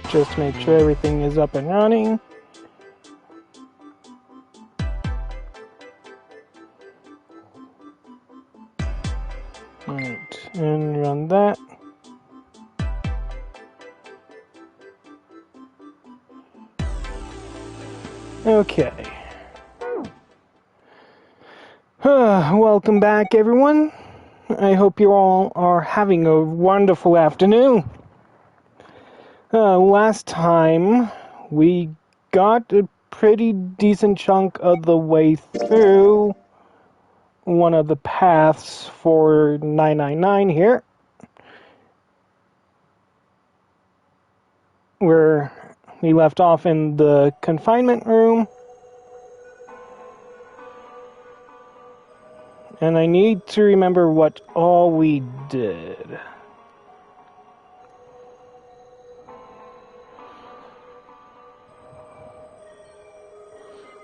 Just make sure everything is up and running. Alright, and run that. Okay. Welcome back, everyone. I hope you all are having a wonderful afternoon. Last time, we got a pretty decent chunk of the way through one of the paths for 999 here, where we left off in the confinement room. And I need to remember what all we did.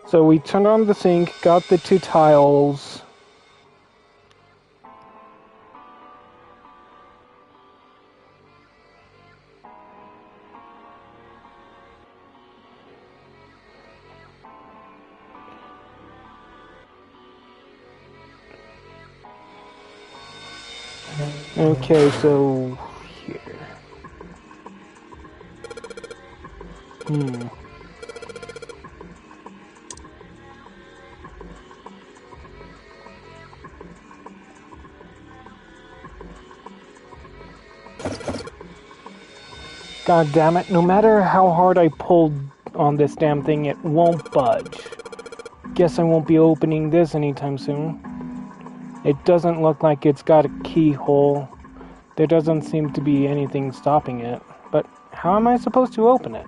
So we turned on the sink, got the 2 tiles. Okay, so here. God damn it, no matter how hard I pulled on this damn thing, it won't budge. Guess I won't be opening this anytime soon. It doesn't look like it's got a keyhole. There doesn't seem to be anything stopping it. But how am I supposed to open it?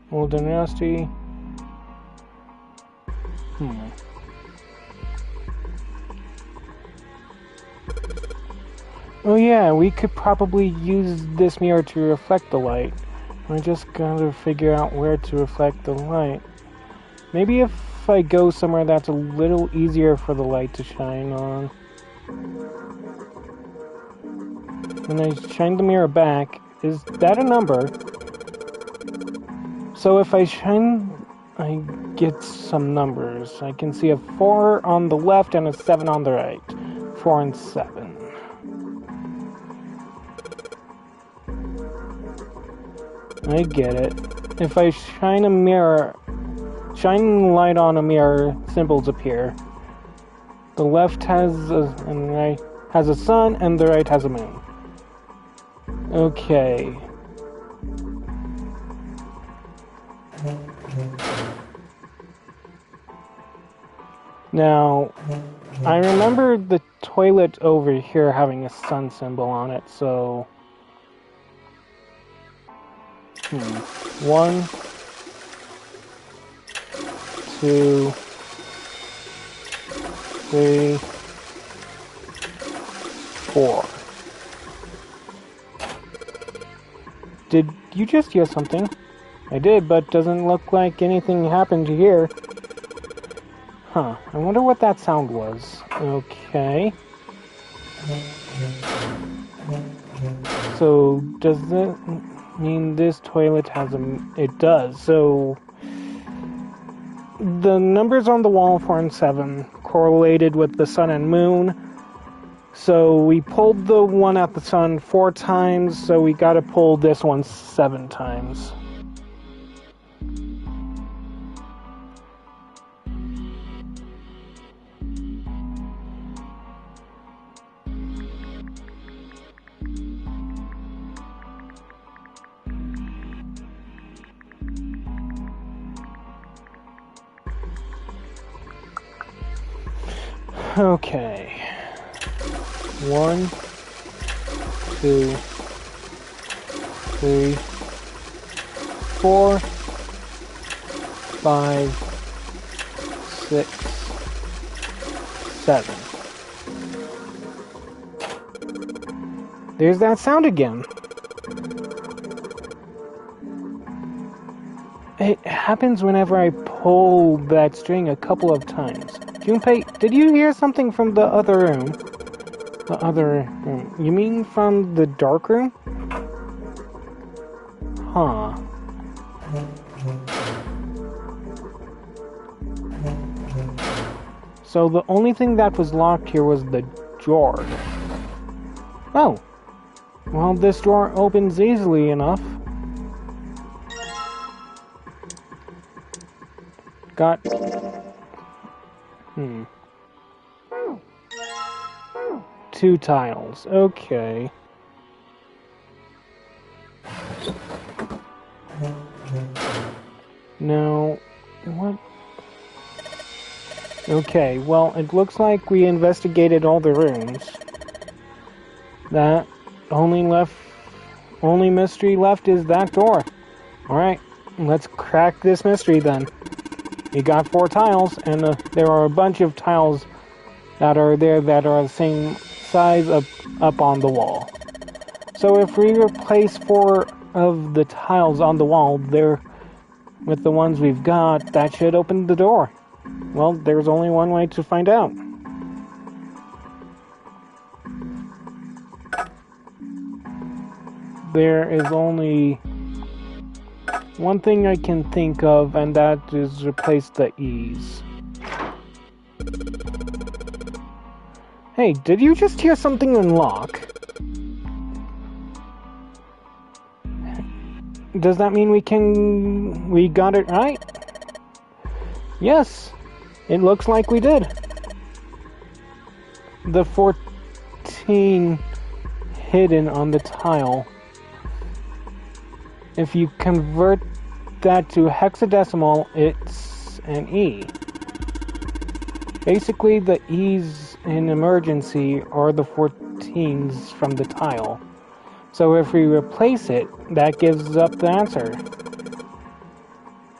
Old and rusty. Oh yeah, we could probably use this mirror to reflect the light. I just gotta figure out where to reflect the light. Maybe if I go somewhere that's a little easier for the light to shine on. When I shine the mirror back, is that a number? So if I shine, I get some numbers. I can see a 4 on the left and a 7 on the right. 4 and 7. I get it. If I shine light on a mirror, symbols appear. The left has and the right has a sun, and the right has a moon. Okay. Now, I remember the toilet over here having a sun symbol on it, so... 1, 2, 3, 4. Did you just hear something? I did, but doesn't look like anything happened here. Huh, I wonder what that sound was. Okay. So, does that mean this toilet has a... It does, so... The numbers on the wall, 4 and 7, correlated with the sun and moon. So we pulled the one at the sun 4 times, so we gotta pull this one 7 times. Okay. 1, 2, 3, 4, 5, 6, 7. There's that sound again. It happens whenever I pull that string a couple of times. Junpei, did you hear something from the other room? The other room. You mean from the dark room? Huh. So the only thing that was locked here was the drawer. Oh. Well, this drawer opens easily enough. Got... 2 tiles. Okay. Now, what? Okay, well, it looks like we investigated all the rooms. That only mystery left is that door. Alright, let's crack this mystery then. We got 4 tiles, and there are a bunch of tiles that are there that are the same size up on the wall. So if we replace 4 of the tiles on the wall there with the ones we've got, that should open the door. Well, there's only one way to find out. There is only one thing I can think of, and that is replace the E's. Hey, did you just hear something unlock? Does that mean we got it right? Yes, it looks like we did. The 14 hidden on the tile. If you convert that to hexadecimal, it's an E. Basically, the E's in emergency are the 14s from the tile. So if we replace it, that gives up the answer.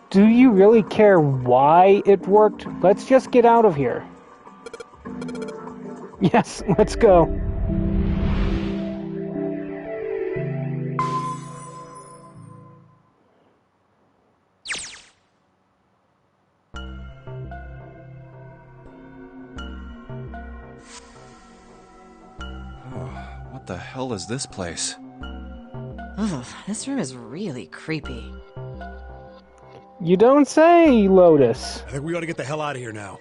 Do you really care why it worked? Let's just get out of here. Yes, let's go. What the hell is this place? Ugh, this room is really creepy. You don't say, Lotus. I think we ought to get the hell out of here now.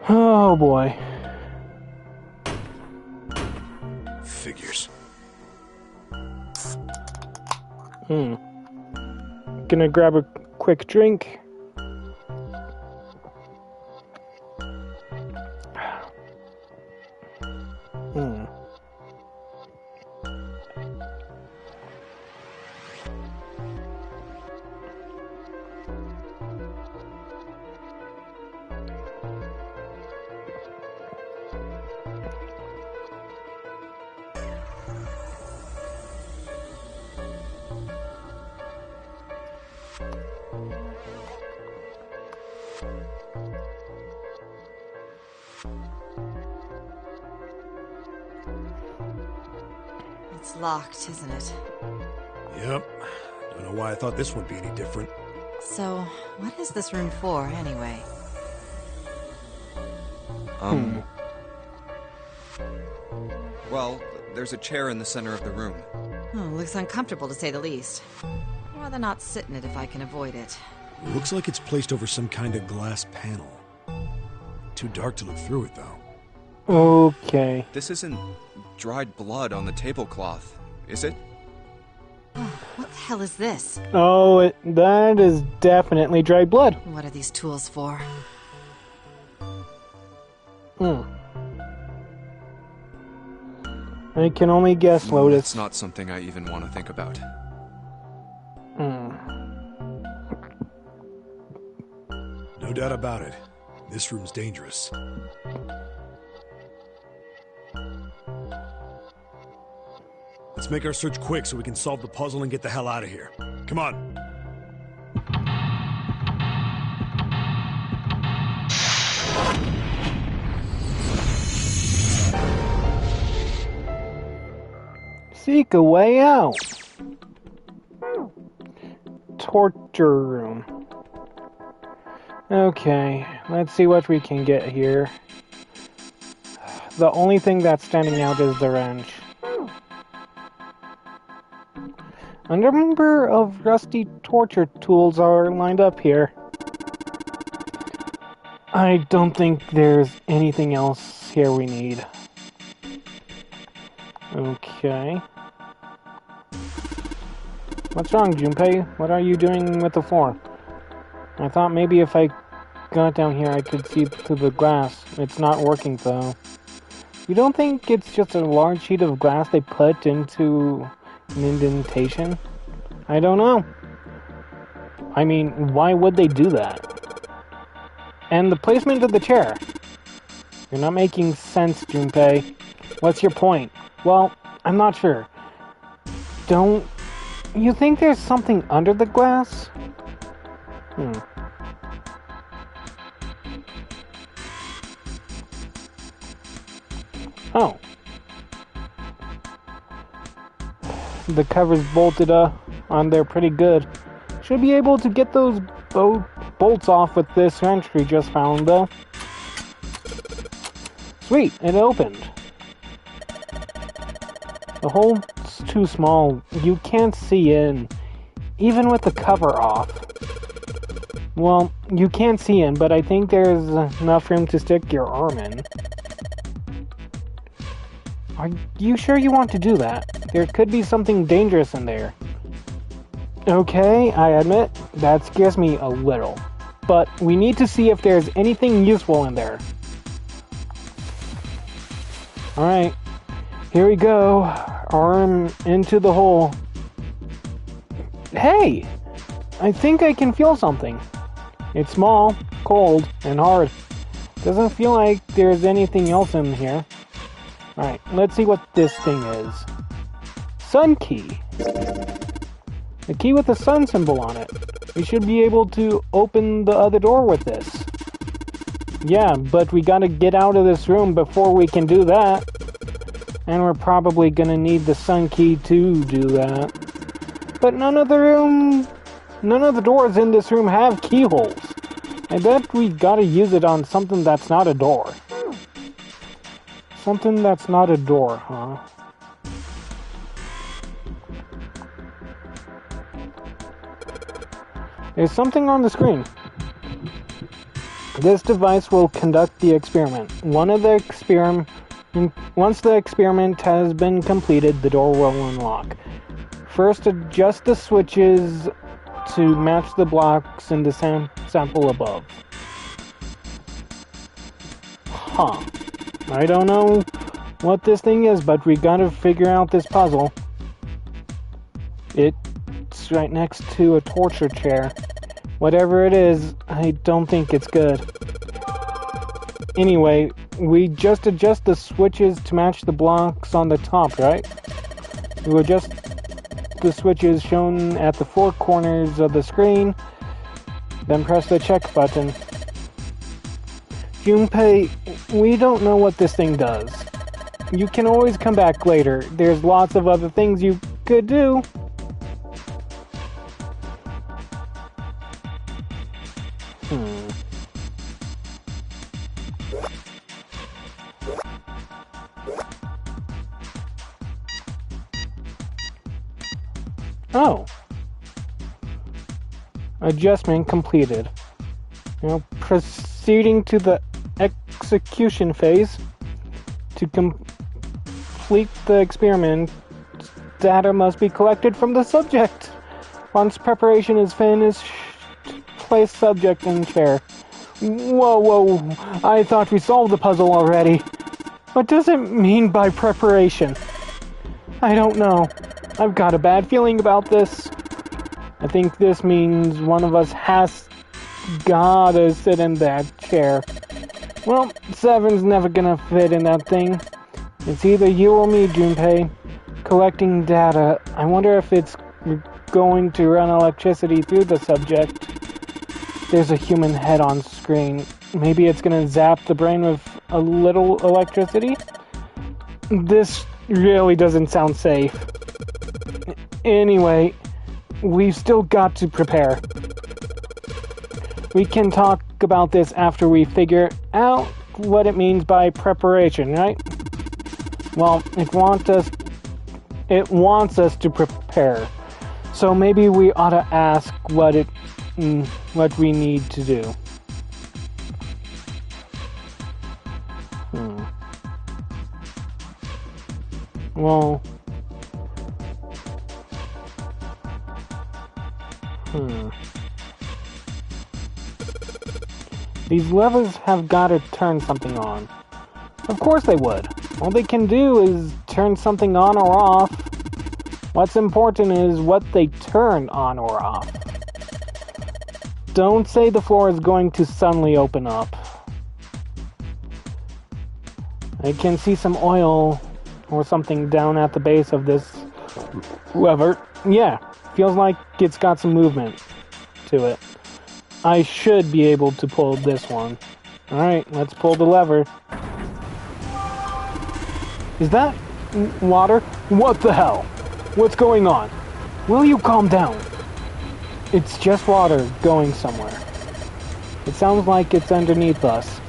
Oh boy. Figures. Gonna grab a quick drink. It's locked, isn't it? Yep. Don't know why I thought this would be any different. So, what is this room for, anyway? Well, there's a chair in the center of the room. Oh, looks uncomfortable to say the least. I'd rather not sit in it if I can avoid it. It looks like it's placed over some kind of glass panel. Too dark to look through it, though. Okay. This isn't dried blood on the tablecloth, is it? Oh, what the hell is this? Oh, that is definitely dried blood. What are these tools for? I can only guess, Lotus. It's not something I even want to think about. No doubt about it. This room's dangerous. Let's make our search quick so we can solve the puzzle and get the hell out of here. Come on. Seek a way out. Torture room. Okay, let's see what we can get here. The only thing that's standing out is the wrench. A number of rusty torture tools are lined up here. I don't think there's anything else here we need. Okay. What's wrong, Junpei? What are you doing with the floor? I thought maybe if I got down here I could see through the glass. It's not working though. You don't think it's just a large sheet of glass they put into an indentation? I don't know. I mean, why would they do that? And the placement of the chair. You're not making sense, Junpei. What's your point? Well, I'm not sure. Don't you think there's something under the glass? Oh. The cover's bolted on there pretty good. Should be able to get those bolts off with this wrench we just found, though. Sweet, it opened. The hole's too small. You can't see in, even with the cover off. Well, you can't see in, but I think there's enough room to stick your arm in. Are you sure you want to do that? There could be something dangerous in there. Okay, I admit, that scares me a little. But we need to see if there's anything useful in there. Alright, here we go. Arm into the hole. Hey! I think I can feel something. It's small, cold, and hard. Doesn't feel like there's anything else in here. Alright, let's see what this thing is. Sun key. A key with a sun symbol on it. We should be able to open the other door with this. Yeah, but we gotta get out of this room before we can do that. And we're probably gonna need the sun key to do that. But none of the doors in this room have keyholes. I bet we gotta use it on something that's not a door. Something that's not a door, huh? There's something on the screen. This device will conduct the experiment. Once the experiment has been completed, the door will unlock. First, adjust the switches to match the blocks in the sample above. Huh. I don't know what this thing is, but we gotta figure out this puzzle. It's right next to a torture chair. Whatever it is, I don't think it's good. Anyway, we just adjust the switches to match the blocks on the top, right? We adjust the switches shown at the four corners of the screen, then press the check button. Junpei, we don't know what this thing does. You can always come back later. There's lots of other things you could do. Oh. Adjustment completed. Now proceeding to the execution phase. To complete the experiment, data must be collected from the subject. Once preparation is finished, place subject in chair. Whoa, I thought we solved the puzzle already. What does it mean by preparation? I don't know. I've got a bad feeling about this. I think this means one of us has gotta sit in that chair. Well, 7's never gonna fit in that thing. It's either you or me, Junpei. Collecting data. I wonder if it's going to run electricity through the subject. There's a human head on screen. Maybe it's gonna zap the brain with a little electricity? This really doesn't sound safe. Anyway, we've still got to prepare. We can talk about this after we figure out what it means by preparation, right? Well, it wants us to prepare. So maybe we ought to ask what we need to do. Well, These levers have got to turn something on. Of course they would. All they can do is turn something on or off. What's important is what they turn on or off. Don't say the floor is going to suddenly open up. I can see some oil or something down at the base of this lever. Yeah, feels like it's got some movement to it. I should be able to pull this one. Alright, let's pull the lever. Is that water? What the hell? What's going on? Will you calm down? It's just water going somewhere. It sounds like it's underneath us.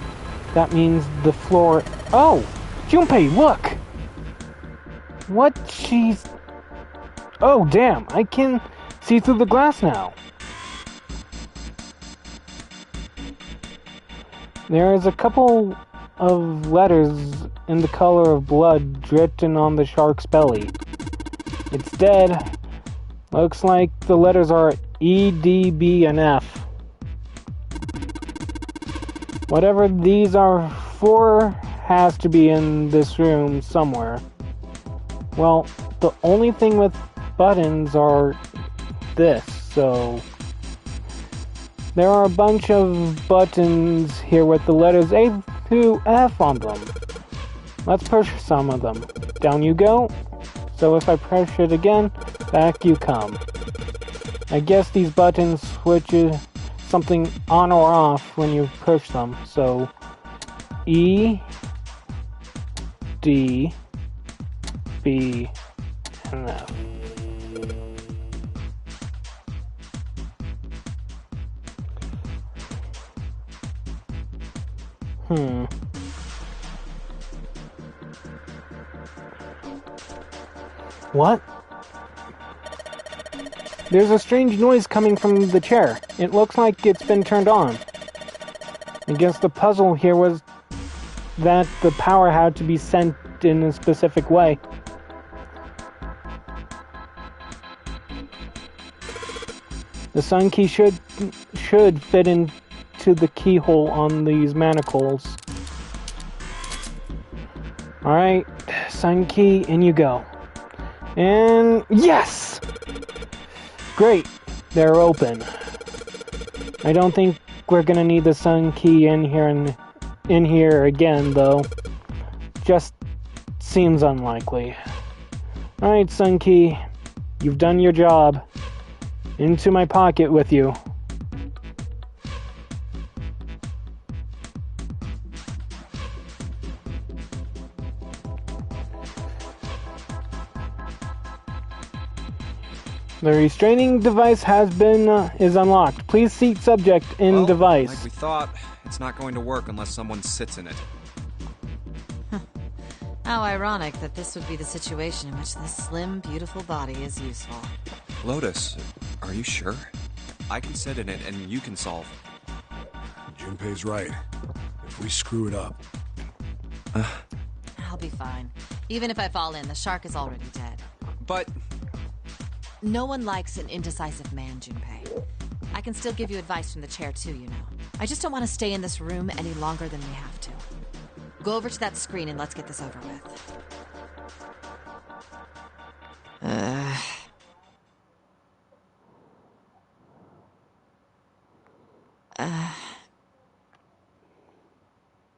That means the floor... Oh! Junpei, look! What she's... Oh, damn! I can see through the glass now. There is a couple of letters in the color of blood written on the shark's belly. It's dead. Looks like the letters are E, D, B, and F. Whatever these are for has to be in this room somewhere. Well, the only thing with buttons are this, so... There are a bunch of buttons here with the letters A through F on them. Let's push some of them. Down you go. So if I press it again, back you come. I guess these buttons switch something on or off when you push them. So E, D, B, and F. What? There's a strange noise coming from the chair. It looks like it's been turned on. I guess the puzzle here was that the power had to be sent in a specific way. The sun key should fit into the keyhole on these manacles. Alright, sun key, in you go. And yes! Great, they're open. I don't think we're gonna need the sun key in here again, though. Just seems unlikely. Alright, sun key, you've done your job. Into my pocket with you. The restraining device is unlocked. Please seat subject in device. Like we thought, it's not going to work unless someone sits in it. How ironic that this would be the situation in which this slim, beautiful body is useful. Lotus, are you sure? I can sit in it and you can solve. Junpei's right. If we screw it up... I'll be fine. Even if I fall in, the shark is already dead. But... No one likes an indecisive man, Junpei. I can still give you advice from the chair too, you know. I just don't want to stay in this room any longer than we have to. Go over to that screen and let's get this over with.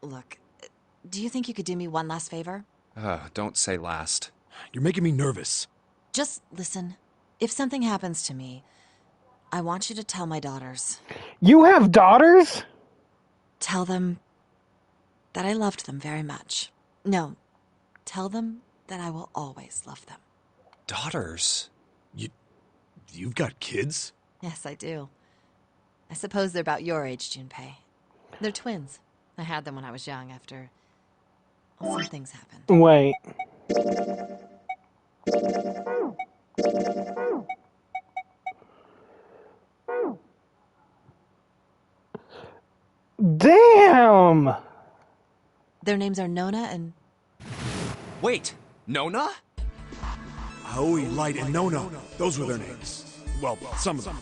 Look, do you think you could do me one last favor? Don't say last. You're making me nervous. Just listen. If something happens to me, I want you to tell my daughters. You have daughters? Tell them that I loved them very much. No, tell them that I will always love them. Daughters? You You've got kids? Yes, I do. I suppose they're about your age, Junpei. They're twins. I had them when I was young after... well, some things happened. Wait. Damn! Their names are Nona and... Wait, Nona? Aoi, Light, and Nona. Those were their names. Well, some of them.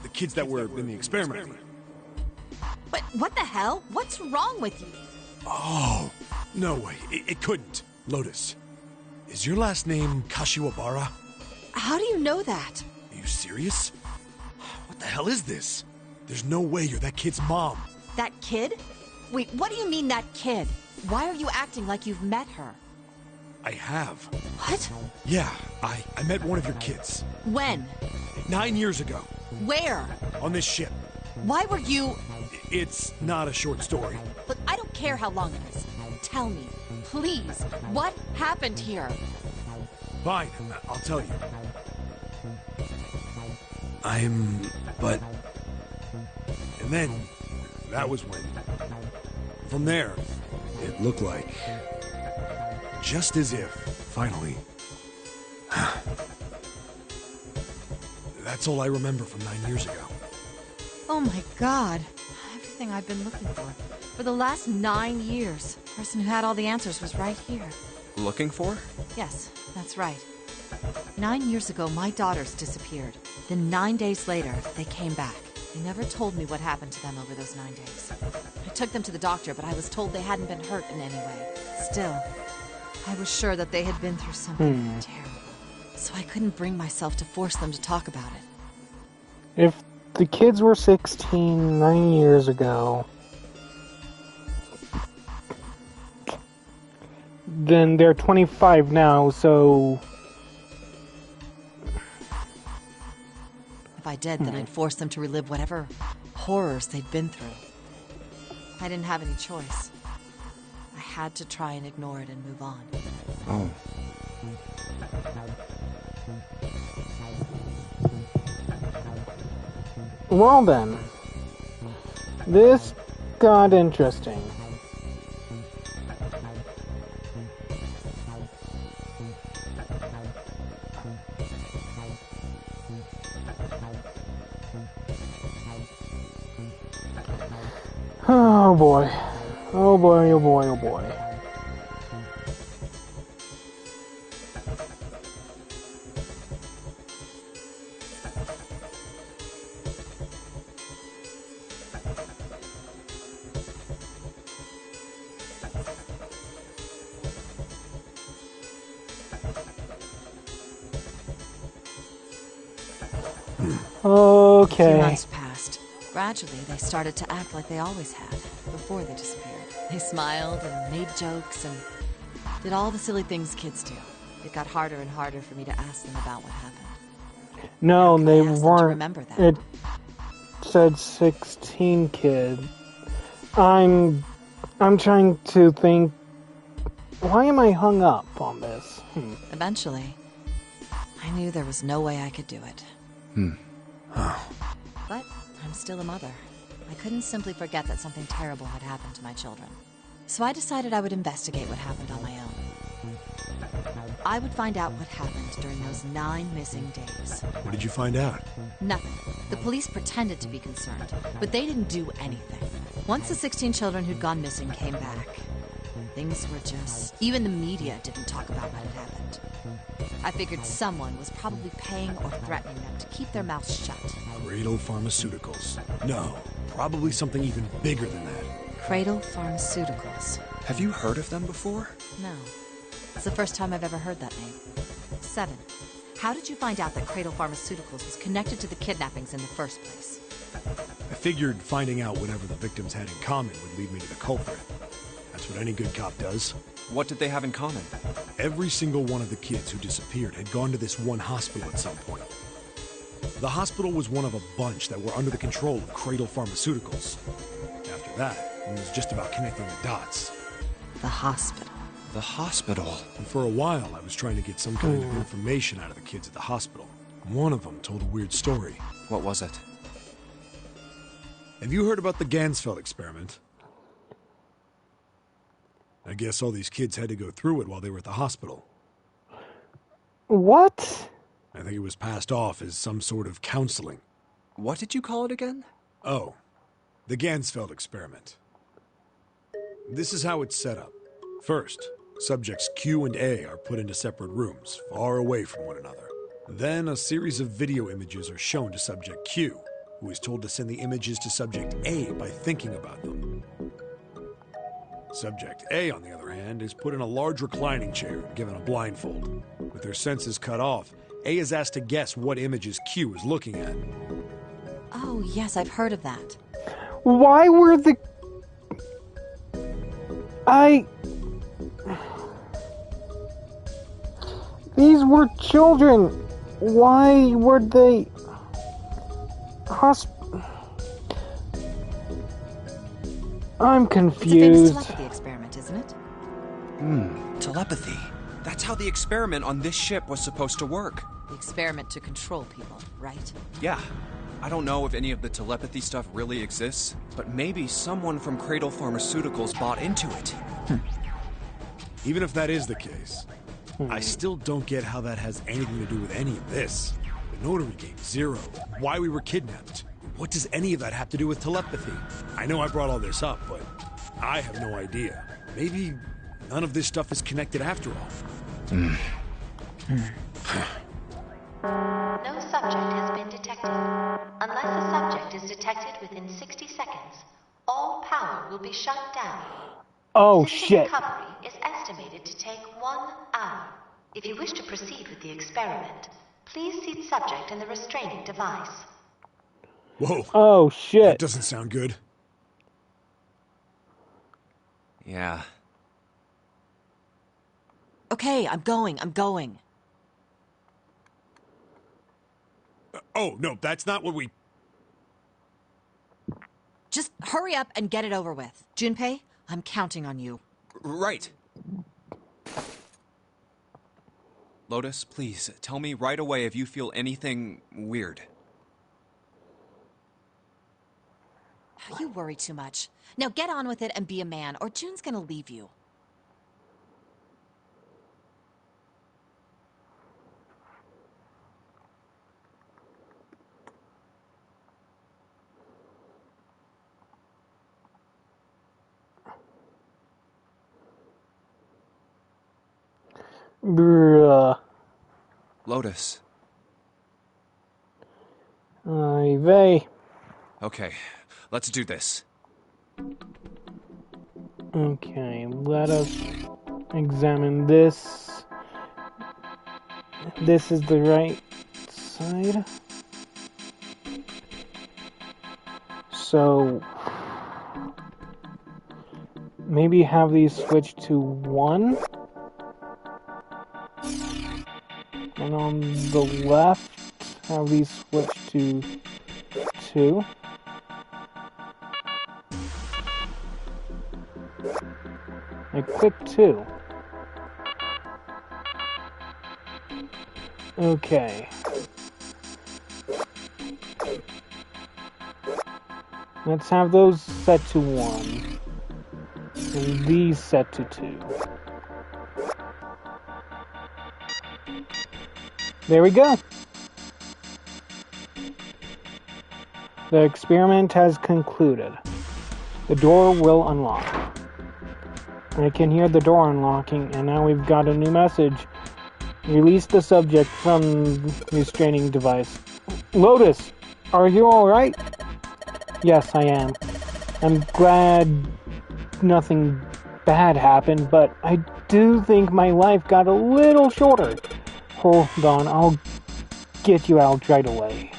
The kids that were in the experiment. But what the hell? What's wrong with you? Oh, no way. It couldn't. Lotus, is your last name Kashiwabara? How do you know that? Are you serious? What the hell is this? There's no way you're that kid's mom. That kid? Wait, what do you mean, that kid? Why are you acting like you've met her? I have. What? Yeah, I met one of your kids. When? 9 years ago. Where? On this ship. Why were you... It's not a short story. Look, I don't care how long it is. Tell me, please, what happened here? Fine, I'll tell you. But... And then, that was when... From there, it looked like... Just as if, finally... That's all I remember from 9 years ago. Oh my god. Everything I've been looking for. For the last 9 years. The person who had all the answers was right here. Looking for? Yes, that's right. 9 years ago, my daughters disappeared. Then 9 days later, they came back. They never told me what happened to them over those 9 days. I took them to the doctor, but I was told they hadn't been hurt in any way. Still, I was sure that they had been through something terrible. So I couldn't bring myself to force them to talk about it. If the kids were 16 9 years ago, then they're 25 now, so... If I did, then I'd force them to relive whatever horrors they'd been through. I didn't have any choice. I had to try and ignore it and move on. Oh. Well then, this got interesting. Oh boy. Oh boy, oh boy, oh boy. A Okay. few months passed. Gradually, they started to act like they always had, before they disappeared. They smiled and made jokes and did all the silly things kids do. It got harder and harder for me to ask them about what happened. No, they I asked them to weren't. remember that. It said 16 kid. I'm trying to think. Why am I hung up on this? Eventually, I knew there was no way I could do it. But I'm still a mother. I couldn't simply forget that something terrible had happened to my children. So I decided I would investigate what happened on my own. I would find out what happened during those 9 missing days. What did you find out? Nothing. The police pretended to be concerned, but they didn't do anything. Once the 16 children who'd gone missing came back, things were just... Even the media didn't talk about what had happened. I figured someone was probably paying or threatening them to keep their mouths shut. Cradle Pharmaceuticals. No, probably something even bigger than that. Cradle Pharmaceuticals. Have you heard of them before? No. It's the first time I've ever heard that name. 7. How did you find out that Cradle Pharmaceuticals was connected to the kidnappings in the first place? I figured finding out whatever the victims had in common would lead me to the culprit. That's what any good cop does. What did they have in common? Every single one of the kids who disappeared had gone to this one hospital at some point. The hospital was one of a bunch that were under the control of Cradle Pharmaceuticals. After that, it was just about connecting the dots. The hospital. The hospital. And for a while, I was trying to get some kind of information out of the kids at the hospital. One of them told a weird story. What was it? Have you heard about the Gansfeld experiment? I guess all these kids had to go through it while they were at the hospital. What? I think it was passed off as some sort of counseling. What did you call it again? Oh, the Gansfeld experiment. This is how it's set up. First, subjects Q and A are put into separate rooms, far away from one another. Then a series of video images are shown to subject Q, who is told to send the images to subject A by thinking about them. Subject A, on the other hand, is put in a large reclining chair and given a blindfold. With their senses cut off, A is asked to guess what images Q is looking at. Oh, yes, I've heard of that. Why were the... These were children. Why were they... I'm confused. It's a famous telepathy experiment, isn't it? Telepathy. That's how the experiment on this ship was supposed to work. The experiment to control people, right? Yeah. I don't know if any of the telepathy stuff really exists, but maybe someone from Cradle Pharmaceuticals bought into it. Even if that is the case, I still don't get how that has anything to do with any of this. The Nonary game, Zero, why we were kidnapped. What does any of that have to do with telepathy? I know I brought all this up, but I have no idea. Maybe none of this stuff is connected after all. No subject has been detected. Unless a subject is detected within 60 seconds, all power will be shut down. Oh, System shit. recovery is estimated to take 1 hour. If you wish to proceed with the experiment, please seat subject in the restraining device. Whoa. Oh, That shit. doesn't sound good. Yeah. Okay, I'm going. Oh, no, that's not what we... Just hurry up and get it over with. Junpei, I'm counting on you. Right. Lotus, please, tell me right away if you feel anything weird. You worry too much. Now get on with it and be a man, or June's gonna leave you. Bruh. Lotus. Ay vey. Okay, let's do this. Okay, let us examine this. This is the right side. So, maybe have these switch to 1. And on the left, have these switch to 2. I clicked 2. Okay. Let's have those set to 1. And these set to 2. There we go. The experiment has concluded. The door will unlock. I can hear the door unlocking, and now we've got a new message. Release the subject from restraining device. Lotus, are you alright? Yes, I am. I'm glad nothing bad happened, but I do think my life got a little shorter. Hold on, I'll get you out right away.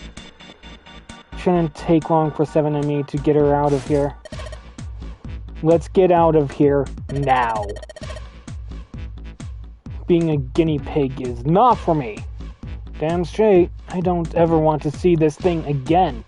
Shouldn't take long for Seven and me to get her out of here. Let's get out of here now. Being a guinea pig is not for me. Damn straight, I don't ever want to see this thing again.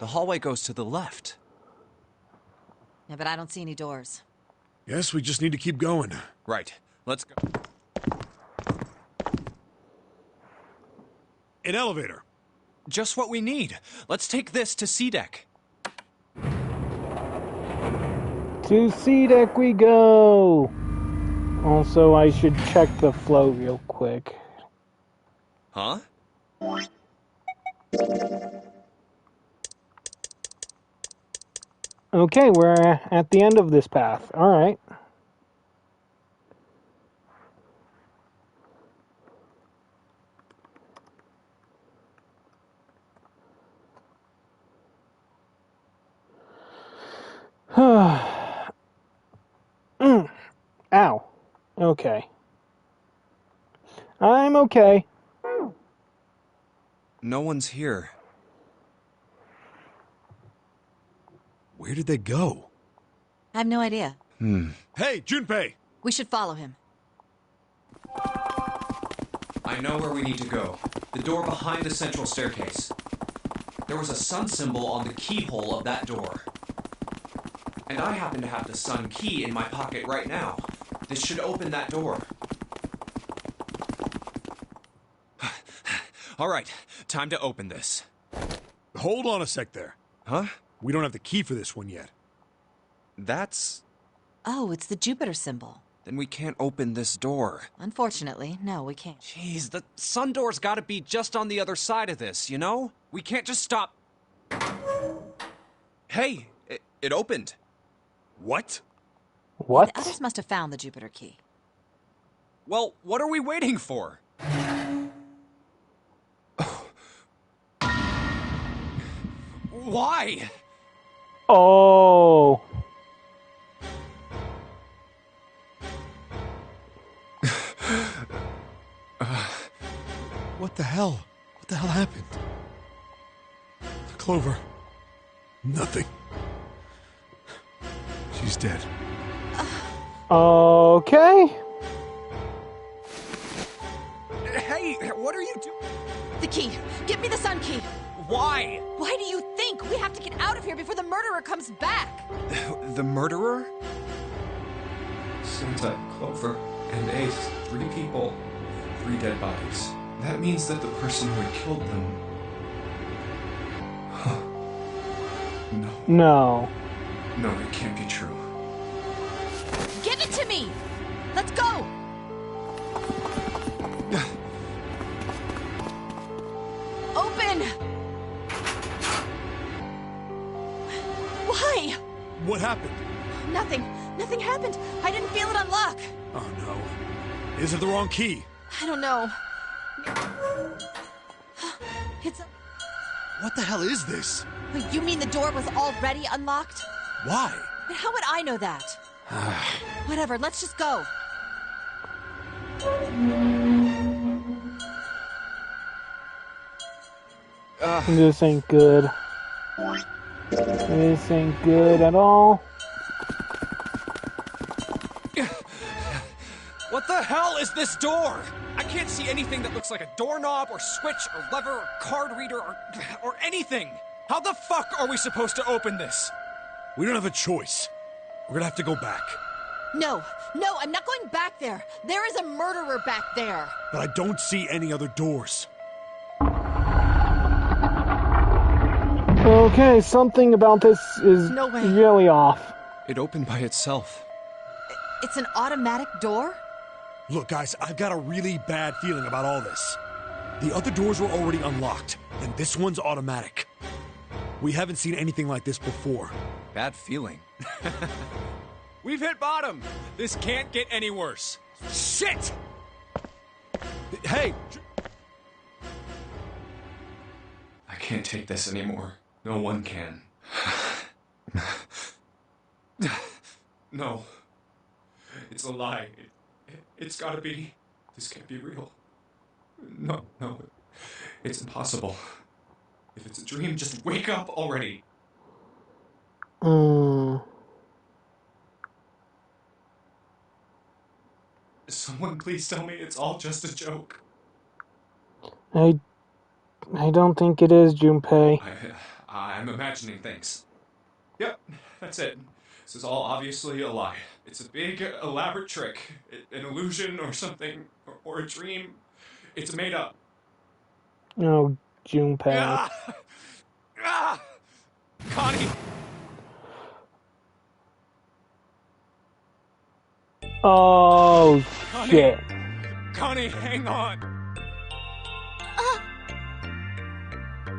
The hallway goes to the left. Yeah, but I don't see any doors. Guess we just need to keep going. Right. Let's go. An elevator. Just what we need. Let's take this to C-Deck. To C-Deck we go! Also, I should check the flow real quick. Huh? Okay, we're at the end of this path. Alright. Ow. Okay. I'm okay. No one's here. Where did they go? I have no idea. Hey, Junpei! We should follow him. I know where we need to go. The door behind the central staircase. There was a sun symbol on the keyhole of that door. And I happen to have the sun key in my pocket right now. This should open that door. All right, time to open this. Hold on a sec there. Huh? We don't have the key for this one yet. That's... Oh, it's the Jupiter symbol. Then we can't open this door. Unfortunately, no, we can't. Jeez, the sun door's gotta be just on the other side of this, you know? We can't just stop... Hey, it opened. What? What? The others must have found the Jupiter key. Well, what are we waiting for? Why? Oh. What the hell? What the hell happened? Clover. Nothing. She's dead. Okay. Hey, what are you doing? The key! Give me the sun key! Why? Why do you think? We have to get out of here before the murderer comes back! The murderer? Seems like Clover and Ace, 3 people, 3 dead bodies. That means that the person who had killed them... Huh. No. No, it can't be true. Give it to me! Let's go! Open! Why? What happened? Nothing. Nothing happened. I didn't feel it unlock. Oh no. Is it the wrong key? I don't know. It's a... What the hell is this? Wait, you mean the door was already unlocked? Why? But how would I know that? Whatever, let's just go. This ain't good. This ain't good at all. What the hell is this door? I can't see anything that looks like a doorknob or switch or lever or card reader or anything. How the fuck are we supposed to open this? We don't have a choice. We're gonna have to go back. No, I'm not going back there. There is a murderer back there. But I don't see any other doors. Okay, something about this is No way. really off. It opened by itself. It's an automatic door? Look, guys, I've got a really bad feeling about all this. The other doors were already unlocked, and this one's automatic. We haven't seen anything like this before. Bad feeling. We've hit bottom. This can't get any worse. Shit! Hey! I can't take this anymore. No one can. No. It's a lie. It's gotta be. This can't be real. No. It's impossible. If it's a dream, just wake up already. Someone please tell me it's all just a joke. I don't think it is, Junpei. I'm imagining things. Yep, that's it. This is all obviously a lie. It's a big, elaborate trick. An illusion or something, or a dream. It's made up. Oh, Junpei. Ah! Ah! Connie! Oh, Connie! shit. Connie, hang on!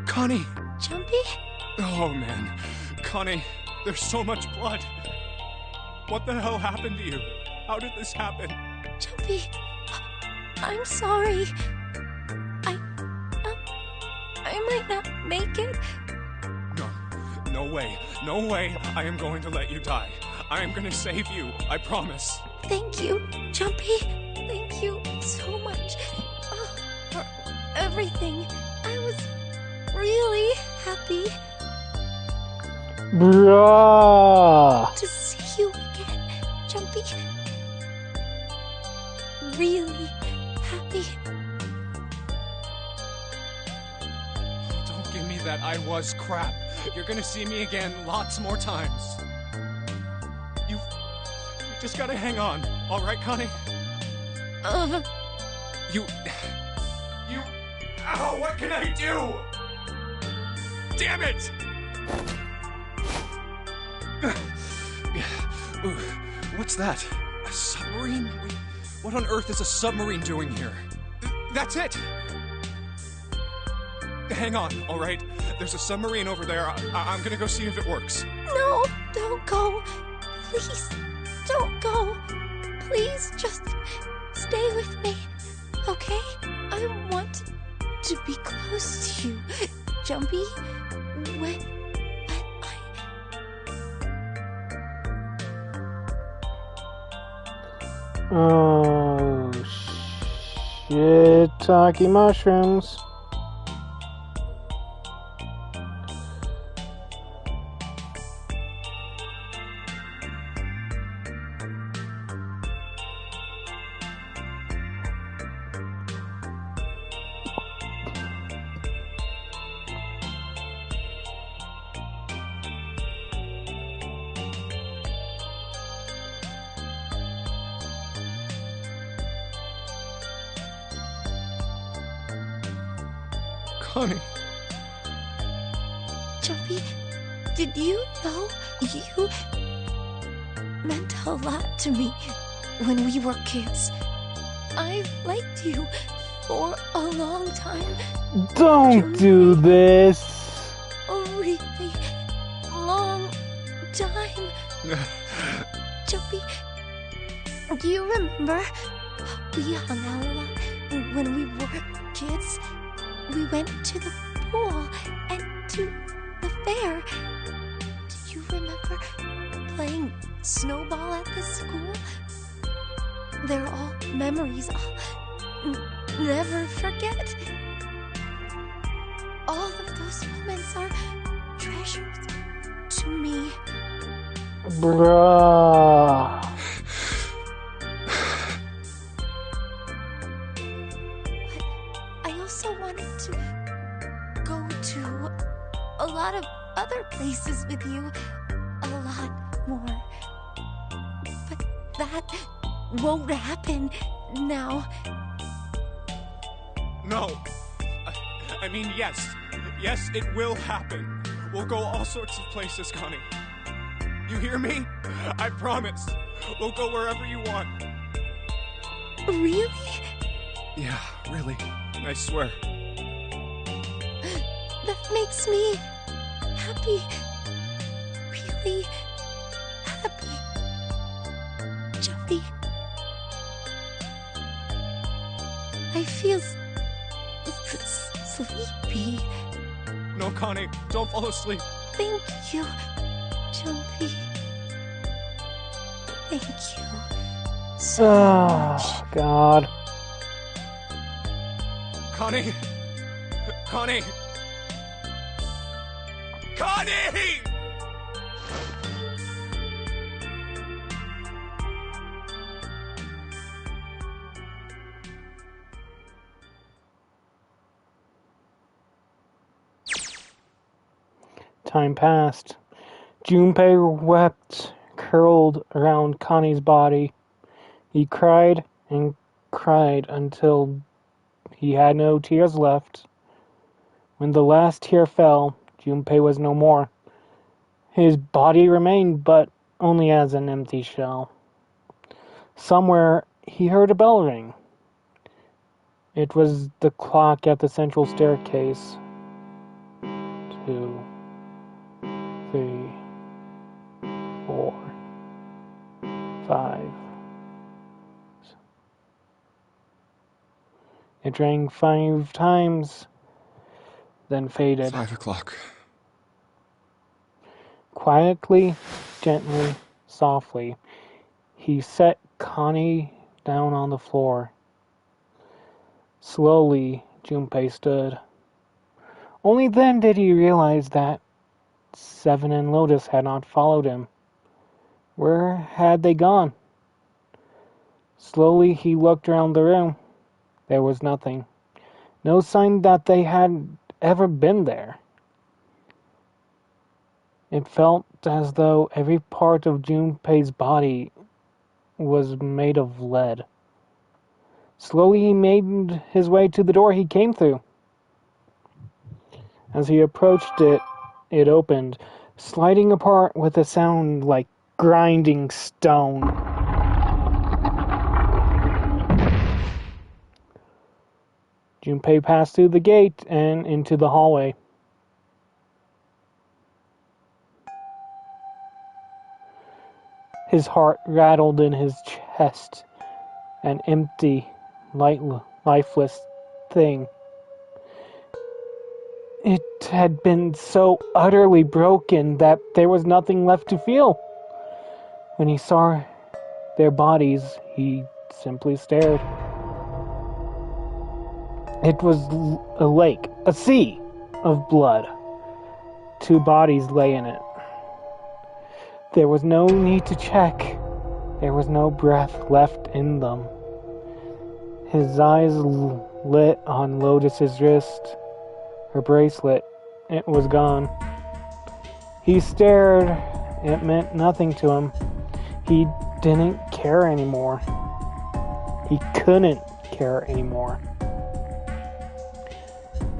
Connie! Jumpy? Oh man. Connie, there's so much blood. What the hell happened to you? How did this happen? Jumpy, I'm sorry. I might not make it. No way. No way I am going to let you die. I am going to save you. I promise. Thank you, Jumpy. Thank you so much for everything. I was really happy Bruh. to see you again, Jumpy. Really happy. Don't give me that I was crap. You're going to see me again lots more times. You just got to hang on. All right, Connie? You... Ow, what can I do? Damn it! What's that? A submarine? What on earth is a submarine doing here? That's it! Hang on, all right? There's a submarine over there. I'm gonna go see if it works. No, don't go. Please, don't go. Please, just stay with me, okay? I want to be close to you, Jumpy. When Oh, shit. Talkie mushrooms. Connie. Jumpy, did you know you meant a lot to me when we were kids? I've liked you for a long time. Don't do this. A really long time. Jumpy, do you remember? We hung out a lot when we were kids. We went to the pool and to the fair. Do you remember playing snowball at the school? They're all memories I'll never forget. All of those moments are treasures to me. Bruh. I also wanted to go to a lot of other places with you. A lot more. But that won't happen now. No. I mean, yes. Yes, it will happen. We'll go all sorts of places, Connie. You hear me? I promise. We'll go wherever you want. Really? Yeah, really. I swear. That makes me happy. Really happy. Jumpy. I feel sleepy. No, Connie, don't fall asleep. Thank you, Jumpy. Thank you so much. Oh, God. Connie! Connie! Connie! Time passed. Junpei wept, curled around Connie's body. He cried and cried until he had no tears left. When the last tear fell, Junpei was no more. His body remained, but only as an empty shell. Somewhere, he heard a bell ring. It was the clock at the central staircase. 2, 3, 4, 5. It rang 5 times, then faded. 5 o'clock. Quietly, gently, softly, he set Connie down on the floor. Slowly, Junpei stood. Only then did he realize that Seven and Lotus had not followed him. Where had they gone? Slowly, he looked around the room. There was nothing. No sign that they had ever been there. It felt as though every part of Junpei's body was made of lead. Slowly he made his way to the door he came through. As he approached it, it opened, sliding apart with a sound like grinding stone. Junpei passed through the gate and into the hallway. His heart rattled in his chest, an empty, lifeless thing. It had been so utterly broken that there was nothing left to feel. When he saw their bodies, he simply stared. It was a lake, a sea of blood. 2 bodies lay in it. There was no need to check. There was no breath left in them. His eyes lit on Lotus's wrist. Her bracelet, it was gone. He stared. It meant nothing to him. He didn't care anymore. He couldn't care anymore.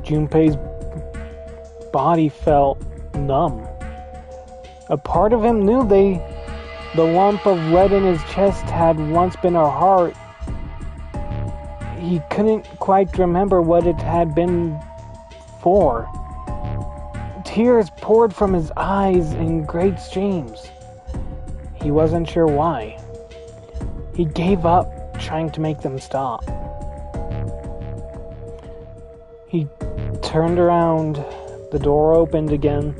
Junpei's body felt numb. A part of him knew the lump of lead in his chest had once been a heart. He couldn't quite remember what it had been for. Tears poured from his eyes in great streams. He wasn't sure why. He gave up trying to make them stop. He turned around. The door opened again.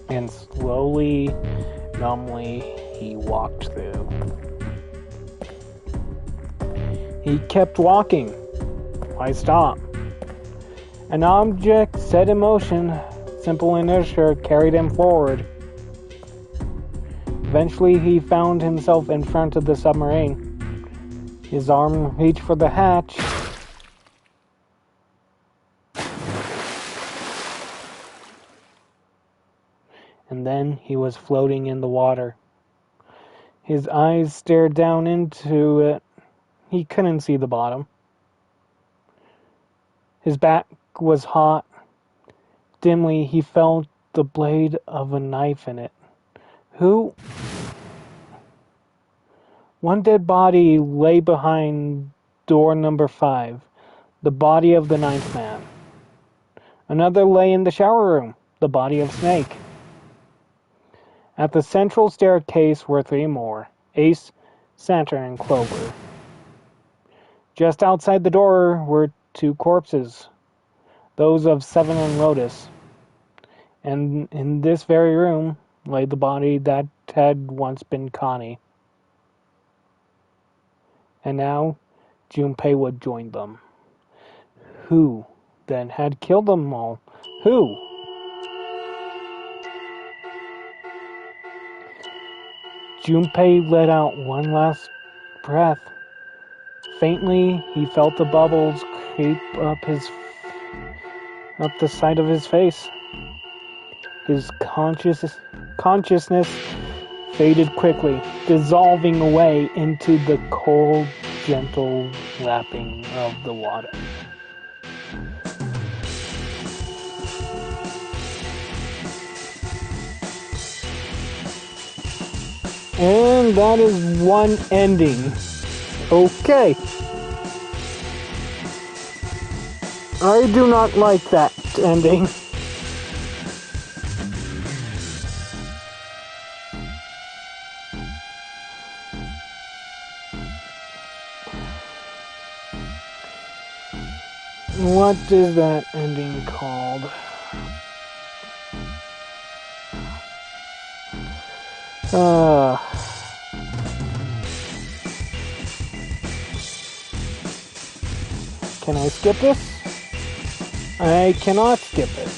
And slowly, numbly, he walked through. He kept walking. Why stop? An object set in motion, simple inertia carried him forward. Eventually, he found himself in front of the submarine. His arm reached for the hatch. And then he was floating in the water. His eyes stared down into it. He couldn't see the bottom. His back was hot. Dimly, he felt the blade of a knife in it. Who? One dead body lay behind door number 5, the body of the 9th man. Another lay in the shower room, the body of Snake. At the central staircase were 3 more, Ace, Santa, and Clover. Just outside the door were 2 corpses, those of Seven and Lotus. And in this very room lay the body that had once been Connie. And now, Junpei would join them. Who, then, had killed them all? Who? Junpei let out one last breath. Faintly, he felt the bubbles creep up the side of his face. His consciousness faded quickly, dissolving away into the cold, gentle lapping of the water. And that is one ending. Okay. I do not like that ending. What is that ending called? Can I skip this? I cannot skip it.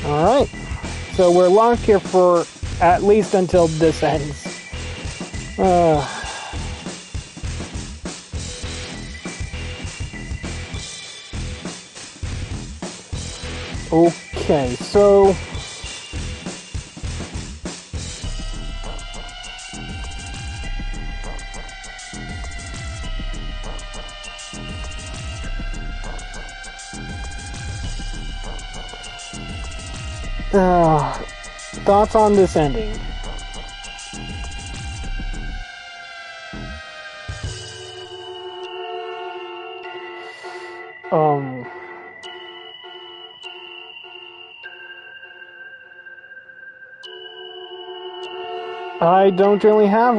Alright. So we're locked here for at least until this ends. Okay, so... thoughts on this ending? I don't really have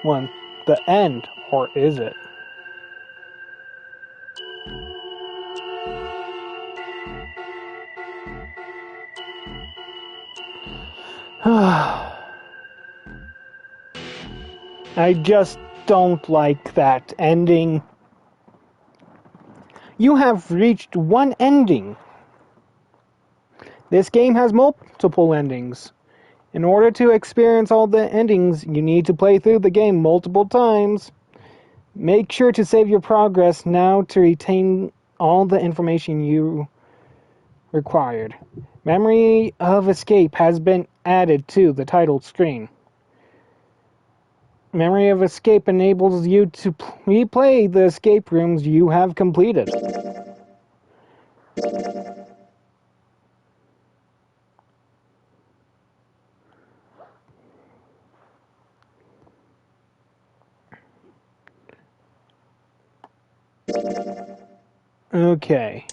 one. The end, or is it? I just don't like that ending. You have reached one ending. This game has multiple endings. In order to experience all the endings, you need to play through the game multiple times. Make sure to save your progress now to retain all the information you required. Memory of Escape has been added to the title screen. Memory of Escape enables you to replay the escape rooms you have completed. Okay.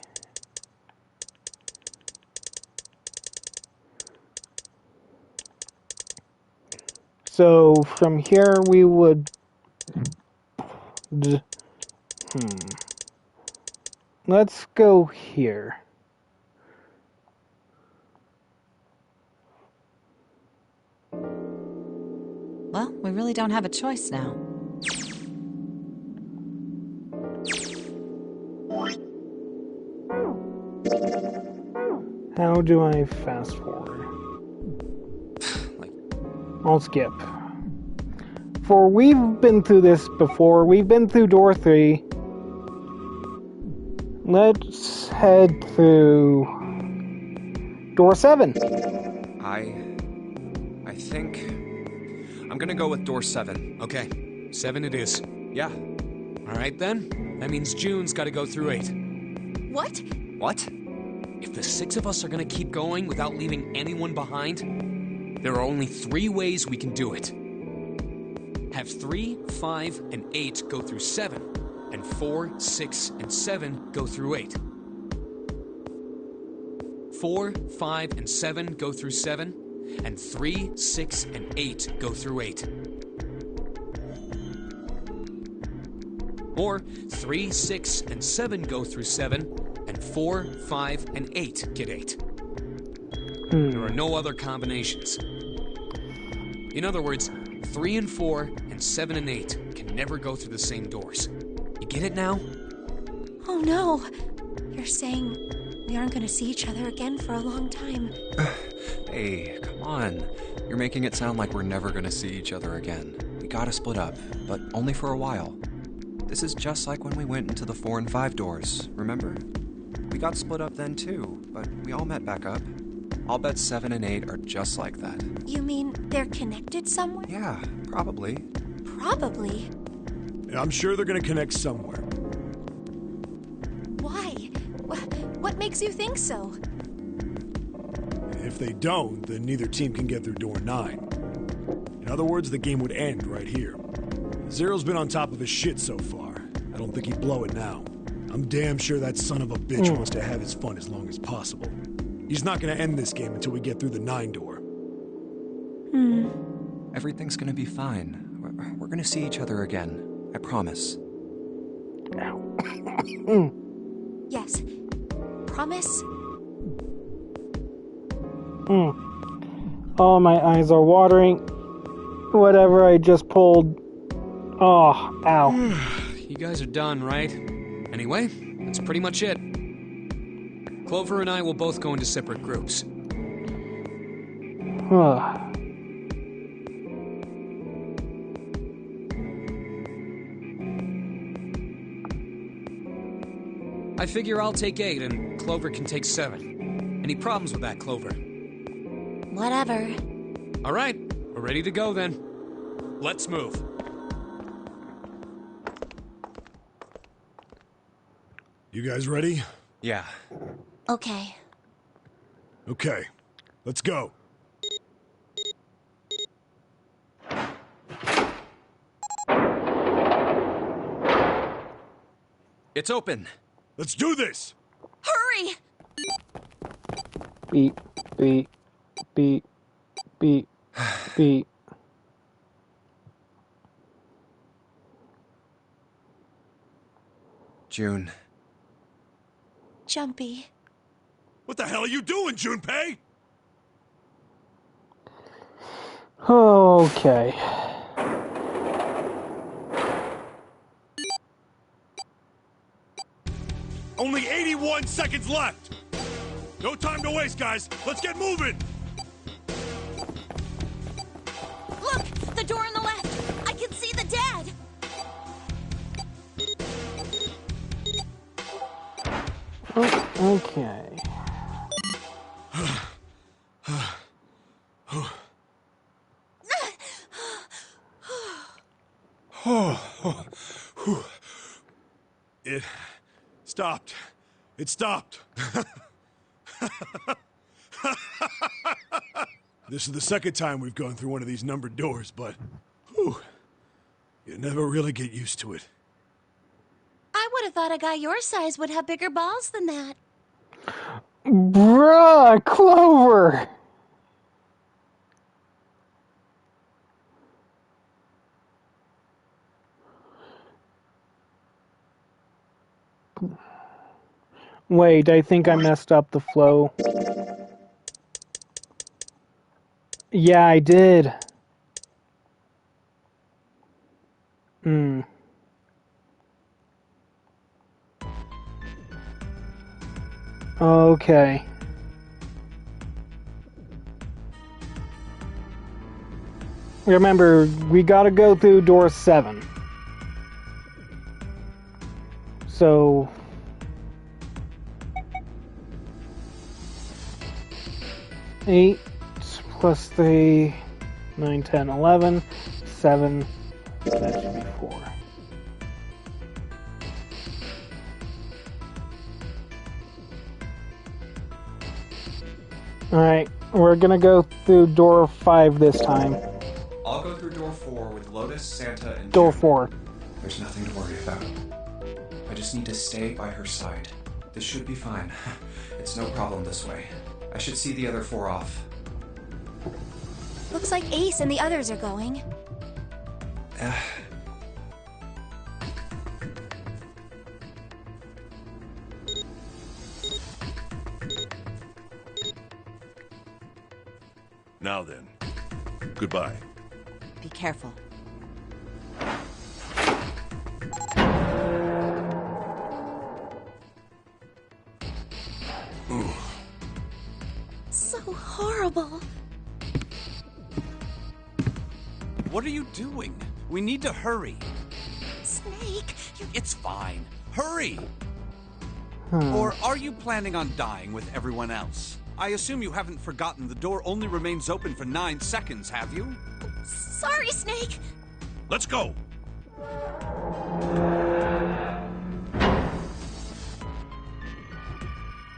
So from here we would... Let's go here. Well, we really don't have a choice now. How do I fast forward? I'll skip. For we've been through this before. We've been through door 3. Let's head through door 7. I think I'm gonna go with door 7. Okay, 7 it is. Yeah. Alright then, that means June's gotta go through 8. What? What? If the 6 of us are gonna keep going without leaving anyone behind, there are only 3 ways we can do it. Have 3, 5, and 8 go through 7, and 4, 6, and 7 go through 8. 4, 5, and 7 go through 7, and 3, 6, and 8 go through 8. Or 3, 6, and 7 go through 7, and 4, 5, and 8 get 8. There are no other combinations. In other words, 3 and 4 and 7 and 8 can never go through the same doors. You get it now? Oh no! You're saying we aren't gonna see each other again for a long time. Hey, come on. You're making it sound like we're never gonna see each other again. We gotta split up, but only for a while. This is just like when we went into the 4 and 5 doors, remember? We got split up then too, but we all met back up. I'll bet 7 and 8 are just like that. You mean they're connected somewhere? Yeah, probably. Probably. Yeah, I'm sure they're gonna connect somewhere. Why? What makes you think so? If they don't, then neither team can get through door 9. In other words, the game would end right here. Zero's been on top of his shit so far. I don't think he'd blow it now. I'm damn sure that son of a bitch wants to have his fun as long as possible. He's not gonna end this game until we get through the 9 door. Everything's gonna be fine. We're gonna see each other again. I promise. Yes. Promise? Oh, my eyes are watering. Whatever I just pulled. Oh, ow. You guys are done, right? Anyway, that's pretty much it. Clover and I will both go into separate groups. I figure I'll take 8 and Clover can take 7. Any problems with that, Clover? Whatever. All right, we're ready to go then. Let's move. You guys ready? Yeah. Okay. Okay, let's go. It's open. Let's do this! Hurry! Beep, beep, beep, beep, beep. June. Jumpy. What the hell are you doing, Junpei? Okay. Only 81 seconds left! No time to waste, guys! Let's get moving! Look! The door on the left! I can see the dad! Okay. It stopped. It stopped. This is the second time we've gone through one of these numbered doors, but whew, you never really get used to it. I would have thought a guy your size would have bigger balls than that. Bruh, Clover! Wait, I think I messed up the flow. Yeah, I did. Okay. Remember, we gotta go through door 7. So... Eight plus 3, 9, 10, 11, 7, that should be 4. Alright, we're gonna go through door 5 this time. I'll go through door 4 with Lotus, Santa, and Door June. 4. There's nothing to worry about. I just need to stay by her side. This should be fine. It's no problem this way. I should see the other 4 off. Looks like Ace and the others are going. Now then, goodbye. Be careful. So horrible. What are you doing? We need to hurry. Snake, you... It's fine. Hurry! Or are you planning on dying with everyone else? I assume you haven't forgotten the door only remains open for 9 seconds, have you? Sorry, Snake. Let's go!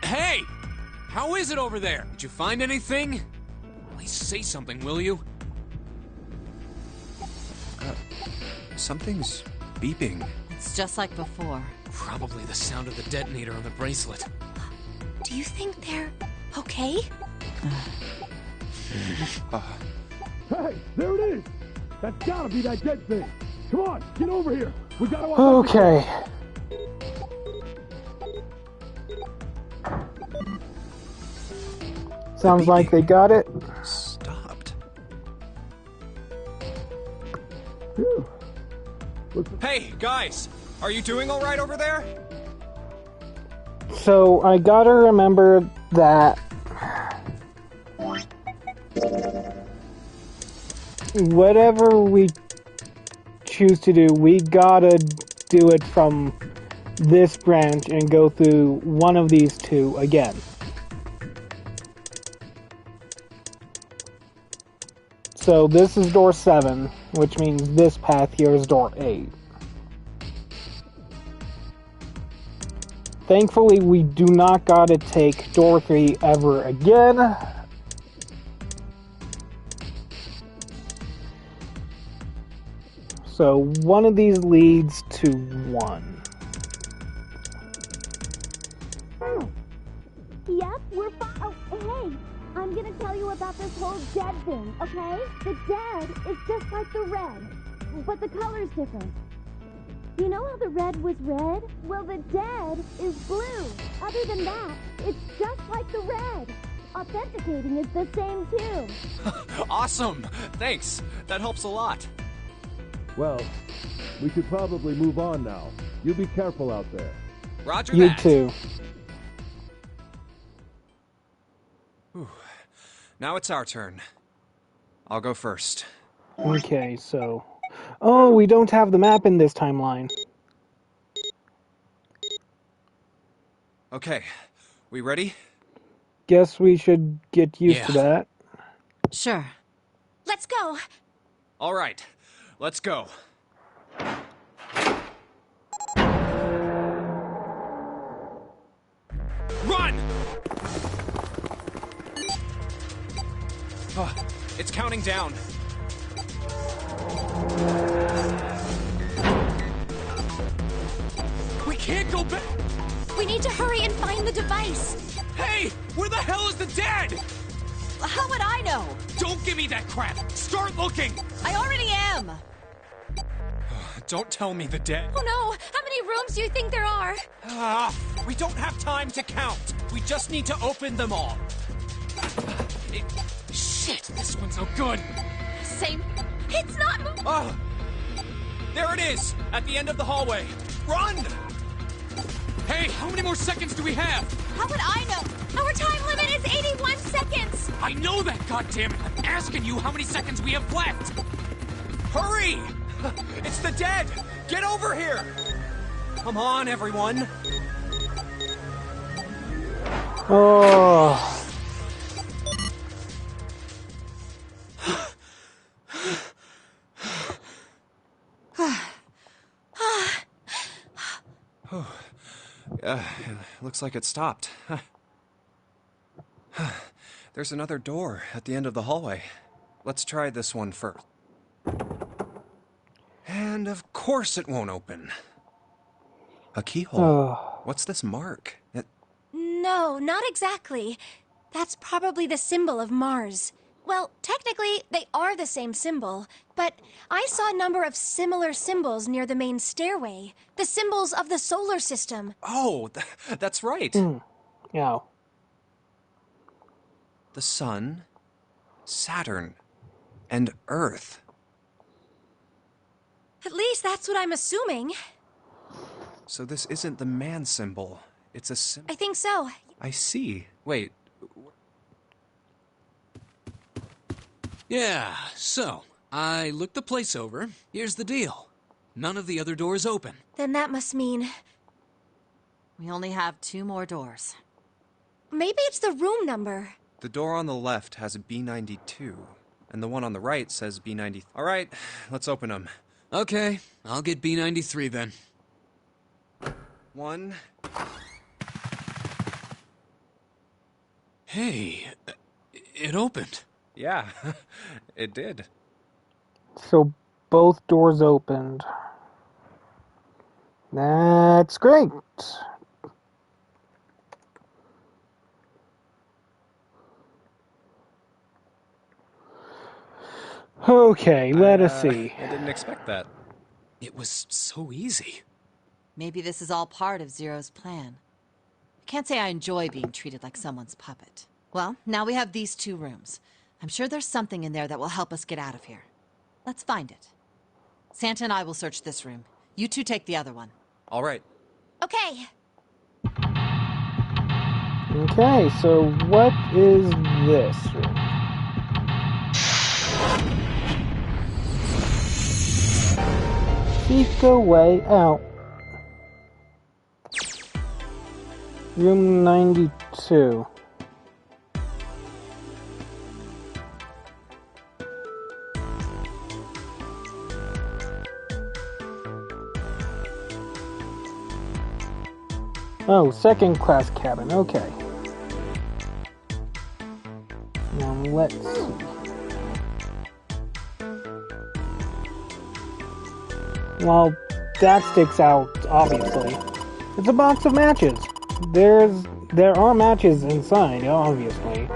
Hey! How is it over there? Did you find anything? Please say something, will you? Something's beeping. It's just like before. Probably the sound of the detonator on the bracelet. Do you think they're okay? Hey, there it is! That's gotta be that dead thing! Come on, get over here! We gotta... Okay. Sounds like they got it. Stopped. Phew. Hey, guys! Are you doing all right over there? So I gotta remember that whatever we choose to do, we gotta do it from this branch and go through one of these two again. So this is door 7, which means this path here is door 8. Thankfully, we do not gotta take door 3 ever again. So one of these leads to 1. Yep, we're fine. Oh, hey, I'm gonna tell you about this whole dead thing, okay? The dead is just like the red, but the color's different. You know how the red was red? Well, the dead is blue. Other than that, it's just like the red. Authenticating is the same too. Awesome! Thanks. That helps a lot. Well, we should probably move on now. You be careful out there. Roger You that. too. Whew. Now it's our turn. I'll go first. Okay, so... Oh, we don't have the map in this timeline. Okay, we ready? Guess we should get used to that. Sure. Let's go. All right, let's go. Run! Oh, it's counting down. We can't go back! We need to hurry and find the device. Hey! Where the hell is the dead? How would I know? Don't give me that crap! Start looking! I already am. Don't tell me the dead. Oh no! How many rooms do you think there are? We don't have time to count. We just need to open them all. Shit, this one's no good. Same. It's not. Oh, there it is, at the end of the hallway. Run! Hey, how many more seconds do we have? How would I know? Our time limit is 81 seconds. I know that, goddammit. I'm asking you how many seconds we have left. Hurry! It's the dead! Get over here! Come on, everyone. Oh. Looks like it stopped. There's another door at the end of the hallway. Let's try this one first. And of course it won't open. A keyhole. Oh. What's this mark? No, not exactly. That's probably the symbol of Mars. Well, technically, they are the same symbol, but I saw a number of similar symbols near the main stairway. The symbols of the solar system. Oh, that's right. Yeah. The Sun, Saturn, and Earth. At least that's what I'm assuming. So this isn't the man symbol. It's a symbol. I think so. I see. Wait. Yeah, so, I looked the place over. Here's the deal. None of the other doors open. Then that must mean... We only have 2 more doors. Maybe it's the room number. The door on the left has a B92, and the one on the right says B90. All right, let's open them. Okay, I'll get B93 then. 1. Hey, it opened. Yeah, it did. So both doors opened. That's great. Okay, let us see. I didn't expect that. It was so easy. Maybe this is all part of Zero's plan. I can't say I enjoy being treated like someone's puppet. Well, now we have these 2 rooms. I'm sure there's something in there that will help us get out of here. Let's find it. Santa and I will search this room. You 2 take the other one. All right. Okay. Okay, so what is this room? Seek a way out. Room 92. Oh, second class cabin, okay. Now let's see. Well, that sticks out, obviously. It's a box of matches. There are matches inside, obviously.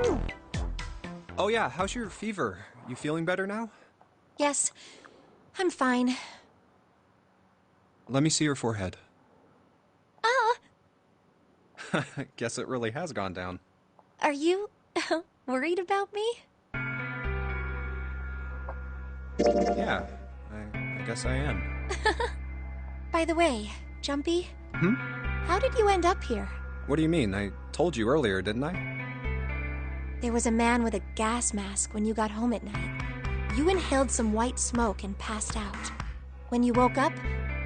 Oh yeah, how's your fever? You feeling better now? Yes, I'm fine. Let me see your forehead. Ah, Guess it really has gone down. are you worried about me? Yeah, I guess I am. By the way, Jumpy, Hmm? how did you end up here? What do you mean? I told you earlier, didn't I? There was a man with a gas mask when you got home at night. You inhaled some white smoke and passed out. When you woke up,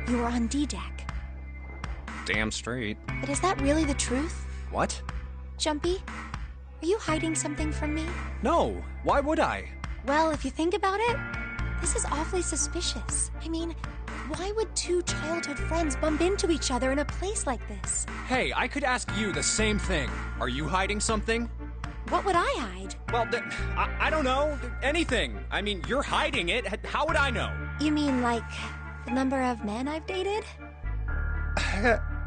you were on D-Deck. Damn straight. But is that really the truth? What? Jumpy, are you hiding something from me? No, why would I? Well, if you think about it, this is awfully suspicious. I mean, why would 2 childhood friends bump into each other in a place like this? Hey, I could ask you the same thing. Are you hiding something? What would I hide? Well, I don't know. Anything. I mean, you're hiding it. How would I know? You mean like the number of men I've dated?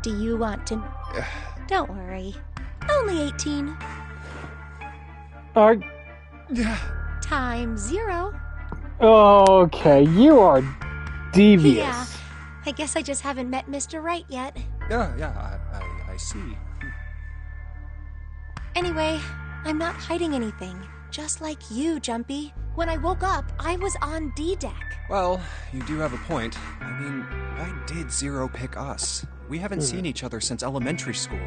Do you want to... Don't worry. Only 18. Are... Times 0. Okay, you are devious. Yeah, I guess I just haven't met Mr. Right yet. Yeah, I see. Anyway, I'm not hiding anything. Just like you, Jumpy. When I woke up, I was on D-Deck. Well, you do have a point. I mean, why did Zero pick us? We haven't seen each other since elementary school.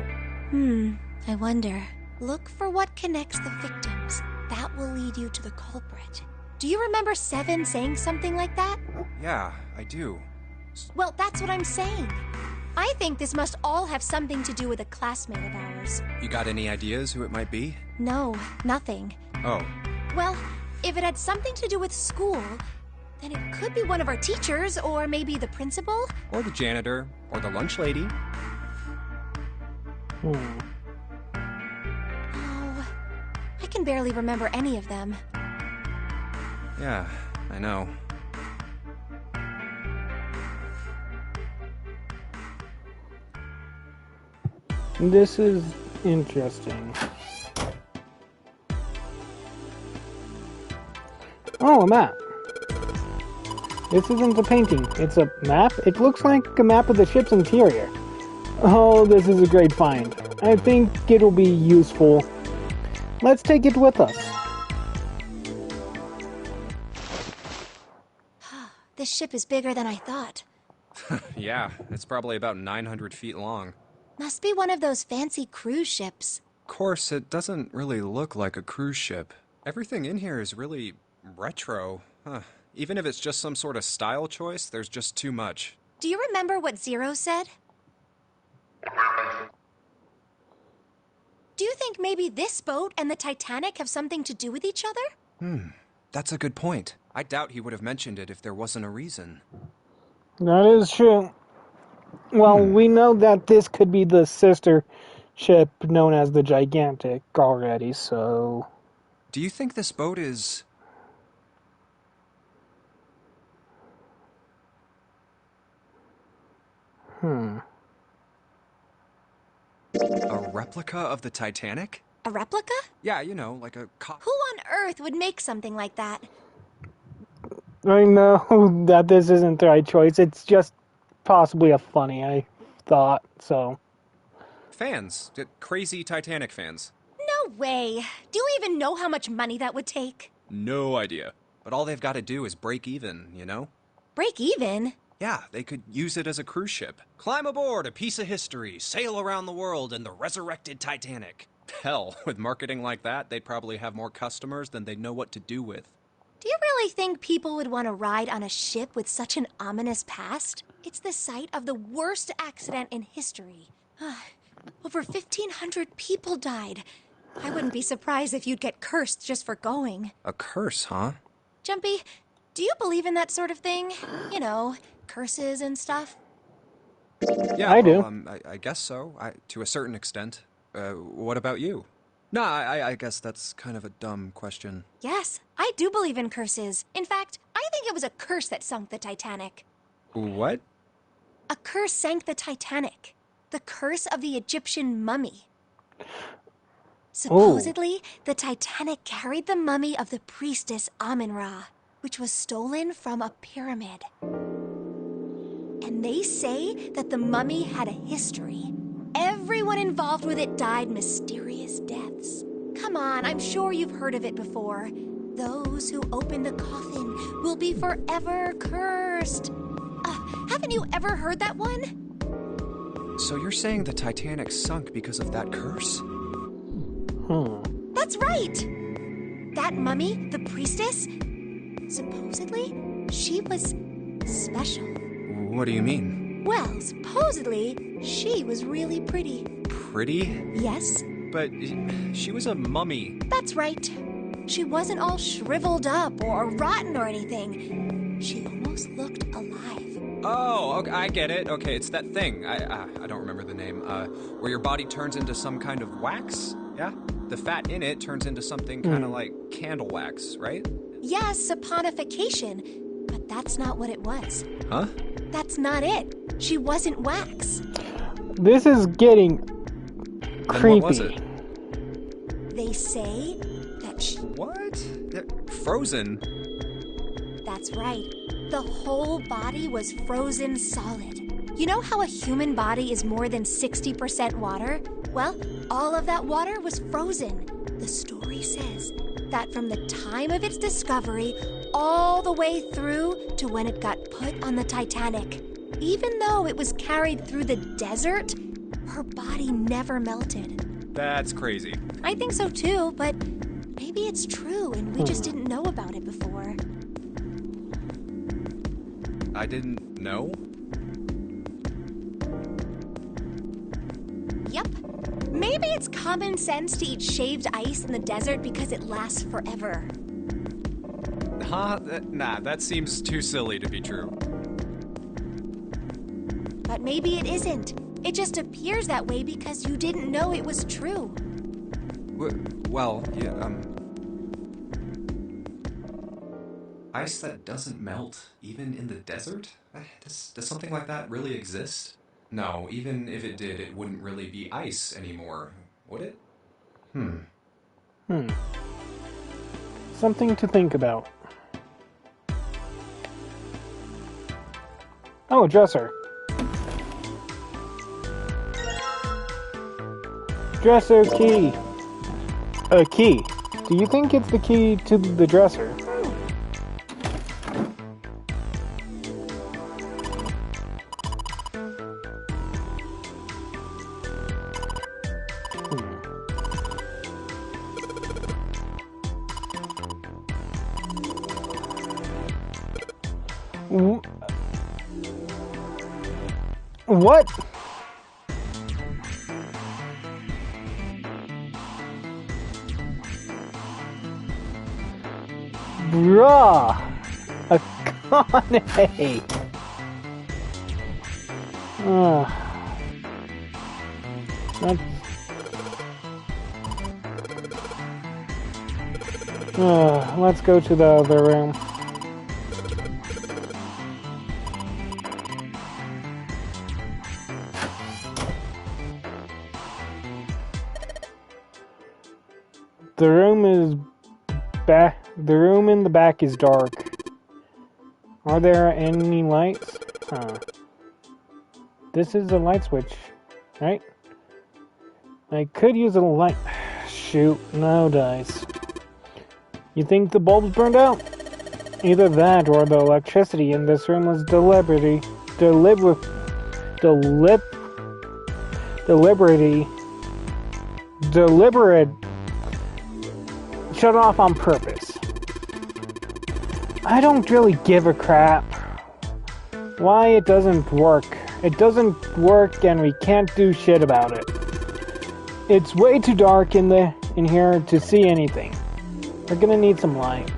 I wonder. Look for what connects the victims. That will lead you to the culprit. Do you remember Seven saying something like that? Yeah, I do. Well, that's what I'm saying. I think this must all have something to do with a classmate of ours. You got any ideas who it might be? No, nothing. Oh, Well, if it had something to do with school, then it could be one of our teachers, or maybe the principal. or the janitor, or the lunch lady. Hmm. Oh, I can barely remember any of them. Yeah, I know. This is interesting. Oh, a map. This isn't a painting, it's a map. It looks like a map of the ship's interior. Oh, this is a great find. I think it'll be useful. Let's take it with us. This ship is bigger than I thought. Yeah, it's probably about 900 feet long. Must be one of those fancy cruise ships. Of course, it doesn't really look like a cruise ship. Everything in here is really retro. Even if it's just some sort of style choice, there's just too much. Do you remember what Zero said? Do you think maybe this boat and the Titanic have something to do with each other? That's a good point. I doubt he would have mentioned it if there wasn't a reason. That is true. Well, we know that this could be the sister ship known as the Gigantic already, so... Do you think this boat is... a replica of the Titanic? A replica? Yeah, you know, like a Who on earth would make something like that? I know that this isn't the right choice. It's just possibly a funny, I thought, so... Fans. Crazy Titanic fans. No way. Do you even know how much money that would take? No idea. But all they've got to do is break even, you know? Break even? Yeah, they could use it as a cruise ship. Climb aboard, a piece of history, sail around the world in the resurrected Titanic. Hell, with marketing like that, they'd probably have more customers than they'd know what to do with. Do you really think people would want to ride on a ship with such an ominous past? It's the site of the worst accident in history. Over 1,500 people died. I wouldn't be surprised if you'd get cursed just for going. A curse, huh? Jumpy, do you believe in that sort of thing? You know, curses and stuff? Yeah, I do. I guess so, to a certain extent. What about you? No, I guess that's kind of a dumb question. Yes, I do believe in curses. In fact, I think it was a curse that sunk the Titanic. What? A curse sank the Titanic. The curse of the Egyptian mummy. Supposedly, the Titanic carried the mummy of the priestess Amun-Ra, which was stolen from a pyramid. And they say that the mummy had a history. Everyone involved with it died mysterious deaths. Come on, I'm sure you've heard of it before. Those who open the coffin will be forever cursed. Haven't you ever heard that one? So you're saying the Titanic sunk because of that curse? That's right! That mummy, the priestess, supposedly, she was special. What do you mean? Well, supposedly, she was really pretty. Pretty? Yes? But she was a mummy. That's right. She wasn't all shriveled up or rotten or anything. She almost looked alive. Oh, okay, I get it. Okay, it's that thing. I don't remember the name. Where your body turns into some kind of wax? Yeah? The fat in it turns into something kind of like candle wax, right? Yes, saponification. But that's not what it was. Huh? That's not it. She wasn't wax. This is getting creepy. What was it? They say that she... What? Frozen? That's right. The whole body was frozen solid. You know how a human body is more than 60% water? Well, all of that water was frozen. The story says that from the time of its discovery all the way through to when it got put on the Titanic, even though it was carried through the desert, her body never melted. That's crazy. I think so too, but maybe it's true and we just didn't know about it before. I didn't know? Yep. Maybe it's common sense to eat shaved ice in the desert because it lasts forever. Huh? Nah, that seems too silly to be true. But maybe it isn't. It just appears that way because you didn't know it was true. Well, yeah, ice that doesn't melt, even in the desert? Does something like that really exist? No, even if it did, it wouldn't really be ice anymore, would it? Something to think about. Oh, a dresser. Dresser key. A key. Do you think it's the key to the dresser? What? Bruh! A Connie! Let's go to the other room. The room is back. The room in the back is dark. Are there any lights? Huh. This is a light switch, right? I could use a light. Shoot, no dice. You think the bulb's burned out? Either that or the electricity in this room was deliberate. Shut off on purpose. I don't really give a crap why it doesn't work. It doesn't work and we can't do shit about it. It's way too dark in here to see anything. We're gonna need some light.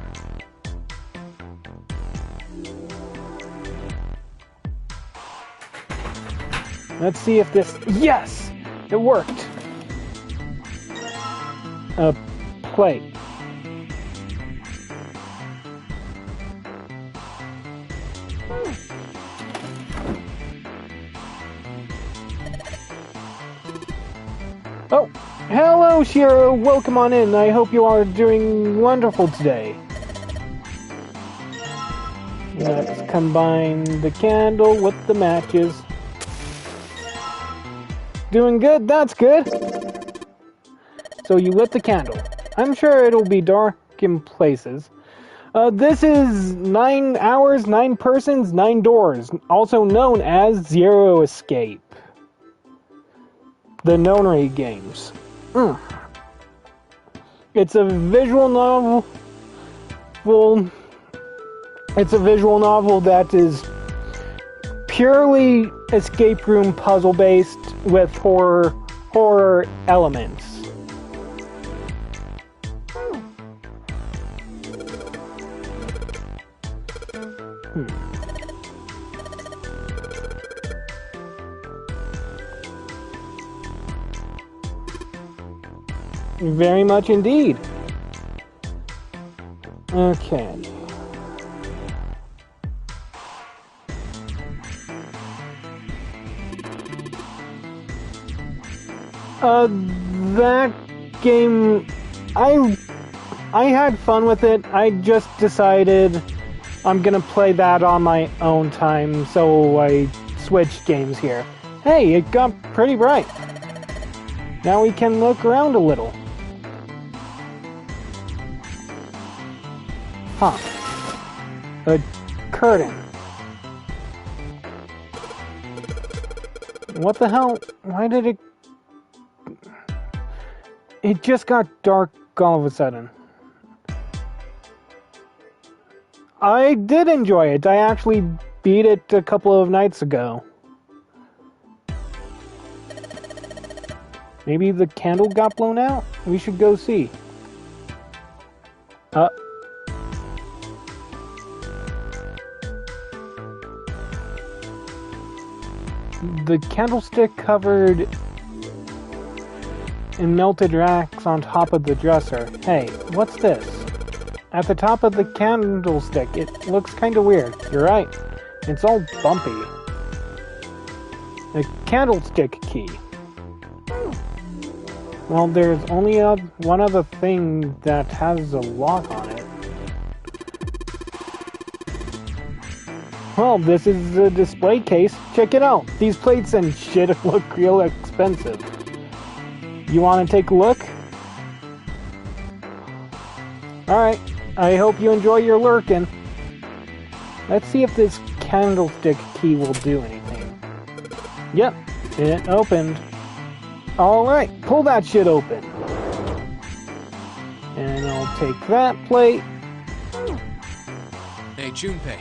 Let's see if this... Yes! It worked! A plate. Oh, hello Shiro, welcome on in. I hope you are doing wonderful today. Let's combine the candle with the matches. Doing good, that's good. So you lit the candle. I'm sure it'll be dark in places. This is 9 hours, 9 persons, 9 doors, also known as Zero Escape. The Nonary games. It's a visual novel. It's a visual novel that is purely escape room puzzle based with horror elements. Very much indeed. Okay. That game, I had fun with it. I just decided I'm gonna play that on my own time, so I switched games here. Hey, it got pretty bright. Now we can look around a little. Huh. A curtain. What the hell? Why did it... It just got dark all of a sudden. I did enjoy it. I actually beat it a couple of nights ago. Maybe the candle got blown out? We should go see. The candlestick covered in melted wax on top of the dresser. Hey, what's this? At the top of the candlestick, it looks kinda weird. You're right. It's all bumpy. A candlestick key. Well, there's only one other thing that has a lock on it. Well, this is a display case. Check it out. These plates and shit look real expensive. You want to take a look? Alright, I hope you enjoy your lurkin'. Let's see if this candlestick key will do anything. Yep, it opened. Alright, pull that shit open. And I'll take that plate. Hey, Junpei,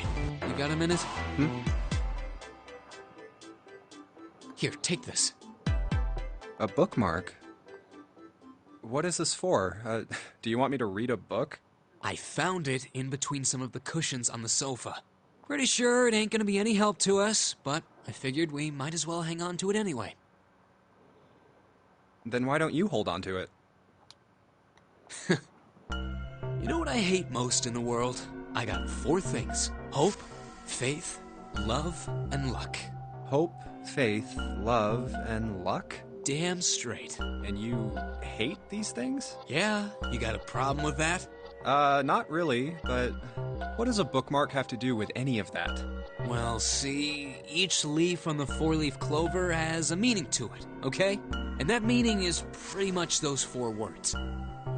you got a minute? Here, take this. A bookmark? What is this for? Do you want me to read a book? I found it in between some of the cushions on the sofa. Pretty sure it ain't gonna be any help to us, but I figured we might as well hang on to it anyway. Then why don't you hold on to it? You know what I hate most in the world? I got 4 things. Hope, faith, love, and luck. Hope, faith, love, and luck? Damn straight. And you hate these things? Yeah, you got a problem with that? Not really, but what does a bookmark have to do with any of that? Well, see, each leaf on the 4-leaf clover has a meaning to it, okay? And that meaning is pretty much those 4 words.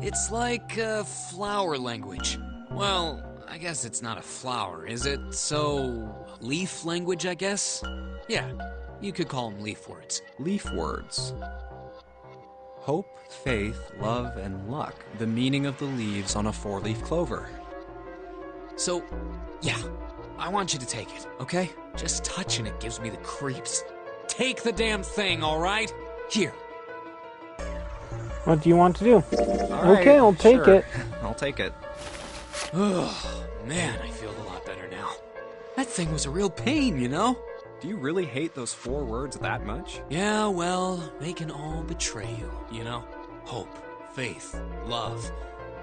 It's like flower language. Well, I guess it's not a flower, is it? So, leaf language, I guess? Yeah, you could call them leaf words. Leaf words. Hope, faith, love, and luck. The meaning of the leaves on a 4-leaf clover. So, yeah, I want you to take it, okay? Just touching it gives me the creeps. Take the damn thing, all right? Here. What do you want to do? All right, okay, I'll take sure. it. I'll take it. Oh, man, I feel a lot better now. That thing was a real pain, you know? Do you really hate those 4 words that much? Yeah, well, they can all betray you, you know? Hope, faith, love,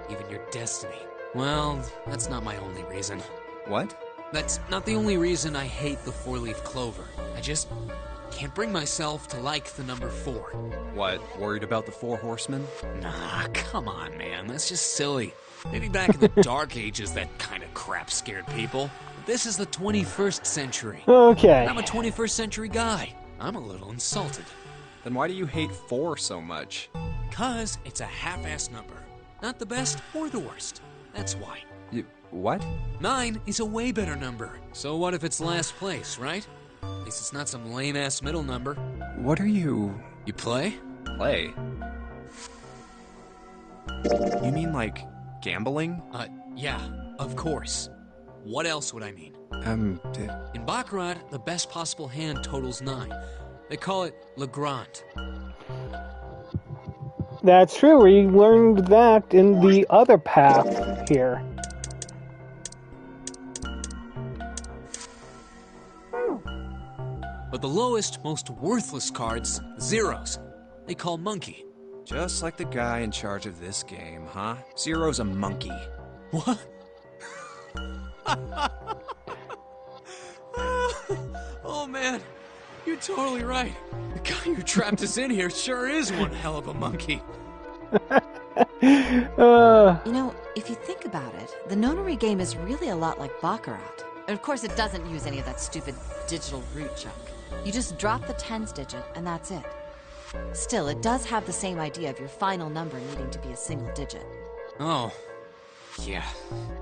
even your destiny. Well, that's not my only reason. What? That's not the only reason I hate the 4-leaf clover. I just can't bring myself to like the number 4. What, worried about the 4 horsemen? Nah, come on, man. That's just silly. Maybe back in the Dark Ages that kind of crap scared people. This is the 21st century. Okay. I'm a 21st century guy. I'm a little insulted. Then why do you hate 4 so much? 'Cause it's a half-assed number. Not the best or the worst. That's why. What? 9 is a way better number. So what if it's last place, right? At least it's not some lame-ass middle number. What are you... You play? Play? You mean like gambling? Yeah, of course. What else would I mean? In Baccarat, the best possible hand totals 9. They call it Le Grand. That's true. We learned that in the other path here. But the lowest, most worthless cards, zeros, they call monkey. Just like the guy in charge of this game, huh? Zero's a monkey. What? Oh man, you're totally right. The guy who trapped us in here sure is one hell of a monkey. You know, if you think about it, the Nonary game is really a lot like Baccarat. And of course, it doesn't use any of that stupid digital root junk. You just drop the tens digit, and that's it. Still, it does have the same idea of your final number needing to be a single digit. Oh, yeah,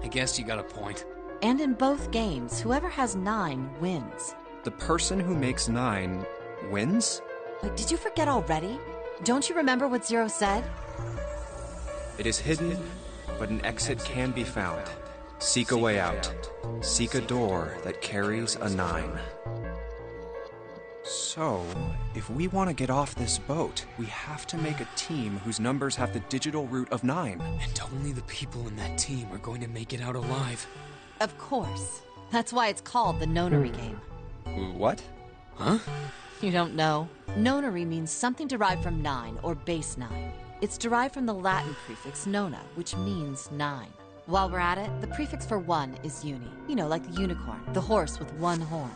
I guess you got a point. And in both games, whoever has 9 wins. The person who makes 9 wins? Wait, did you forget already? Don't you remember what Zero said? It is hidden, but an exit can be found. Seek a way out. Seek a door that carries a 9. So, if we want to get off this boat, we have to make a team whose numbers have the digital root of 9. And only the people in that team are going to make it out alive. Of course. That's why it's called the Nonary game. What? Huh? You don't know? Nonary means something derived from 9, or base 9. It's derived from the Latin prefix nona, which means 9. While we're at it, the prefix for 1 is uni. You know, like the unicorn, the horse with 1 horn.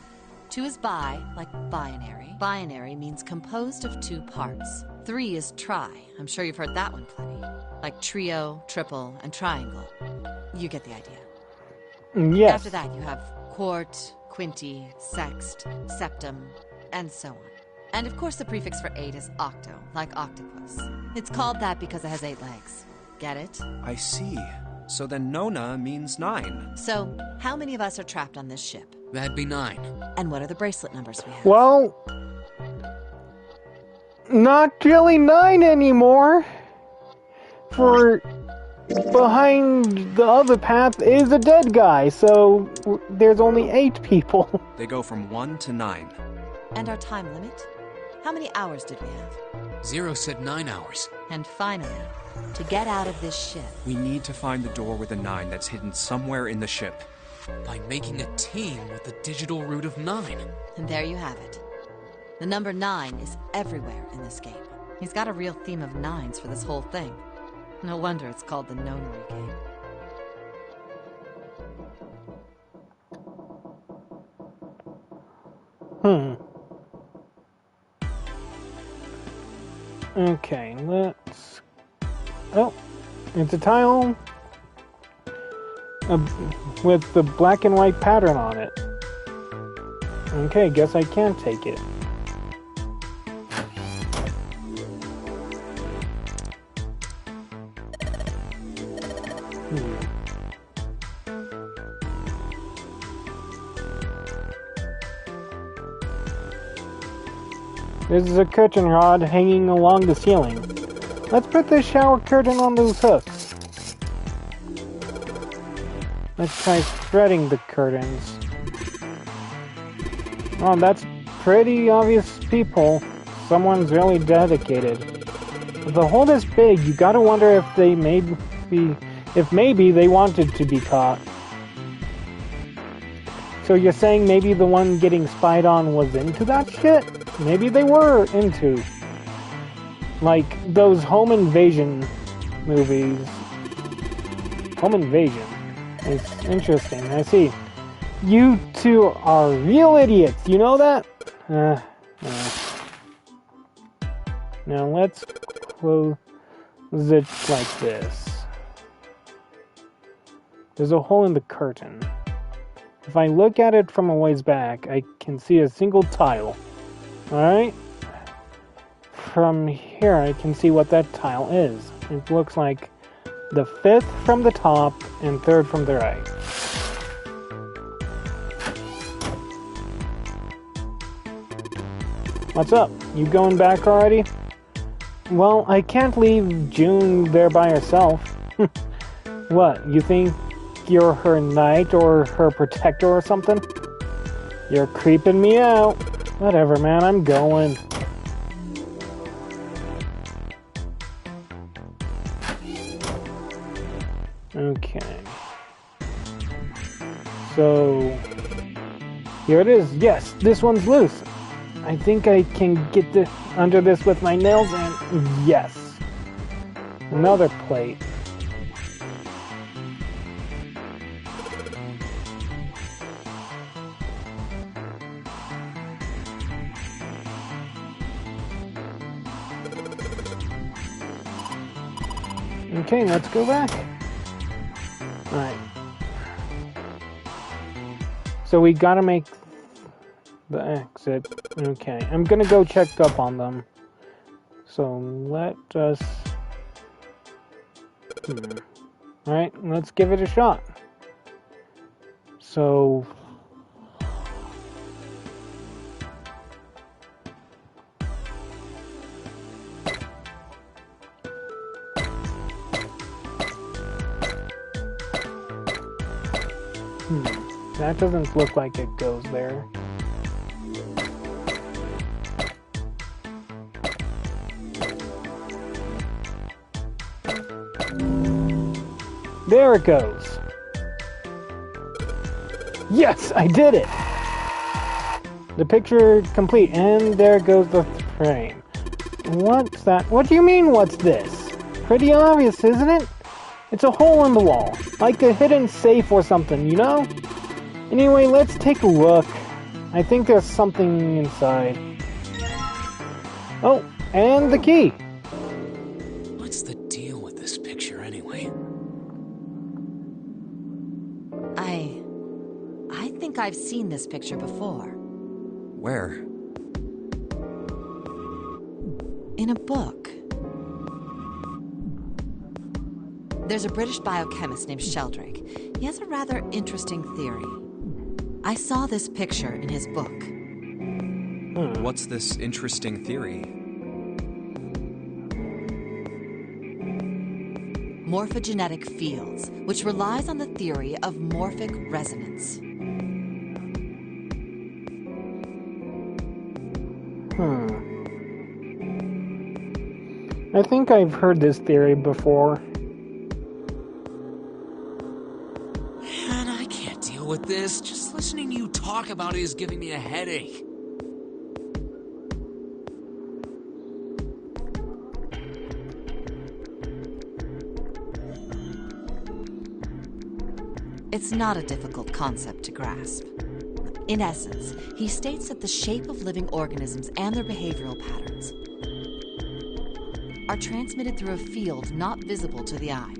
2 is bi, like binary. Binary means composed of 2 parts. 3 is tri. I'm sure you've heard that one plenty. Like trio, triple, and triangle. You get the idea. Yes. After that, you have quart, quinti, sext, septum, and so on. And of course, the prefix for 8 is octo, like octopus. It's called that because it has 8 legs. Get it? I see. So then Nona means 9. So, how many of us are trapped on this ship? That'd be 9. And what are the bracelet numbers we have? Well, not really 9 anymore. For behind the other path is a dead guy, so there's only 8 people. They go from 1 to 9. And our time limit? How many hours did we have? Zero said 9 hours. And finally, to get out of this ship. We need to find the door with a 9 that's hidden somewhere in the ship. By making a team with the digital root of 9. And there you have it. The number 9 is everywhere in this game. He's got a real theme of 9s for this whole thing. No wonder it's called the Nonary game. Okay, let's... Oh, it's a tile with the black and white pattern on it. Okay, guess I can take it. This is a curtain rod hanging along the ceiling. Let's put this shower curtain on those hooks. Let's try threading the curtains. Oh, that's pretty obvious people. Someone's really dedicated. With the hole this big, you gotta wonder if they maybe they wanted to be caught. So you're saying maybe the one getting spied on was into that shit? Maybe they were into. Like those home invasion movies. Home invasion. It's interesting, I see. You two are real idiots, you know that? Now let's close it like this. There's a hole in the curtain. If I look at it from a ways back, I can see a single tile. Alright? From here, I can see what that tile is. It looks like the 5th from the top and 3rd from the right. What's up? You going back already? Well, I can't leave June there by herself. What, you think you're her knight or her protector or something? You're creeping me out. Whatever, man, I'm going. Okay. So, here it is. Yes, this one's loose. I think I can get this under this with my nails and yes. Another plate. Okay, let's go back. Alright. So we gotta make the exit. Okay, I'm gonna go check up on them. So let us... Alright, let's give it a shot. So... That doesn't look like it goes there. There it goes. Yes, I did it! The picture complete, and there goes the frame. What's that? What do you mean, what's this? Pretty obvious, isn't it? It's a hole in the wall, like a hidden safe or something, you know? Anyway, let's take a look. I think there's something inside. Oh, and the key. What's the deal with this picture anyway? I think I've seen this picture before. Where? In a book. There's a British biochemist named Sheldrake. He has a rather interesting theory. I saw this picture in his book. What's this interesting theory? Morphogenetic fields, which relies on the theory of morphic resonance. I think I've heard this theory before. Man, I can't deal with this. Just listening to you talk about it is giving me a headache. It's not a difficult concept to grasp. In essence, he states that the shape of living organisms and their behavioral patterns are transmitted through a field not visible to the eye.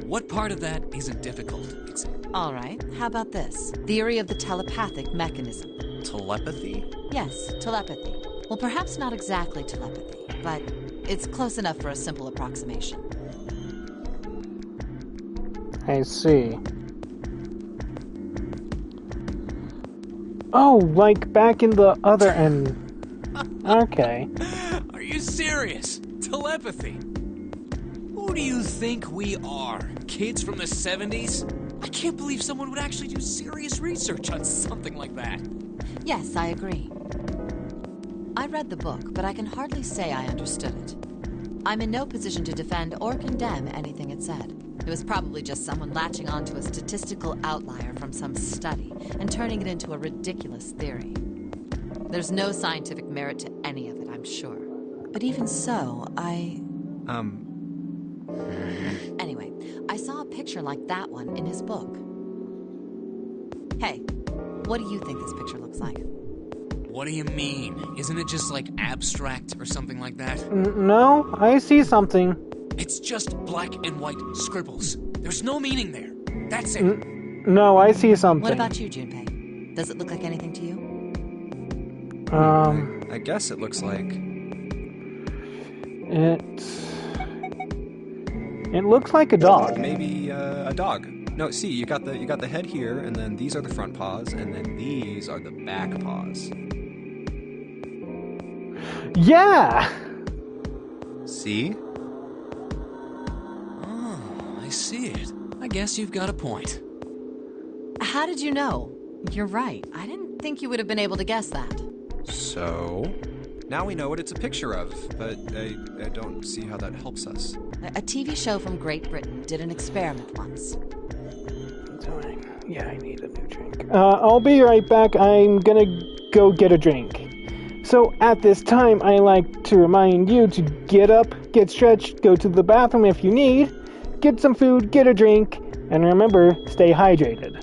What part of that isn't difficult? All right, how about this? Theory of the telepathic mechanism. Telepathy? Yes, telepathy. Well, perhaps not exactly telepathy, but it's close enough for a simple approximation. I see. Oh, like back in the other end. Okay. Are you serious? Telepathy? Who do you think we are? Kids from the 70s? I can't believe someone would actually do serious research on something like that. Yes, I agree. I read the book, but I can hardly say I understood it. I'm in no position to defend or condemn anything it said. It was probably just someone latching onto a statistical outlier from some study and turning it into a ridiculous theory. There's no scientific merit to any of it, I'm sure. But even so, Anyway, I saw a picture like that one in his book. Hey, what do you think this picture looks like? What do you mean? Isn't it just like abstract or something like that? No, I see something. It's just black and white scribbles. There's no meaning there. That's it. No, I see something. What about you, Junpei? Does it look like anything to you? I guess it looks like... It looks like a dog. Maybe a dog. No, see, you got the head here, and then these are the front paws, and then these are the back paws. Yeah! See? Oh, I see it. I guess you've got a point. How did you know? You're right. I didn't think you would have been able to guess that. So, now we know what it's a picture of, but I don't see how that helps us. A TV show from Great Britain did an experiment once. Yeah, I need a new drink. I'll be right back. I'm gonna go get a drink. So at this time, I like to remind you to get up, get stretched, go to the bathroom if you need, get some food, get a drink, and remember, stay hydrated.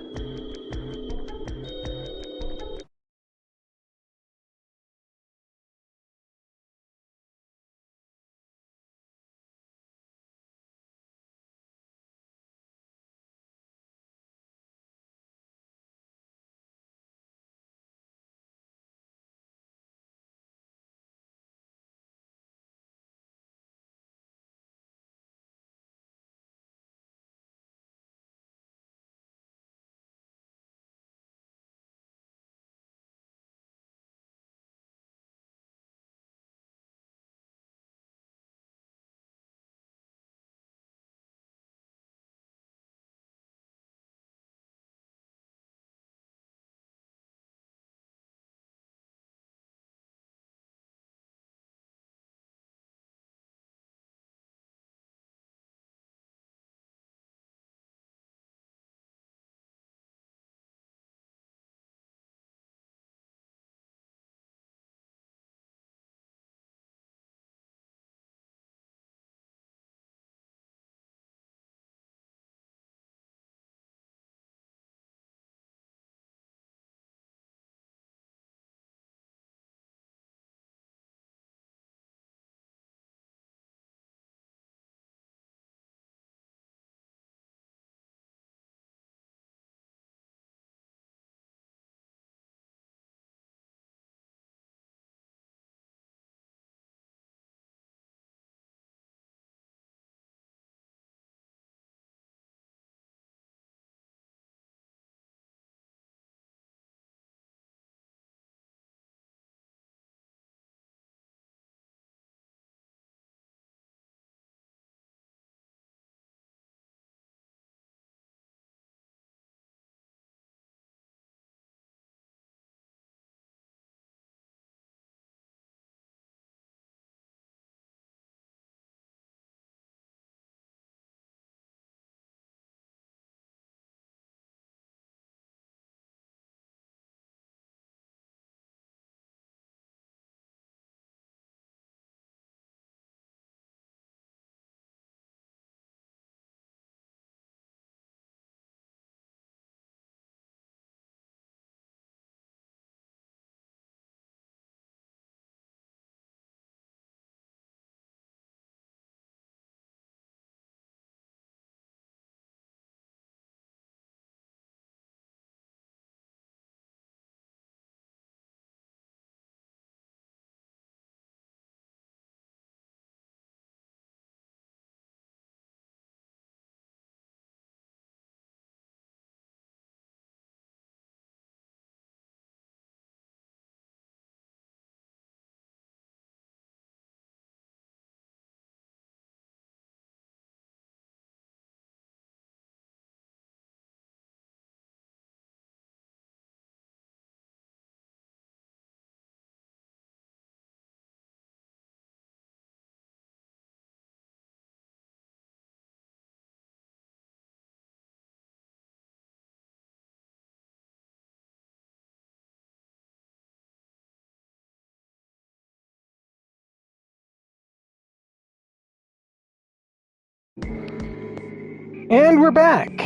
And we're back.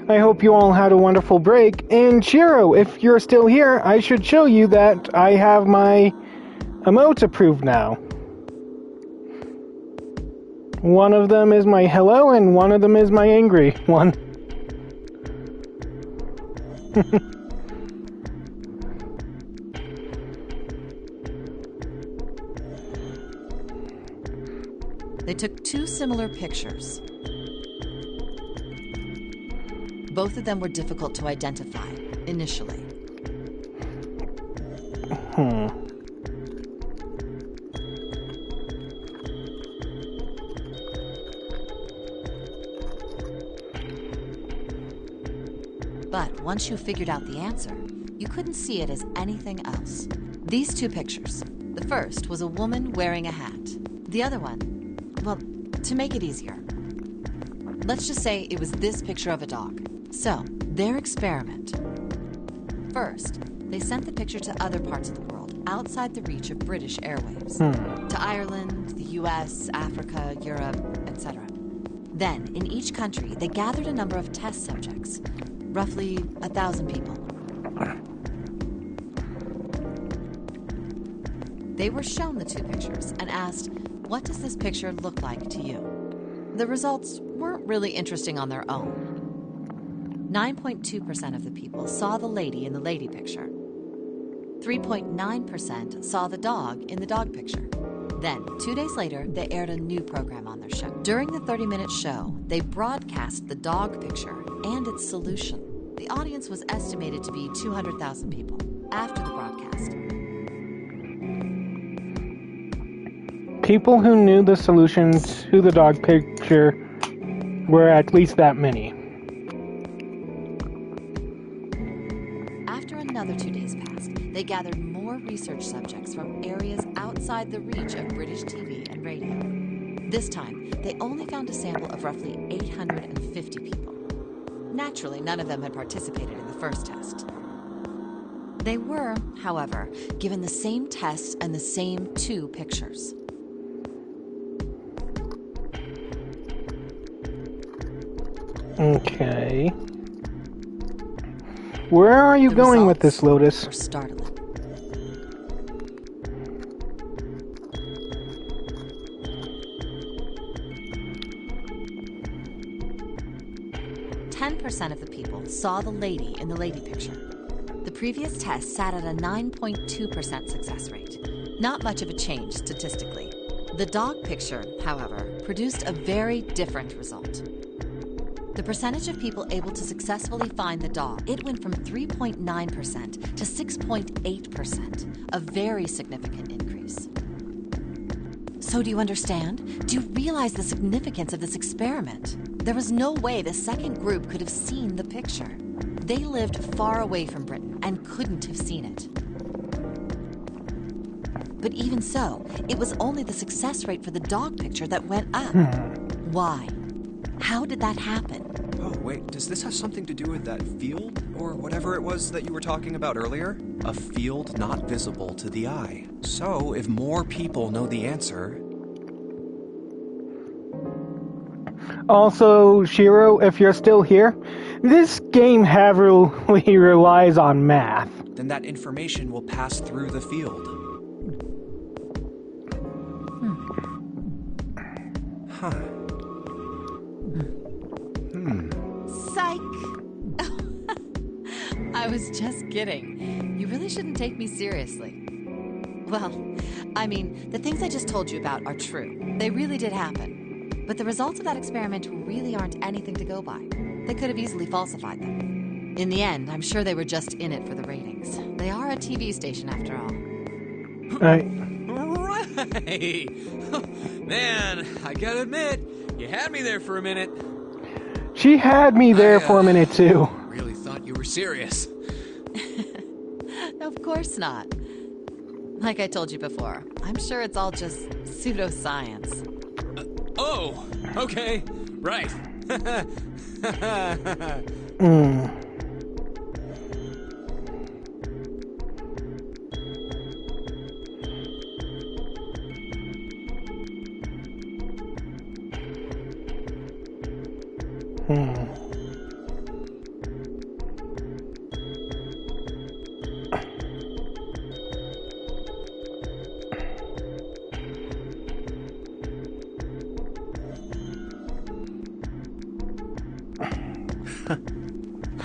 I hope you all had a wonderful break. And Shiro, if you're still here, I should show you that I have my emotes approved now. One of them is my hello, and one of them is my angry one. They took two similar pictures. Both of them were difficult to identify, initially. But once you figured out the answer, you couldn't see it as anything else. These two pictures. The first was a woman wearing a hat. The other one, well, to make it easier, let's just say it was this picture of a dog. So, their experiment. First, they sent the picture to other parts of the world, outside the reach of British airwaves. To Ireland, the US, Africa, Europe, etc. Then, in each country, they gathered a number of test subjects. Roughly 1,000 people. They were shown the two pictures and asked, what does this picture look like to you? The results weren't really interesting on their own. 9.2% of the people saw the lady in the lady picture. 3.9% saw the dog in the dog picture. Then, 2 days later, they aired a new program on their show. During the 30-minute show, they broadcast the dog picture and its solution. The audience was estimated to be 200,000 people. After the broadcast, people who knew the solution to the dog picture were at least that many. After another 2 days passed, they gathered more research subjects from areas outside the reach of British TV and radio. This time, they only found a sample of roughly 850 people. Naturally, none of them had participated in the first test. They were, however, given the same tests and the same two pictures. Okay. Where are you going with this, Lotus? Were startling. % of the people saw the lady in the lady picture. The previous test sat at a 9.2% success rate. Not much of a change statistically. The dog picture, however, produced a very different result. The percentage of people able to successfully find the dog, it went from 3.9% to 6.8%, a very significant increase. So do you understand? Do you realize the significance of this experiment? There was no way the second group could have seen the picture. They lived far away from Britain and couldn't have seen it. But even so, it was only the success rate for the dog picture that went up. Why? How did that happen? Oh, wait, does this have something to do with that field? Or whatever it was that you were talking about earlier? A field not visible to the eye. So, if more people know the answer... Also, Shiro, if you're still here, this game heavily relies on math. Then that information will pass through the field. Huh. Psych! I was just kidding. You really shouldn't take me seriously. Well, I mean, the things I just told you about are true. They really did happen. But the results of that experiment really aren't anything to go by. They could have easily falsified them. In the end, I'm sure they were just in it for the ratings. They are a TV station, after all. Right! Man, I gotta admit, you had me there for a minute. She had me there for a minute, too. Really thought you were serious. Of course not. Like I told you before, I'm sure it's all just pseudoscience. Oh, okay, right.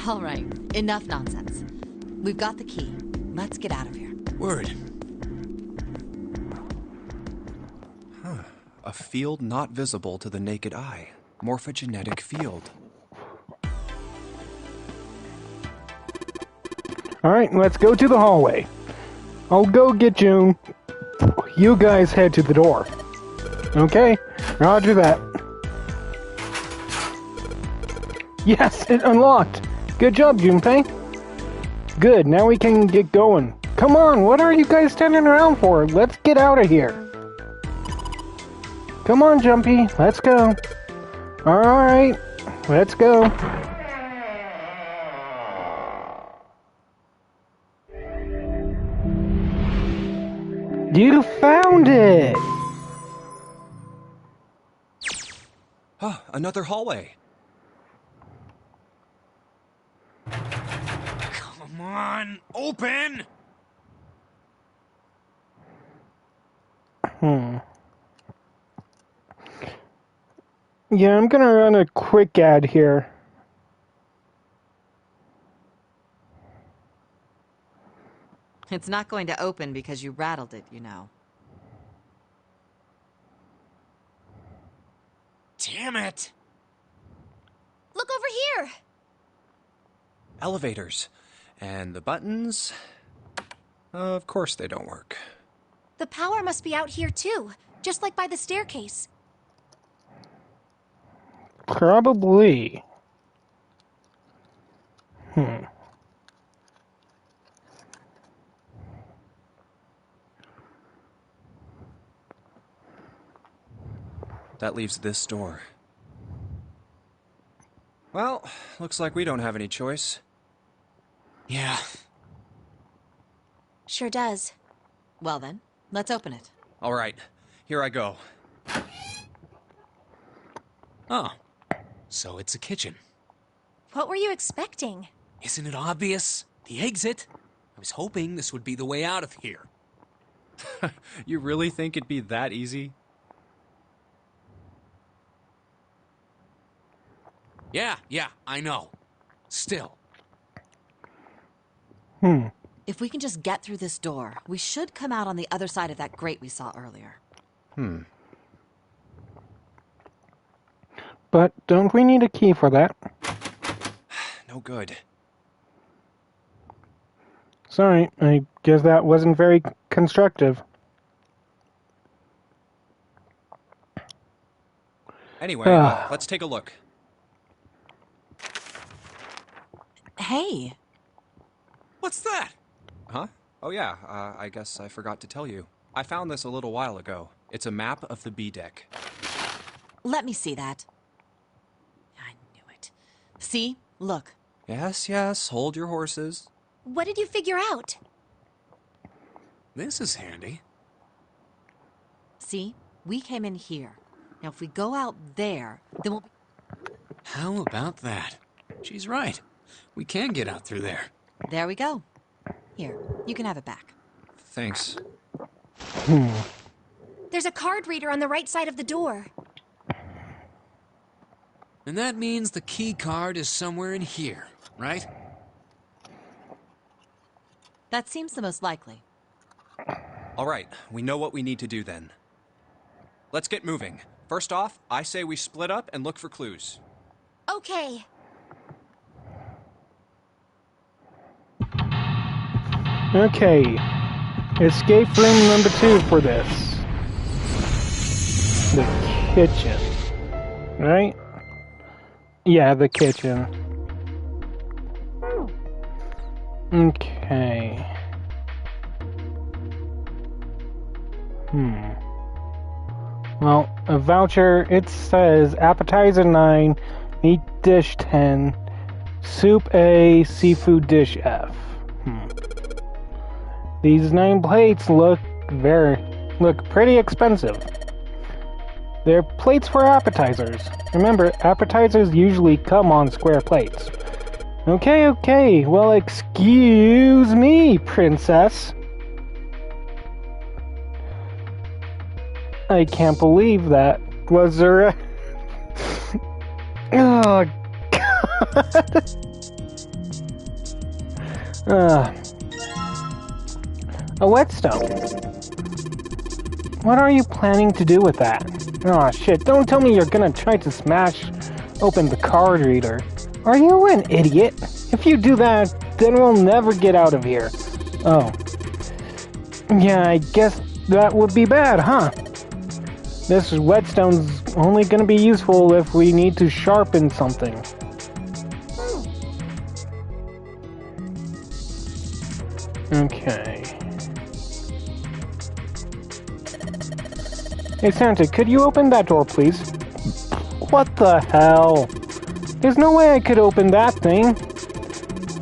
All right, enough nonsense. We've got the key. Let's get out of here. Word. A field not visible to the naked eye. Morphogenetic field. Alright, let's go to the hallway. I'll go get June. You guys head to the door. Okay? Roger that. Yes, it unlocked. Good job, Junpei. Good, now we can get going. Come on, what are you guys standing around for? Let's get out of here. Come on, Jumpy, let's go. Alright, let's go. You found it! Oh, another hallway. Come on, open! Yeah, I'm gonna run a quick ad here. It's not going to open because you rattled it, you know. Damn it! Look over here! Elevators. And the buttons... Of course they don't work. The power must be out here too, just like by the staircase. Probably. That leaves this door. Well, looks like we don't have any choice. Yeah. Sure does. Well then, let's open it. All right, here I go. Oh. So it's a kitchen. What were you expecting? Isn't it obvious? The exit. I was hoping this would be the way out of here. You really think it'd be that easy? Yeah, I know. Still. If we can just get through this door, we should come out on the other side of that grate we saw earlier. But don't we need a key for that? No good. Sorry, I guess that wasn't very constructive. Anyway, let's take a look. Hey! What's that? Huh? Oh yeah, I guess I forgot to tell you. I found this a little while ago. It's a map of the B deck. Let me see that. I knew it. See? Look. Yes, hold your horses. What did you figure out? This is handy. See? We came in here. Now if we go out there, then we'll... How about that? She's right. We can get out through there. There we go. Here, you can have it back. Thanks. There's a card reader on the right side of the door. And that means the key card is somewhere in here, right? That seems the most likely. All right, we know what we need to do then. Let's get moving. First off, I say we split up and look for clues. Okay. Okay. Escape room number 2 for this. The kitchen. Right? Yeah, the kitchen. Okay. Well, a voucher, it says appetizer 9, meat dish 10, soup A, seafood dish F. These 9 plates look pretty expensive. They're plates for appetizers. Remember, appetizers usually come on square plates. Okay. Well, excuse me, princess. I can't believe that. Was there a... Oh, God. A whetstone. What are you planning to do with that? Oh shit, don't tell me you're gonna try to smash open the card reader. Are you an idiot? If you do that, then we'll never get out of here. Oh. Yeah, I guess that would be bad, huh? This whetstone's only gonna be useful if we need to sharpen something. Okay. Hey Santa, could you open that door, please? What the hell? There's no way I could open that thing.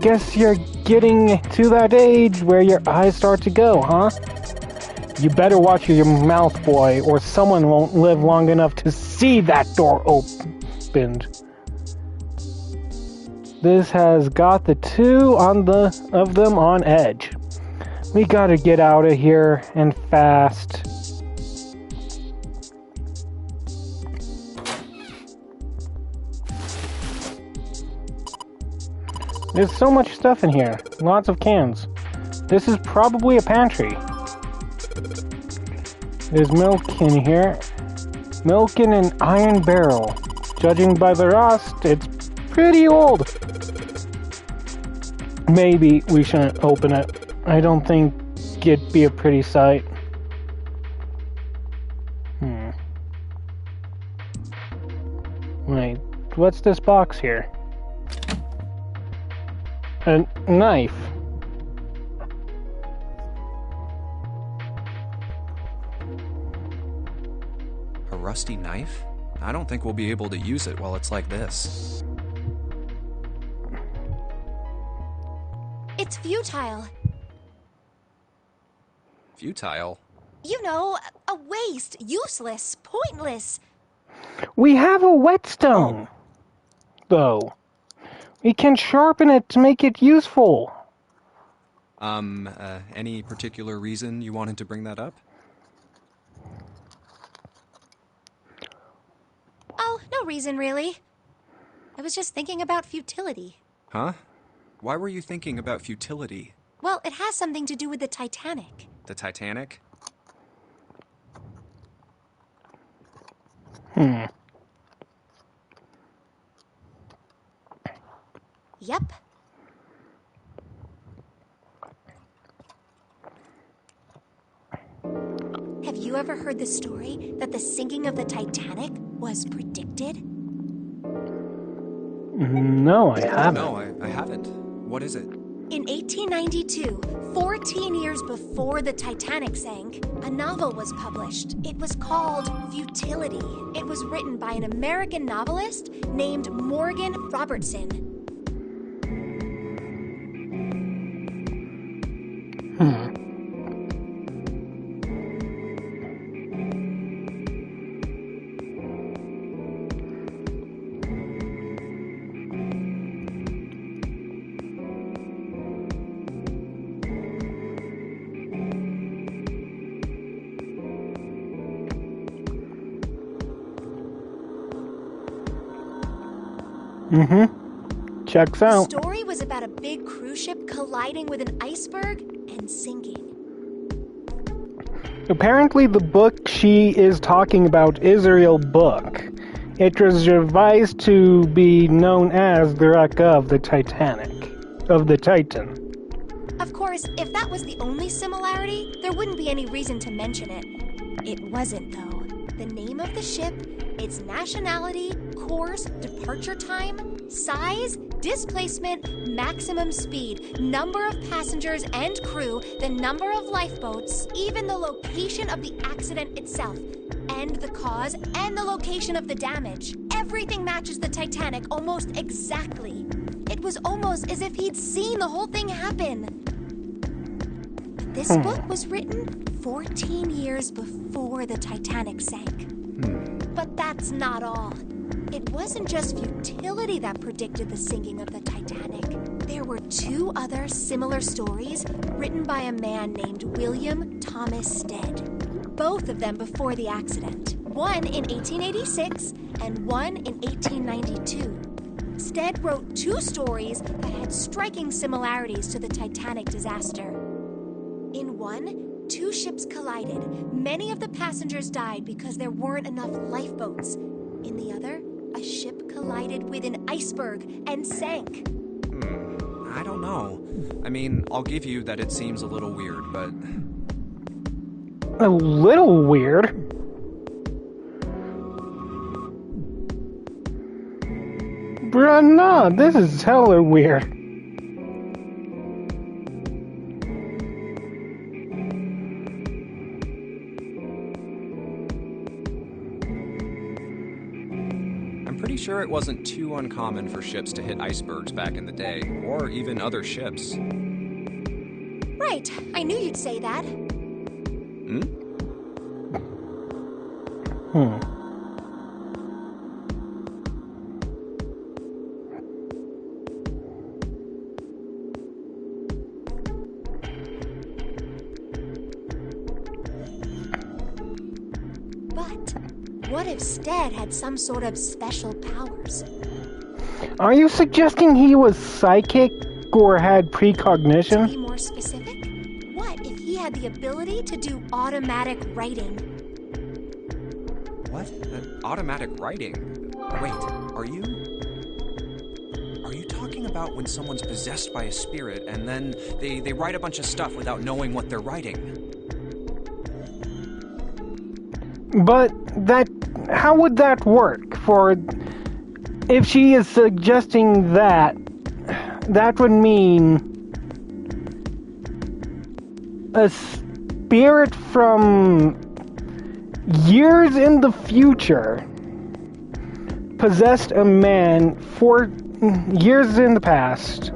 Guess you're getting to that age where your eyes start to go, huh? You better watch your mouth, boy, or someone won't live long enough to see that door opened. This has got the two of them on edge. We gotta get out of here, and fast. There's so much stuff in here. Lots of cans. This is probably a pantry. There's milk in here. Milk in an iron barrel. Judging by the rust, it's pretty old. Maybe we shouldn't open it. I don't think it'd be a pretty sight. Wait, what's this box here? A knife. A rusty knife? I don't think we'll be able to use it while it's like this. It's futile. Futile? You know, a waste, useless, pointless. We have a whetstone, though. We can sharpen it to make it useful. Any particular reason you wanted to bring that up? Oh, no reason, really. I was just thinking about futility. Huh? Why were you thinking about futility? Well, it has something to do with the Titanic. The Titanic? Yep. Have you ever heard the story that the sinking of the Titanic was predicted? No, I haven't. No, I haven't. What is it? In 1892, 14 years before the Titanic sank, a novel was published. It was called Futility. It was written by an American novelist named Morgan Robertson. Checks out. The story was about a big cruise ship colliding with an iceberg and sinking. Apparently the book she is talking about is a real book. It was revised to be known as The Wreck of the Titanic. Of the Titan. Of course, if that was the only similarity, there wouldn't be any reason to mention it. It wasn't, though. The name of the ship, its nationality, course, departure time, size, displacement, maximum speed, number of passengers and crew, the number of lifeboats, even the location of the accident itself, and the cause and the location of the damage. Everything matches the Titanic almost exactly. It was almost as if he'd seen the whole thing happen. But this book was written 14 years before the Titanic sank. But But that's not all. It wasn't just futility that predicted the sinking of the Titanic. There were 2 other similar stories written by a man named William Thomas Stead. Both of them before the accident. One in 1886 and one in 1892. Stead wrote 2 stories that had striking similarities to the Titanic disaster. In one, 2 ships collided. Many of the passengers died because there weren't enough lifeboats. In the other, a ship collided with an iceberg and sank. I don't know. I mean, I'll give you that it seems a little weird, but... A little weird? Bruh, nah, this is hella weird. I'm pretty sure it wasn't too uncommon for ships to hit icebergs back in the day, or even other ships. Right, I knew you'd say that. But what if Stead had some sort of special powers? Are you suggesting he was psychic or had precognition? To be more specific, what if he had the ability to do automatic writing? What? Automatic writing? Wait, are you talking about when someone's possessed by a spirit and then they write a bunch of stuff without knowing what they're writing? But how would that work? If she is suggesting that would mean a spirit from years in the future possessed a man 4 years in the past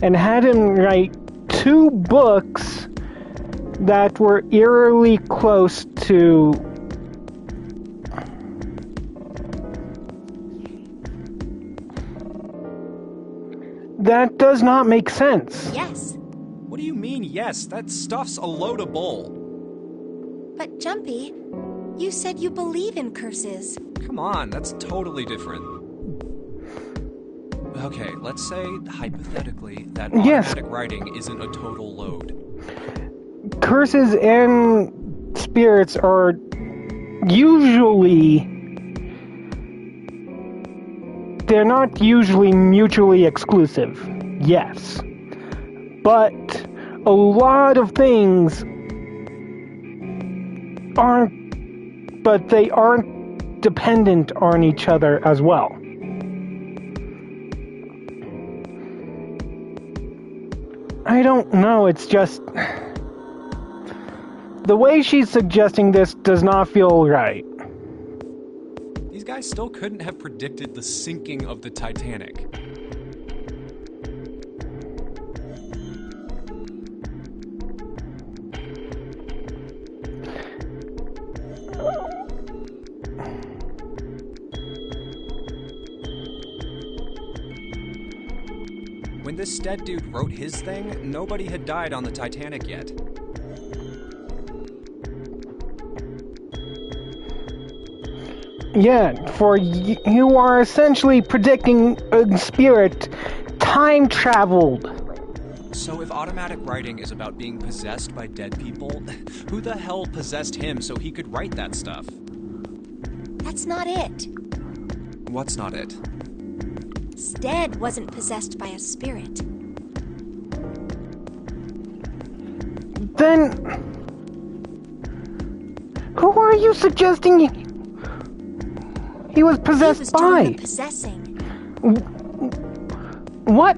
and had him write 2 books that were eerily close to that does not make sense. Yes. What do you mean, yes? That stuff's a load of bull. But Jumpy, you said you believe in curses. Come on, that's totally different. Okay, let's say, hypothetically, that automatic writing isn't a total load. Curses and spirits are usually... They're not usually mutually exclusive, yes. But a lot of things aren't... But they aren't dependent on each other as well. I don't know, it's just... The way she's suggesting this does not feel right. These guys still couldn't have predicted the sinking of the Titanic. When this Stead dude wrote his thing, nobody had died on the Titanic yet. Yeah, for you are essentially predicting a spirit time traveled. So if automatic writing is about being possessed by dead people, who the hell possessed him so he could write that stuff? That's not it. What's not it? Stead wasn't possessed by a spirit. Then... Who are you suggesting he was possessed by? He was doing the possessing. What?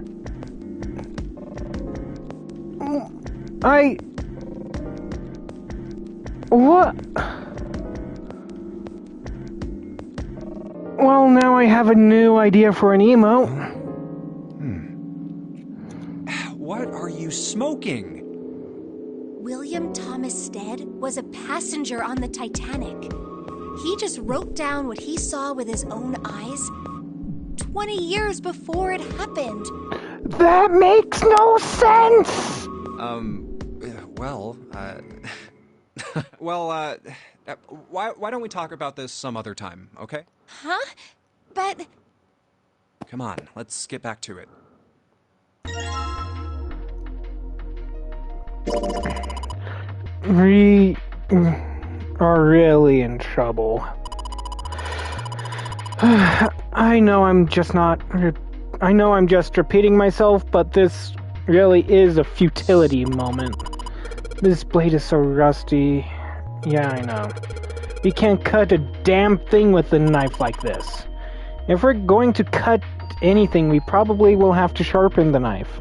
What? Well, now I have a new idea for an emote. What are you smoking? William Thomas Stead was a passenger on the Titanic. He just wrote down what he saw with his own eyes 20 years before it happened. That makes no sense! Why don't we talk about this some other time, okay? Huh? But... Come on, let's get back to it. We are really in trouble. I know I'm just repeating myself, but this really is a futility moment. This blade is so rusty. Yeah, I know. We can't cut a damn thing with a knife like this. If we're going to cut anything, we probably will have to sharpen the knife.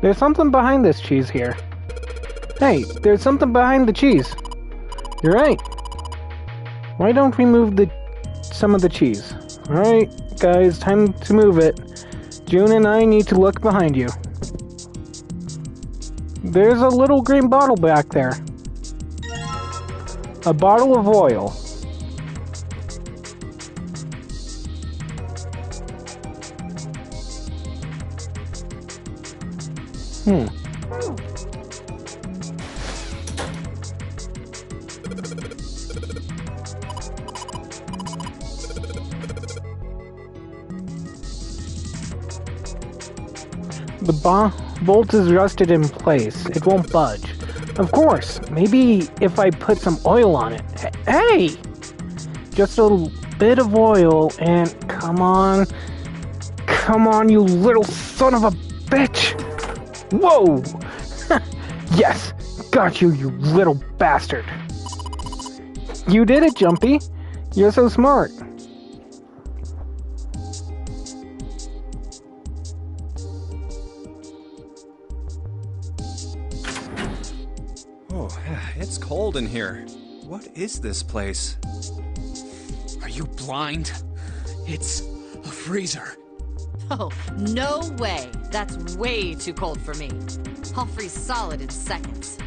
There's something behind this cheese here. Hey, there's something behind the cheese. You're right. Why don't we move some of the cheese? Alright, guys, time to move it. June and I need to look behind you. There's a little green bottle back there. A bottle of oil. The bolt is rusted in place. It won't budge. Of course. Maybe if I put some oil on it. Hey! Just a bit of oil and... Come on. Come on, you little son of a bitch! Whoa! Yes! Got you, you little bastard! You did it, Jumpy! You're so smart. It's cold in here. What is this place? Are you blind? It's a freezer. Oh, no way. That's way too cold for me. I'll freeze solid in seconds.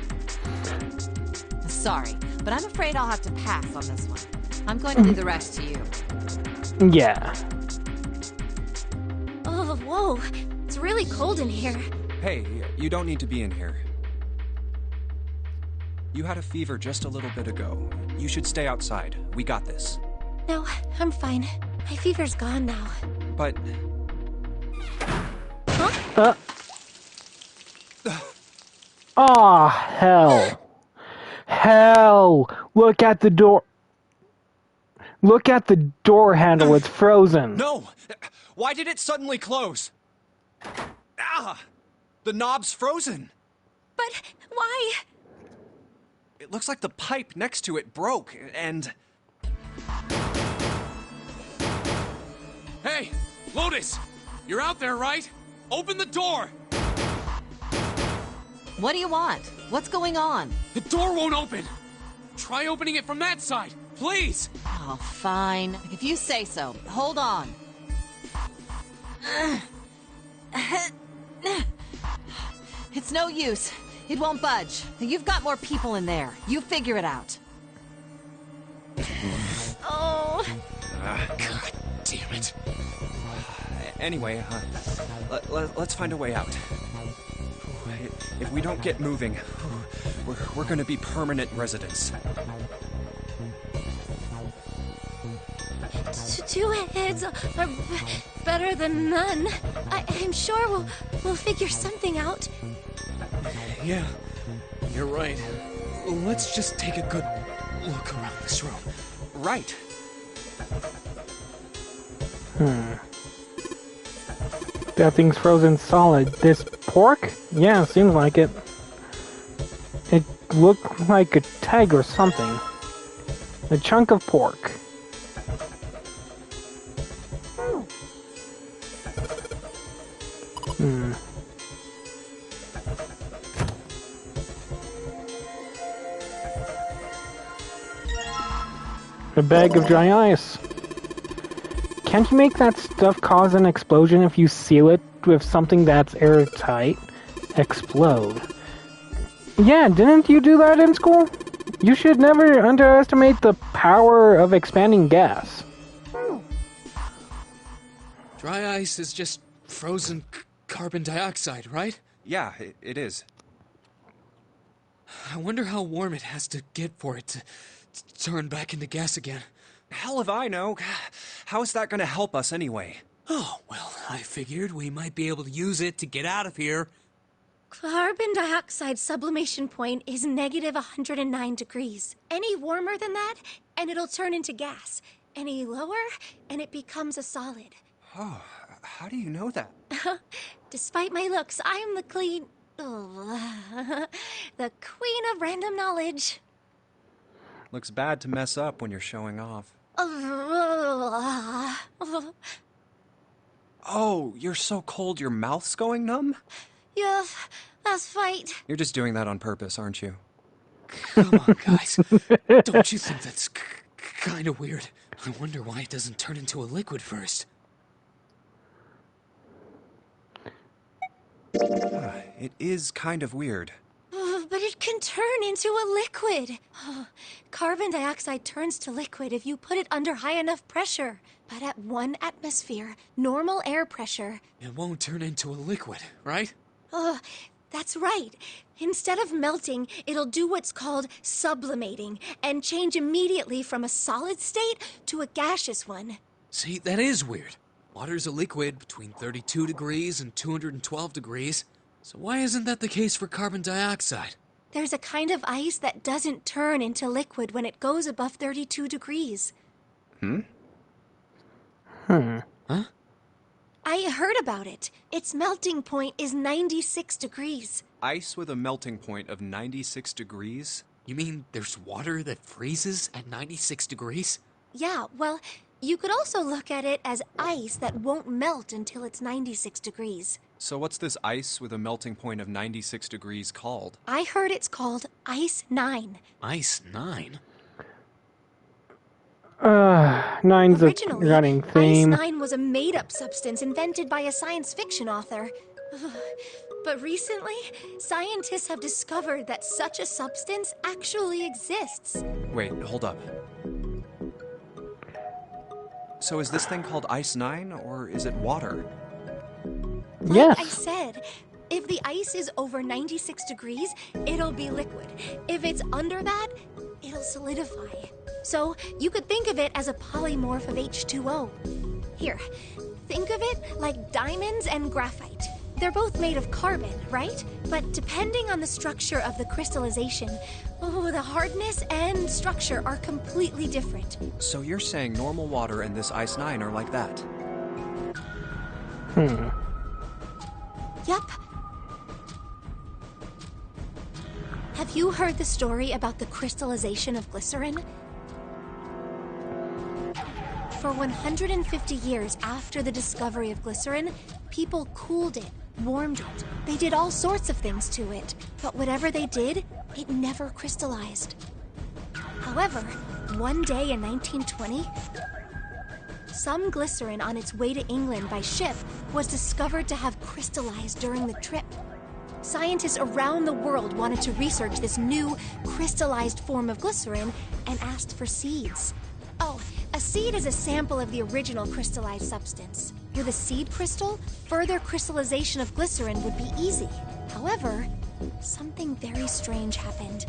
Sorry, but I'm afraid I'll have to pass on this one. I'm going to leave the rest to you. Yeah. Oh, whoa. It's really cold in here. Hey, you don't need to be in here. You had a fever just a little bit ago. You should stay outside. We got this. No, I'm fine. My fever's gone now. But... Huh? Aw, hell. Hell! Look at the door. Look at the door handle. It's frozen. No! Why did it suddenly close? Ah! The knob's frozen. But why? It looks like the pipe next to it broke, and... Hey, Lotus! You're out there, right? Open the door! What do you want? What's going on? The door won't open! Try opening it from that side, please! Oh, fine. If you say so. Hold on. It's no use. It won't budge. You've got more people in there. You figure it out. Oh. God damn it. Anyway, let's find a way out. If we don't get moving, we're gonna be permanent residents. Two heads are better than none. I'm sure we'll figure something out. Yeah, you're right. Let's just take a good look around this room. Right. That thing's frozen solid. This pork? Yeah, seems like it. It looked like a tag or something. A chunk of pork. A bag of dry ice. Can't you make that stuff cause an explosion if you seal it with something that's airtight? Explode. Yeah, didn't you do that in school? You should never underestimate the power of expanding gas. Dry ice is just frozen carbon dioxide, right? Yeah, it is. I wonder how warm it has to get for it to turn back into gas again. Hell if I know. How is that gonna help us anyway? Oh, well, I figured we might be able to use it to get out of here. Carbon dioxide sublimation point is negative 109 degrees. Any warmer than that, and it'll turn into gas. Any lower, and it becomes a solid. Oh, how do you know that? Despite my looks, I'm the the queen of random knowledge. Looks bad to mess up when you're showing off. Oh, you're so cold your mouth's going numb? Yes, that's right. You're just doing that on purpose, aren't you? Come on, guys. Don't you think that's kind of weird? I wonder why it doesn't turn into a liquid first. It is kind of weird. But it can turn into a liquid. Carbon dioxide turns to liquid if you put it under high enough pressure. But at 1 atmosphere, normal air pressure... It won't turn into a liquid, right? That's right. Instead of melting, it'll do what's called sublimating and change immediately from a solid state to a gaseous one. See, that is weird. Water's a liquid between 32 degrees and 212 degrees. So why isn't that the case for carbon dioxide? There's a kind of ice that doesn't turn into liquid when it goes above 32 degrees. Huh? I heard about it. Its melting point is 96 degrees. Ice with a melting point of 96 degrees? You mean there's water that freezes at 96 degrees? Yeah, well, you could also look at it as ice that won't melt until it's 96 degrees. So what's this ice with a melting point of 96 degrees called? I heard it's called Ice 9. Ice 9? 9's a Originally, running theme. Ice 9 was a made-up substance invented by a science fiction author. But recently, scientists have discovered that such a substance actually exists. Wait, hold up. So is this thing called Ice 9, or is it water? Yes. Like I said, if the ice is over 96 degrees, it'll be liquid. If it's under that, it'll solidify. So you could think of it as a polymorph of H2O. Here, think of it like diamonds and graphite. They're both made of carbon, right? But depending on the structure of the crystallization, the hardness and structure are completely different. So you're saying normal water and this Ice 9 are like that? Yup. Have you heard the story about the crystallization of glycerin? For 150 years after the discovery of glycerin, people cooled it, warmed it. They did all sorts of things to it. But whatever they did, it never crystallized. However, one day in 1920, some glycerin on its way to England by ship was discovered to have crystallized during the trip. Scientists around the world wanted to research this new crystallized form of glycerin and asked for seeds. Oh, a seed is a sample of the original crystallized substance. With a seed crystal, further crystallization of glycerin would be easy. However, something very strange happened.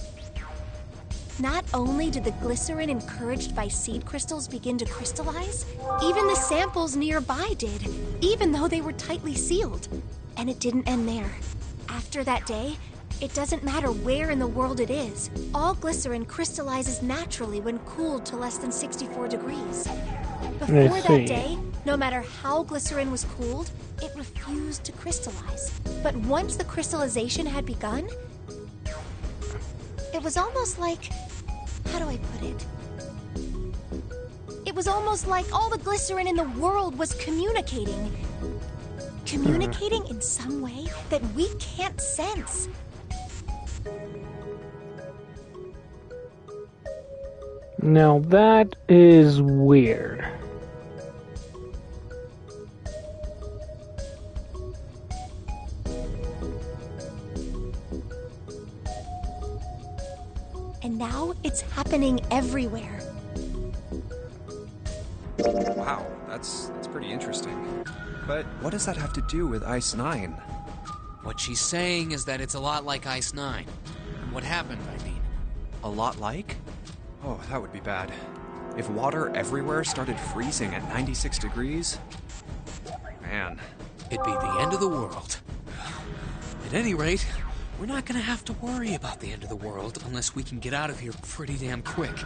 Not only did the glycerin encouraged by seed crystals begin to crystallize, even the samples nearby did, even though they were tightly sealed. And it didn't end there. After that day, it doesn't matter where in the world it is. All glycerin crystallizes naturally when cooled to less than 64 degrees. Before that day, no matter how glycerin was cooled, it refused to crystallize. But once the crystallization had begun, it was almost like... how do I put it? It was almost like all the glycerin in the world was communicating. Communicating in some way that we can't sense. Now that is weird. And now it's happening everywhere. Wow, that's pretty interesting. But what does that have to do with Ice 9? What she's saying is that it's a lot like Ice 9. What happened, I mean. A lot like? Oh, that would be bad. If water everywhere started freezing at 96 degrees? Man. It'd be the end of the world. At any rate, we're not gonna have to worry about the end of the world unless we can get out of here pretty damn quick.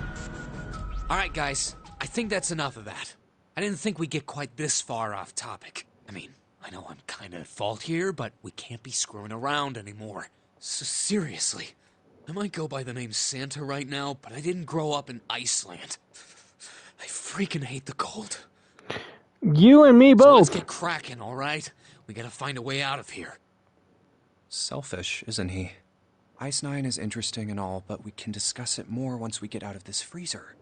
Alright, guys. I think that's enough of that. I didn't think we'd get quite this far off topic. I mean, I know I'm kinda at fault here, but we can't be screwing around anymore. So seriously, I might go by the name Santa right now, but I didn't grow up in Iceland. I freaking hate the cold. You and me both. So let's get cracking, alright? We gotta find a way out of here. Selfish, isn't he? Ice 9 is interesting and all, but we can discuss it more once we get out of this freezer.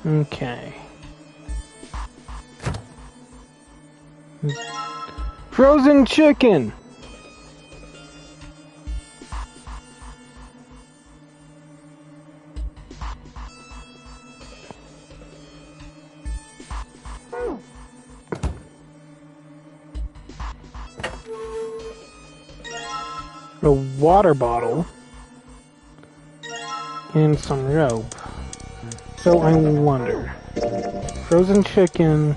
Okay. Frozen chicken! A water bottle and some rope. So I wonder. Frozen chicken.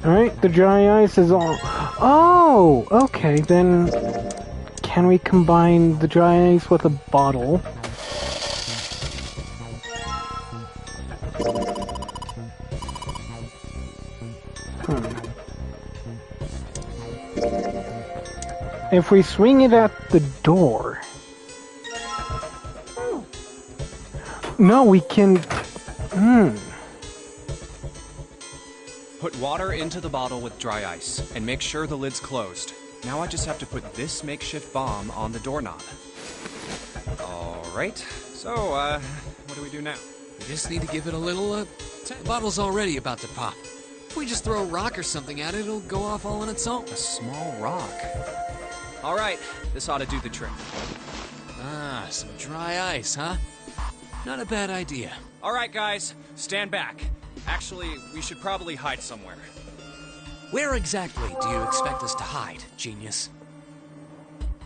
Alright, the dry ice is all. Oh! Okay, then. Can we combine the dry ice with a bottle? If we swing it at the door... No, we can... Put water into the bottle with dry ice, and make sure the lid's closed. Now I just have to put this makeshift bomb on the doorknob. Alright, so, what do we do now? We just need to give it a little, The bottle's already about to pop. If we just throw a rock or something at it, it'll go off all on its own. A small rock. Alright, this ought to do the trick. Ah, some dry ice, huh? Not a bad idea. Alright, guys, stand back. Actually, we should probably hide somewhere. Where exactly do you expect us to hide, genius?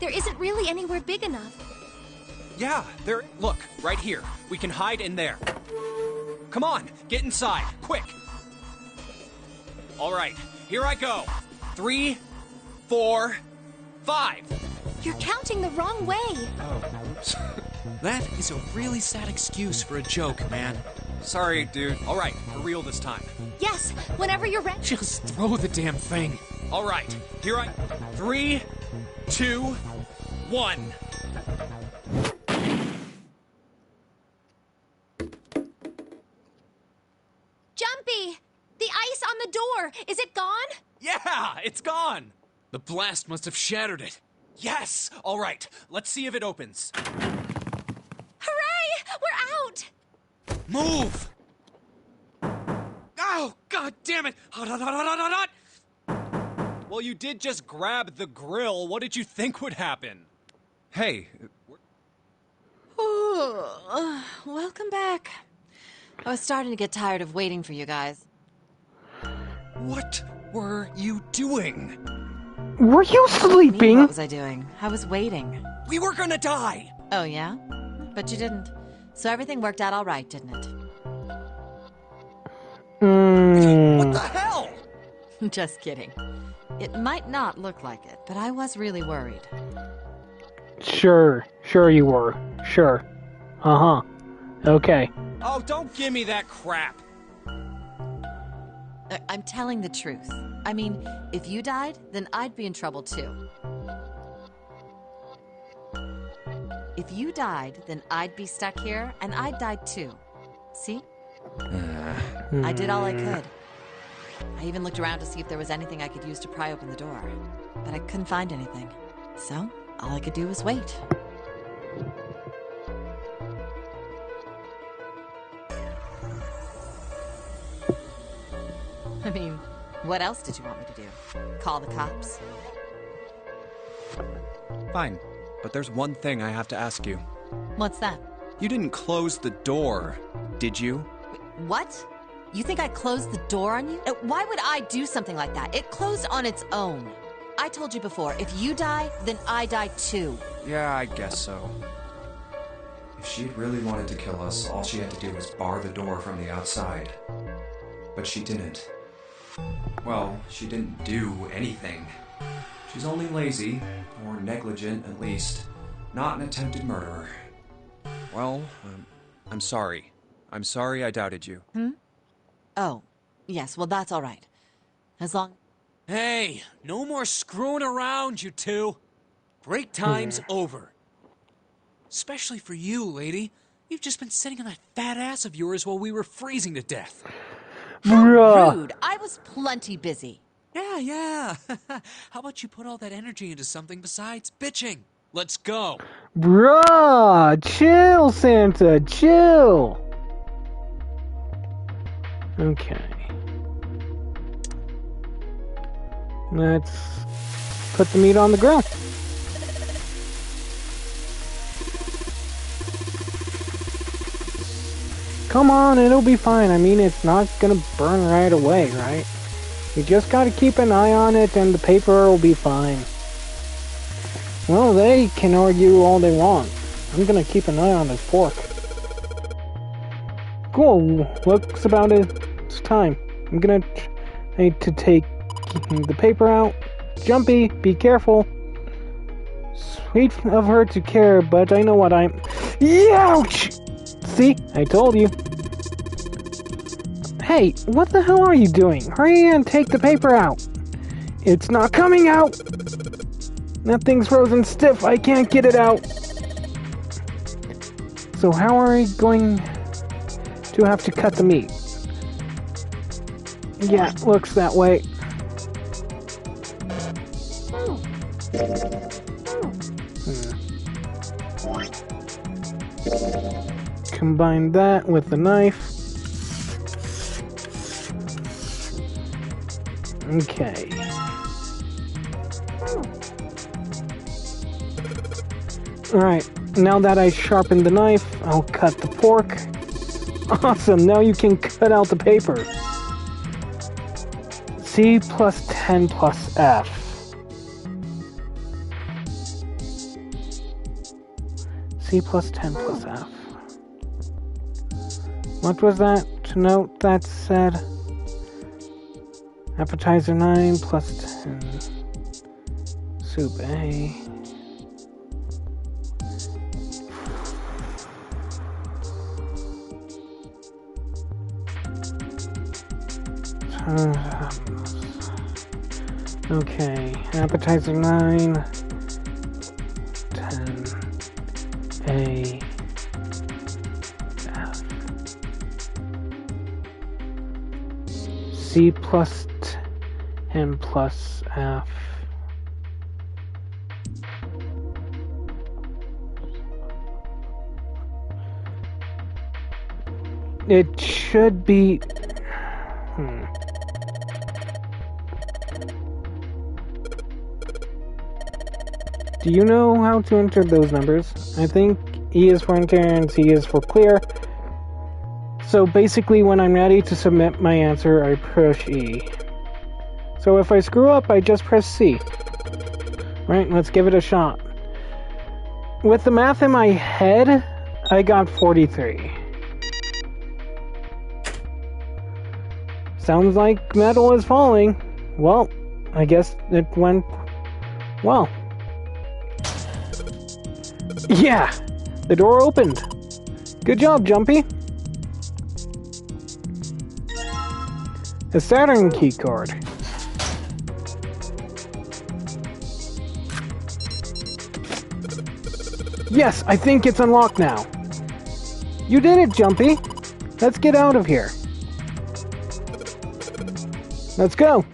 There isn't really anywhere big enough. Yeah, there. Look, right here. We can hide in there. Come on, get inside, quick. Alright, here I go. 3, 4, 5. You're counting the wrong way. Oh, oops. That is a really sad excuse for a joke, man. Sorry, dude. Alright, for real this time. Yes, whenever you're ready. Just throw the damn thing. Alright, here I... 3, 2, 1. Jumpy! The ice on the door! Is it gone? Yeah, it's gone! The blast must have shattered it. Yes! Alright, let's see if it opens. Hooray! We're out! Move! Oh, god damn it! Hot, hot, hot, hot, hot, hot! Well, you did just grab the grill. What did you think would happen? Hey. Welcome back. I was starting to get tired of waiting for you guys. What were you doing? Were you sleeping? What was I doing? I was waiting. We were gonna die! Oh, yeah? But you didn't. So everything worked out all right, didn't it? What the hell? Just kidding. It might not look like it, but I was really worried. Sure you were. Sure. Uh-huh. Okay. Oh, don't give me that crap. I'm telling the truth. I mean, if you died, then I'd be in trouble too. If you died, then I'd be stuck here, and I'd die too. See? I did all I could. I even looked around to see if there was anything I could use to pry open the door. But I couldn't find anything. So, all I could do was wait. I mean, What else did you want me to do? Call the cops? Fine, but there's one thing I have to ask you. What's that? You didn't close the door, did you? What? You think I closed the door on you? Why would I do something like that? It closed on its own. I told you before, if you die, then I die too. Yeah, I guess so. If she'd really wanted to kill us, all she had to do was bar the door from the outside. But she didn't. Well, she didn't do anything. She's only lazy, or negligent at least, not an attempted murderer. Well, I'm sorry. I'm sorry I doubted you. Oh, yes, well that's all right. As long... Hey, no more screwing around, you two. Break time's over. Especially for you, lady. You've just been sitting on that fat ass of yours while we were freezing to death. How rude! I was plenty busy. Yeah. How about you put all that energy into something besides bitching? Let's go. Bruh, chill, Santa, chill. Okay. Let's put the meat on the grill. Come on, it'll be fine. I mean, it's not gonna burn right away, right? You just gotta keep an eye on it and the paper will be fine. Well, they can argue all they want. I'm gonna keep an eye on this pork. Cool, looks about it's time. I'm gonna try to take the paper out. Jumpy, be careful. Sweet of her to care, but I know what I'm... Ouch! See? I told you. Hey, what the hell are you doing? Hurry and take the paper out. It's not coming out! That thing's frozen stiff. I can't get it out. So how are we going to have to cut the meat? Yeah, looks that way. Combine that with the knife. Okay. Alright, now that I sharpened the knife, I'll cut the pork. Awesome, now you can cut out the paper. C plus 10 plus F. C plus 10 plus F. What was that to note that said? Appetizer 9 plus 10. Soup A. Okay, appetizer 9, 10, A, F. C plus 10 plus F. It should be... Do you know how to enter those numbers? I think E is for enter and C is for clear. So basically when I'm ready to submit my answer, I push E. So if I screw up, I just press C. Right, let's give it a shot. With the math in my head, I got 43. Sounds like metal is falling. Well, I guess it went well. Yeah! The door opened. Good job, Jumpy. A Saturn key card. Yes, I think it's unlocked now. You did it, Jumpy. Let's get out of here. Let's go.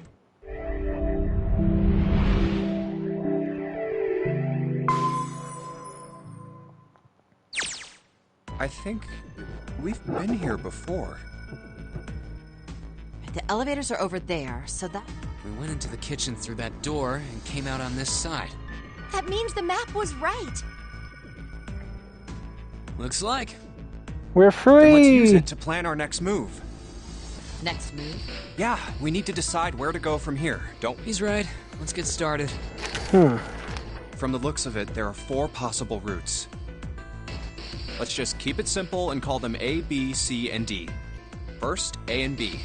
I think we've been here before. the elevators are over there, so that... We went into the kitchen through that door and came out on this side. That means the map was right. Looks like. We're Then let's use free! it to plan our next move. next move. Yeah, we need to decide where to go from here, don't we? He's right. Let's get started. From the looks of it, there are 4 possible routes. Let's just keep it simple and call them A, B, C, and D. First, A and B.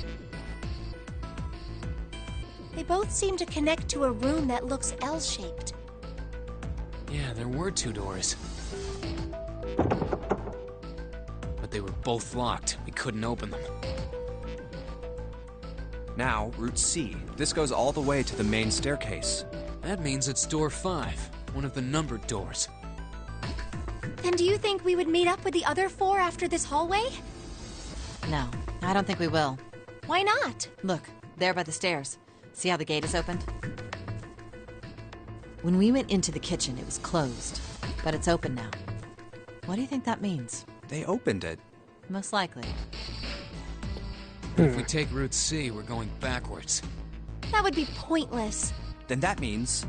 They both seem to connect to a room that looks L-shaped. Yeah, there were 2 doors. But they were both locked. We couldn't open them. Now, Route C. This goes all the way to the main staircase. That means it's door 5, one of the numbered doors. Then do you think we would meet up with the other 4 after this hallway? No, I don't think we will. Why not? Look, there by the stairs. See how the gate is opened? When we went into the kitchen, it was closed, but it's open now. What do you think that means? They opened it. Most likely. If we take Route C, we're going backwards. That would be pointless. Then that means...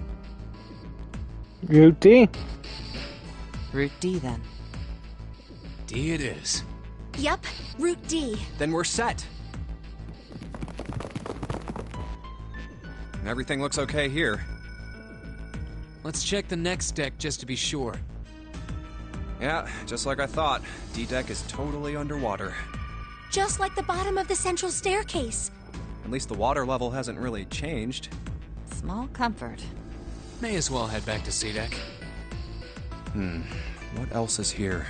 Route D. Route D, then. D it is. Yup, Route D. Then we're set. Everything looks okay here. Let's check the next deck just to be sure. Yeah, just like I thought. D-Deck is totally underwater. Just like the bottom of the central staircase. At least the water level hasn't really changed. Small comfort. May as well head back to C-Deck. What else is here?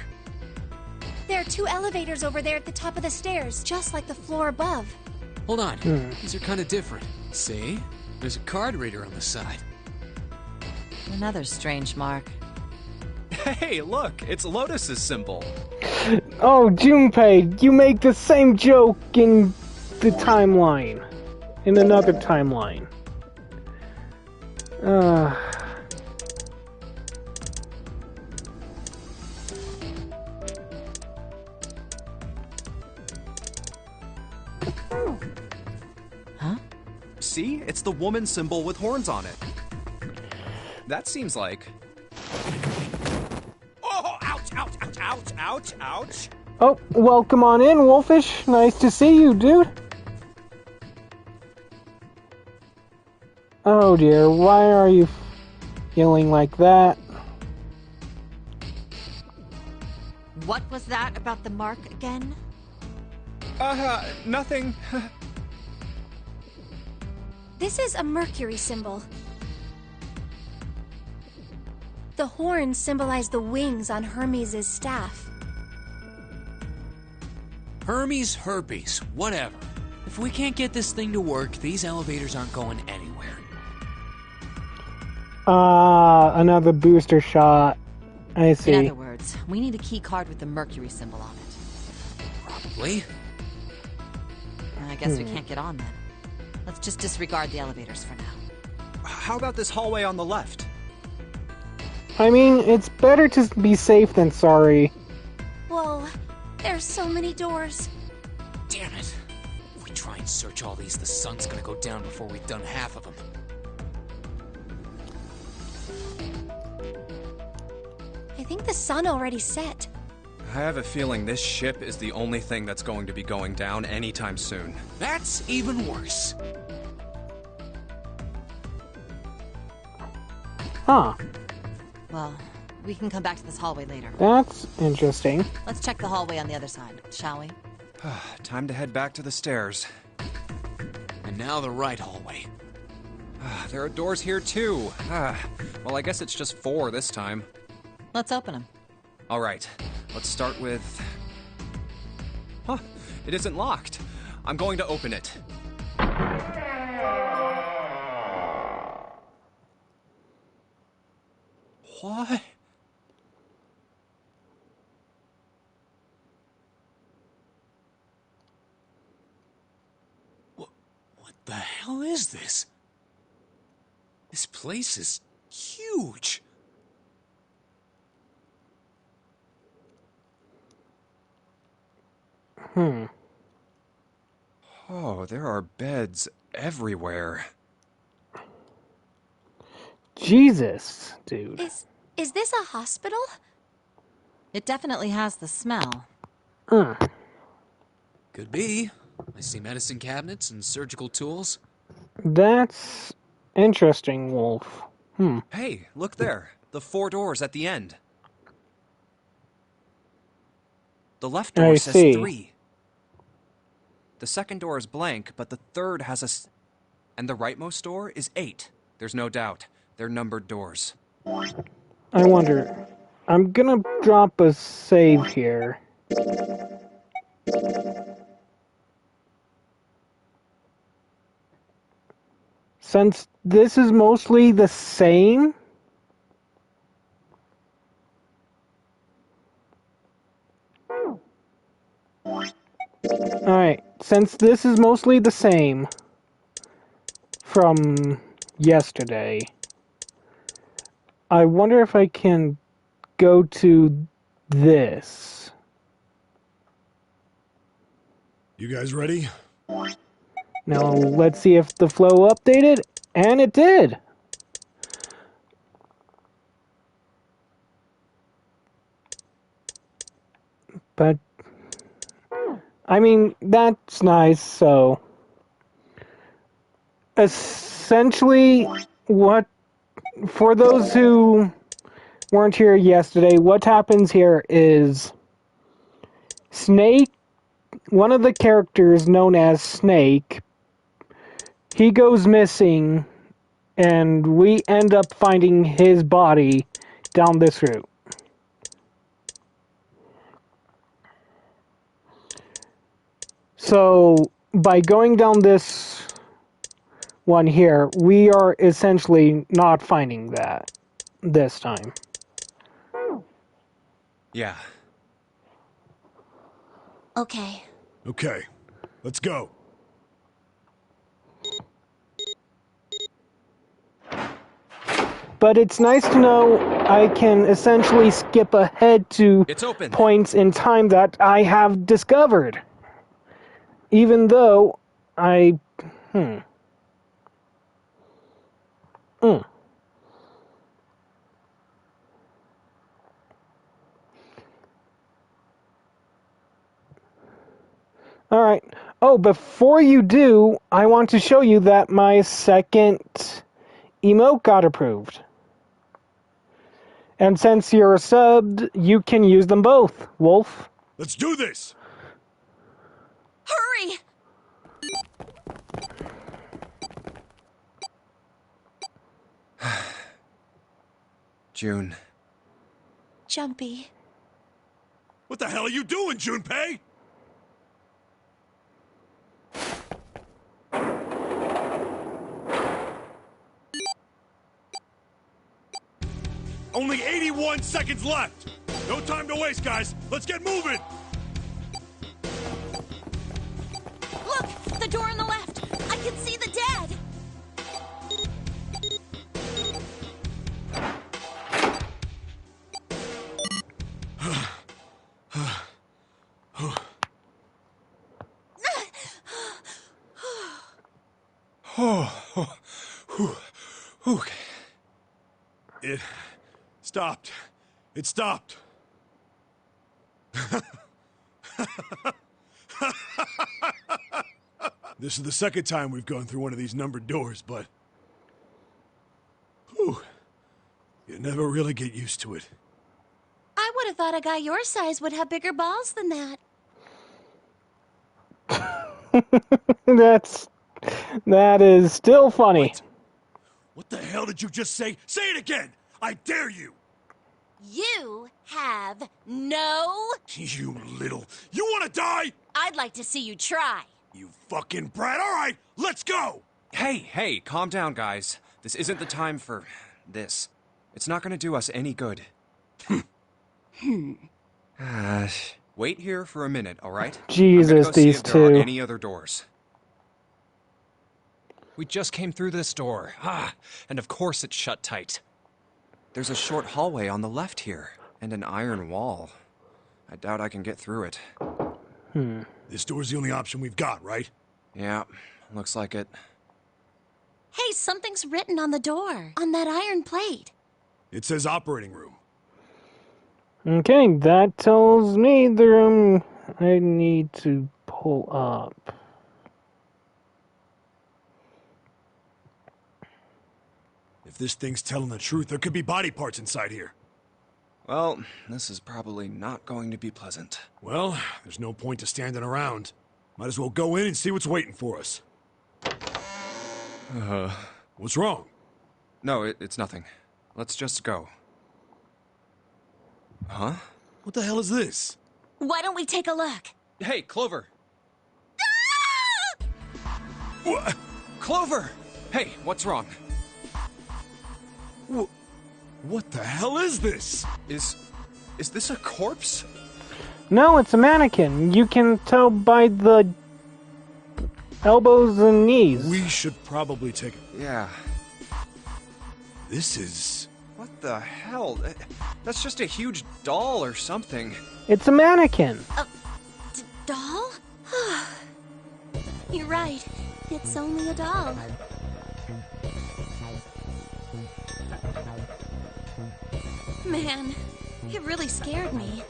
There are 2 elevators over there at the top of the stairs, just like the floor above. Hold on. These are kind of different. See? There's a card reader on the side. Another strange mark. Hey, look! It's Lotus's symbol! Oh, Junpei, you make the same joke in the timeline. In another timeline. Huh? See? It's the woman symbol with horns on it. That seems like... Oh, ouch, ouch, ouch, ouch, ouch, ouch! Oh, welcome on in, Wolfish. Nice to see you, dude. Oh dear, why are you feeling like that? What was that about the mark again? Nothing. This is a Mercury symbol. The horns symbolize the wings on Hermes' staff. Hermes, herpes, whatever. If we can't get this thing to work, these elevators aren't going anywhere. Another booster shot. I see. In other words, we need a key card with the Mercury symbol on it. Probably. I guess we can't get on then. Let's just disregard the elevators for now. How about this hallway on the left? I mean, it's better to be safe than sorry. Whoa, there's so many doors. Damn it. If we try and search all these, the sun's gonna go down before we've done half of them. I think the sun already set. I have a feeling this ship is the only thing that's going to be going down anytime soon. That's even worse. Huh. Well, we can come back to this hallway later. That's interesting. Let's check the hallway on the other side, shall we? Time to head back to the stairs. And now the right hallway. There are doors here too. Well, I guess it's just 4 this time. Let's open them. All right, let's start with... Huh, it isn't locked. I'm going to open it. What? What the hell is this? This place is huge. Oh, there are beds everywhere. Jesus, dude. Is this a hospital? It definitely has the smell. Could be. I see medicine cabinets and surgical tools. That's interesting, Wolf. Hey, look there. The 4 doors at the end. The left door I says see. 3. The second door is blank, but the third has a... And the rightmost door is 8. There's no doubt. They're numbered doors. I wonder. I'm gonna drop a save here. Since this is mostly the same, alright, since this is mostly the same from yesterday, I wonder if I can go to this. You guys ready? Now let's see if the flow updated, and it did. But I mean, that's nice, so essentially what, for those who weren't here yesterday, what happens here is Snake, one of the characters known as Snake, he goes missing, and we end up finding his body down this route. So, by going down this one here, we are essentially not finding that this time. Yeah. Okay. Okay, let's go. But it's nice to know I can essentially skip ahead to It's open. points in time that I have discovered. Even though I... Alright. Oh, before you do, I want to show you that my second emote got approved. And since you're subbed, you can use them both, Wolf. Let's do this! Hurry! June. Jumpy. What the hell are you doing, Junpei? Only 81 seconds left! No time to waste, guys! Let's get moving! Look! The door on the left! I can see the dead! It stopped. It stopped. This is the second time we've gone through one of these numbered doors, but... Whew. You never really get used to it. I would have thought a guy your size would have bigger balls than that. That is still funny. What the hell did you just say? Say it again! I dare you! You have no... You little... You wanna die? I'd like to see you try. You fucking brat! Alright, let's go! Hey, calm down, guys. This isn't the time for this. It's not gonna do us any good. Wait here for a minute, alright? Jesus, go see these if there are two. any other doors. We just came through this door. And of course it's shut tight. There's a short hallway on the left here, and an iron wall. I doubt I can get through it. This door's the only option we've got, right? Yeah, looks like it. Hey, something's written on the door, on that iron plate. It says operating room. Okay, that tells me the room I need to pull up. If this thing's telling the truth, there could be body parts inside here. Well, this is probably not going to be pleasant. Well, there's no point to standing around. Might as well go in and see what's waiting for us. What's wrong? No, it's nothing. Let's just go. Huh? What the hell is this? Why don't we take a look? Hey, Clover! What? Clover! Hey, what's wrong? What the hell is this? Is this a corpse? No, it's a mannequin. You can tell by the elbows and knees. We should probably take it. Yeah. This is... What the hell? That's just a huge doll or something. It's a mannequin. Doll? You're right. It's only a doll. Man, it really scared me.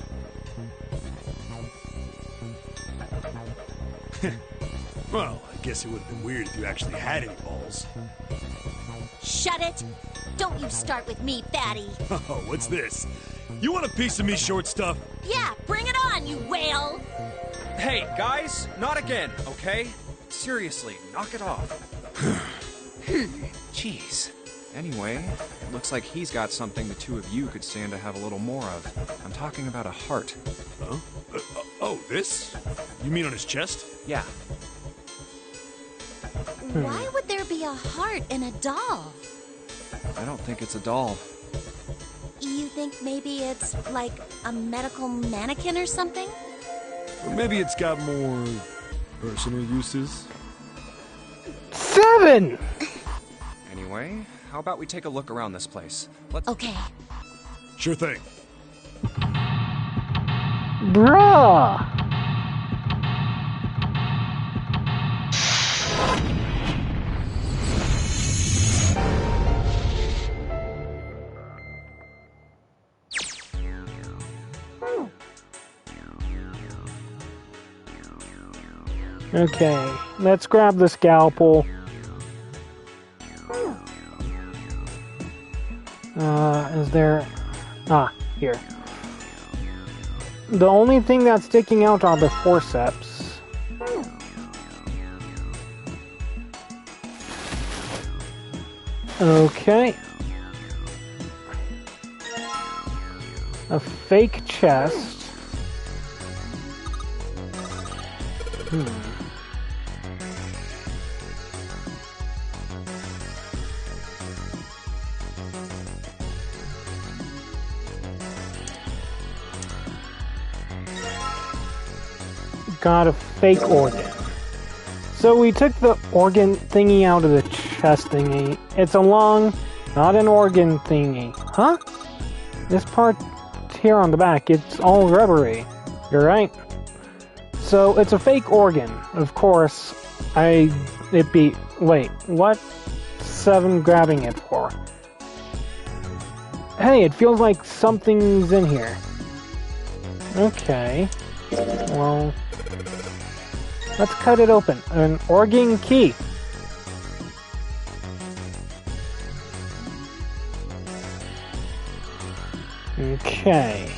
Well, I guess it would have been weird if you actually had any balls. Shut it! Don't you start with me, fatty! Oh, what's this? You want a piece of me, short stuff? Yeah, bring it on, you whale! Hey, guys, not again, okay? Seriously, knock it off. Jeez. Anyway, it looks like he's got something the two of you could stand to have a little more of. I'm talking about a heart. Huh? Oh, this? You mean on his chest? Yeah. Why would there be a heart in a doll? I don't think it's a doll. You think maybe it's like a medical mannequin or something? Or maybe it's got more personal uses? 7! Anyway, how about we take a look around this place? Let's... Okay. Sure thing. Bruh! Okay, let's grab the scalpel. Is there... Ah, here. The only thing that's sticking out are the forceps. Okay. A fake chest. Got a fake organ. So we took the organ thingy out of the chest thingy. It's a lung, not an organ thingy. Huh? This part here on the back, it's all rubbery. You're right. So it's a fake organ. Of course, wait, what? 7 grabbing it for? Hey, it feels like something's in here. Okay. Well, let's cut it open. An organ key. Okay.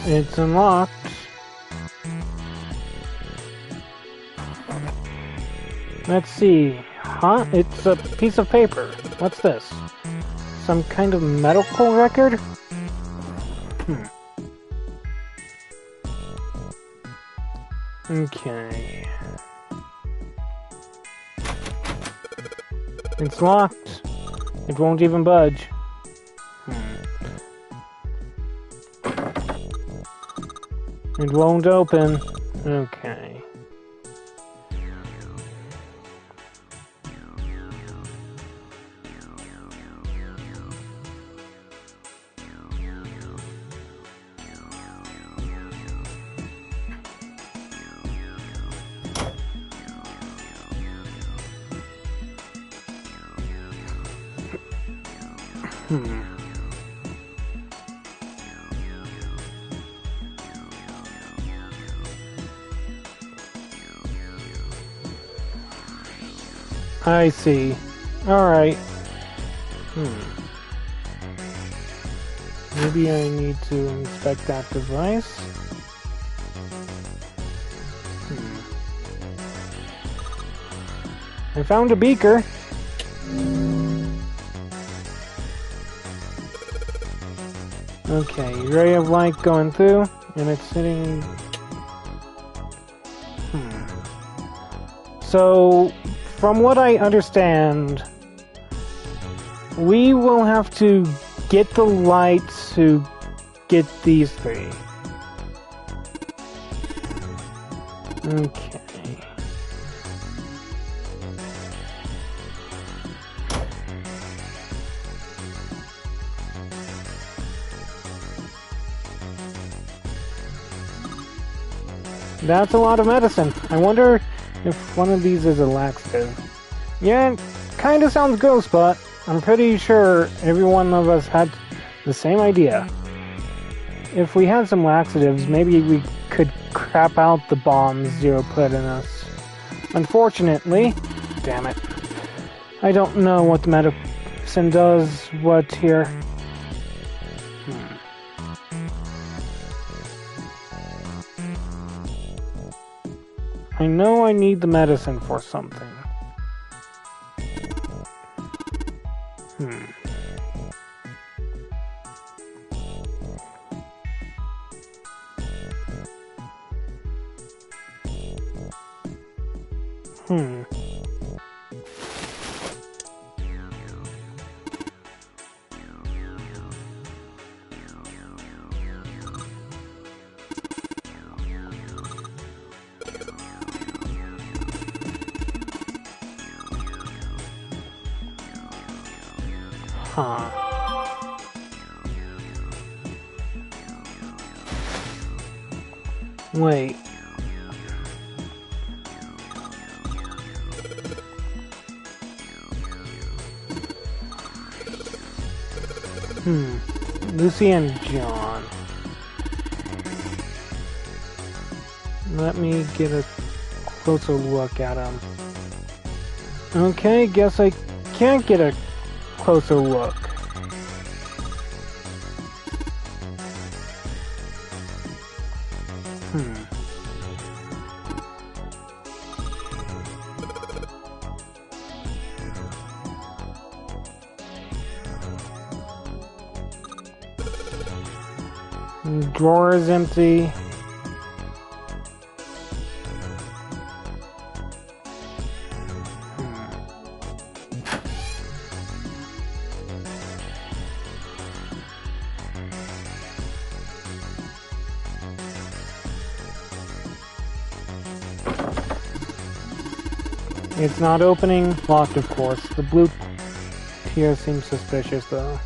It's unlocked. Let's see. Huh? It's a piece of paper. What's this? Some kind of medical record? Okay. It's locked. It won't even budge. It won't open. Okay. I see. Alright. Maybe I need to inspect that device. I found a beaker. Okay, ray of light going through, and it's sitting... So, from what I understand, we will have to get the light to get these three. Okay. That's a lot of medicine. I wonder if one of these is a laxative. Yeah, it kinda sounds gross, but I'm pretty sure every one of us had the same idea. If we had some laxatives, maybe we could crap out the bombs Zero put in us. Unfortunately, damn it, I don't know what the medicine does what here. I know I need the medicine for something. Wait. Lucy and John. Let me get a closer look at them. Okay, guess I can't get a closer look. Drawer is empty. It's not opening. Locked, of course. The blue here seems suspicious, though.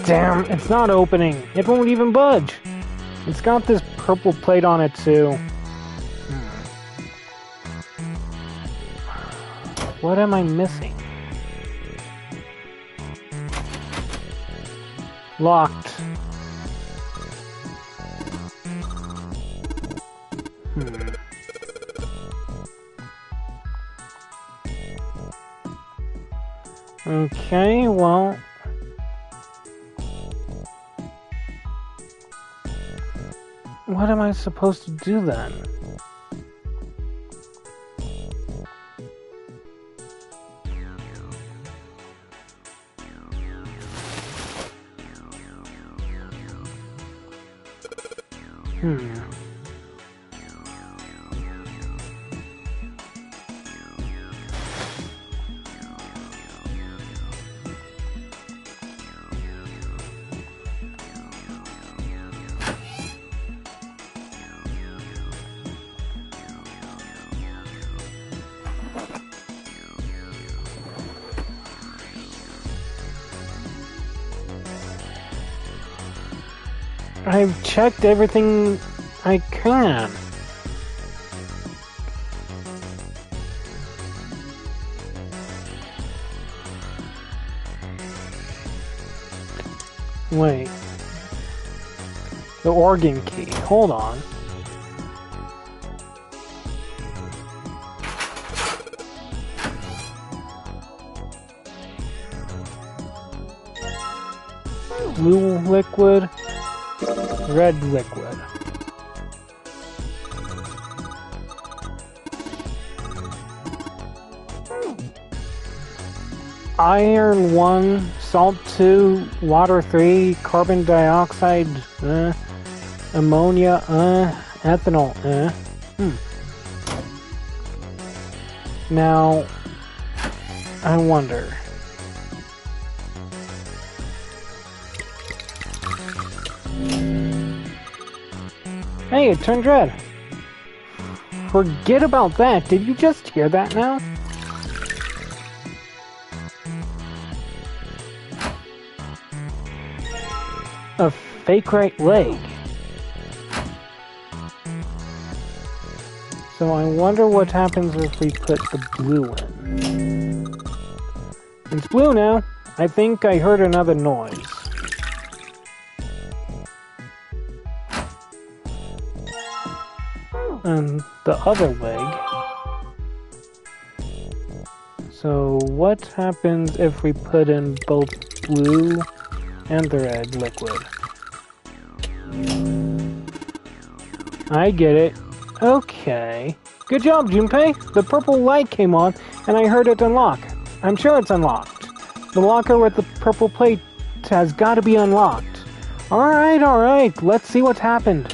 Damn, it's not opening. It won't even budge. It's got this purple plate on it, too. What am I missing? Locked. Okay, well... What am I supposed to do then? I've checked everything I can. Wait. The organ key. Hold on. Blue liquid, red liquid. Iron 1, salt 2, water 3, carbon dioxide, ammonia, ethanol, Now, I wonder. Hey, it turned red. Forget about that. Did you just hear that now? A fake right leg. So I wonder what happens if we put the blue in. It's blue now. I think I heard another noise. And the other leg. So what happens if we put in both blue and the red liquid? I get it. Okay. Good job, Junpei. The purple light came on and I heard it unlock. I'm sure it's unlocked. The locker with the purple plate has got to be unlocked. Alright. Let's see what's happened.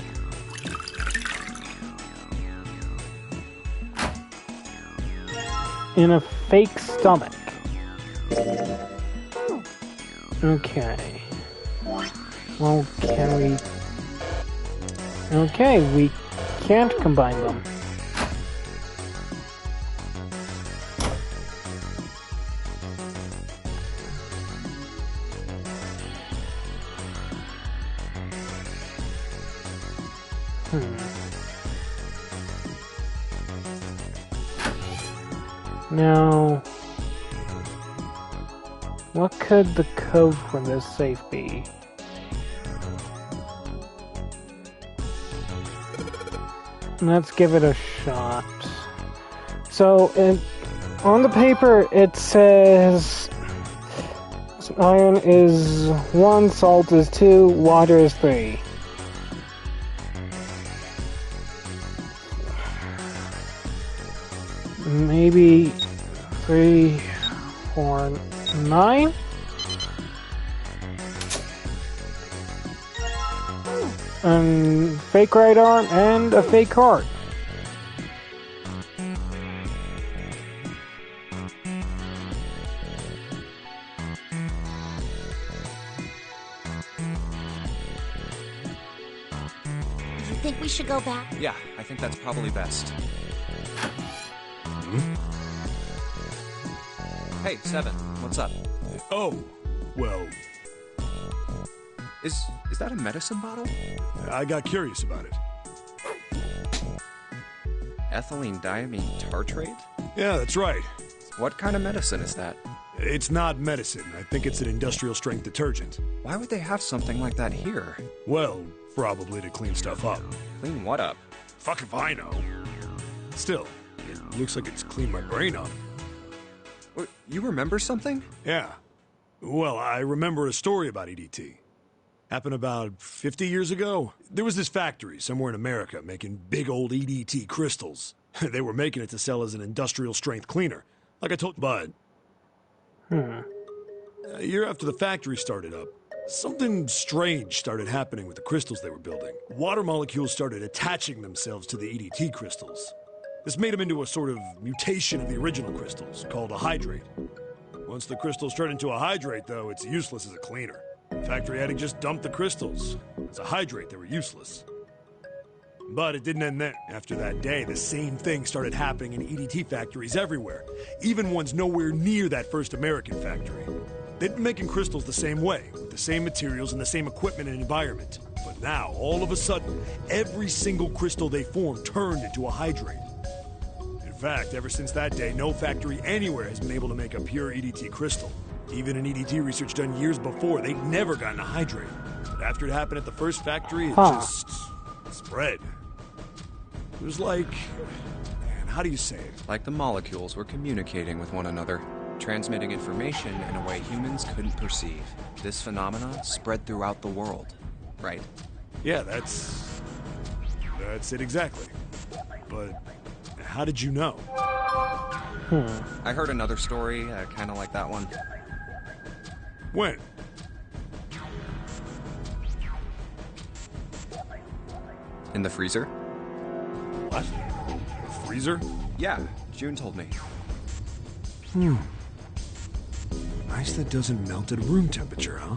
In a fake stomach. Okay. Well, can we... Okay, we can't combine them. Now, what could the code for this safe be? Let's give it a shot. So, on the paper it says iron is 1, salt is 2, water is 3. Maybe 3, 4, 9? And fake right arm and a fake heart. You think we should go back? Yeah, I think that's probably best. Hey, Seven, what's up? Oh, well, Is that a medicine bottle? I got curious about it. Ethylene diamine tartrate? Yeah, that's right. What kind of medicine is that? It's not medicine. I think it's an industrial strength detergent. Why would they have something like that here? Well, probably to clean stuff up. Clean what up? Fuck if I know. Still, it looks like it's cleaned my brain up. You remember something? Yeah. Well, I remember a story about EDT. Happened about 50 years ago. There was this factory somewhere in America making big old EDT crystals. They were making it to sell as an industrial strength cleaner. Like I told Bud. A year after the factory started up, something strange started happening with the crystals they were building. Water molecules started attaching themselves to the EDT crystals. This made them into a sort of mutation of the original crystals, called a hydrate. Once the crystals turn into a hydrate, though, it's useless as a cleaner. The factory had to just dump the crystals. As a hydrate, they were useless. But it didn't end then. After that day, the same thing started happening in EDT factories everywhere, even ones nowhere near that first American factory. They'd been making crystals the same way, with the same materials and the same equipment and environment. But now, all of a sudden, every single crystal they formed turned into a hydrate. In fact, ever since that day, no factory anywhere has been able to make a pure EDT crystal. Even in EDT research done years before, they'd never gotten a hydrate. But after it happened at the first factory, it just spread. It was like... man, how do you say it? Like the molecules were communicating with one another, transmitting information in a way humans couldn't perceive. This phenomena spread throughout the world, right? Yeah, that's it exactly. But how did you know? I heard another story, kind of like that one. When? In the freezer? What? A freezer? Yeah, June told me. Ice that doesn't melt at room temperature, huh?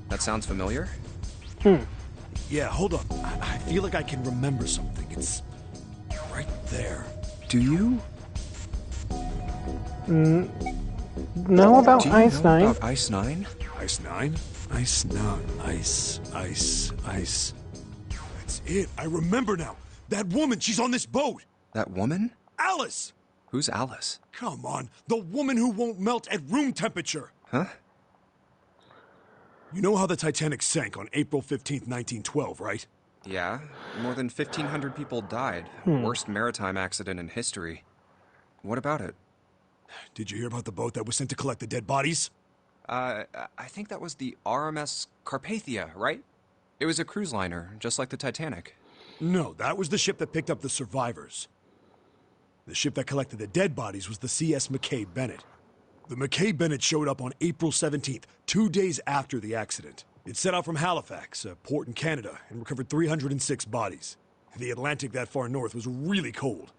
That sounds familiar? Yeah, hold on. I feel like I can remember something. It's right there. Do you? Know about Ice 9? About Ice 9? Ice 9? Ice 9. Ice. That's it. I remember now. That woman, she's on this boat. That woman? Alice! Who's Alice? Come on. The woman who won't melt at room temperature. Huh? You know how the Titanic sank on April 15th, 1912, right? Yeah, more than 1,500 people died. Worst maritime accident in history. What about it? Did you hear about the boat that was sent to collect the dead bodies? I think that was the RMS Carpathia, right? It was a cruise liner, just like the Titanic. No, that was the ship that picked up the survivors. The ship that collected the dead bodies was the CS McKay Bennett. The McKay Bennett showed up on April 17th, 2 days after the accident. It set out from Halifax, a port in Canada, and recovered 306 bodies. The Atlantic that far north was really cold.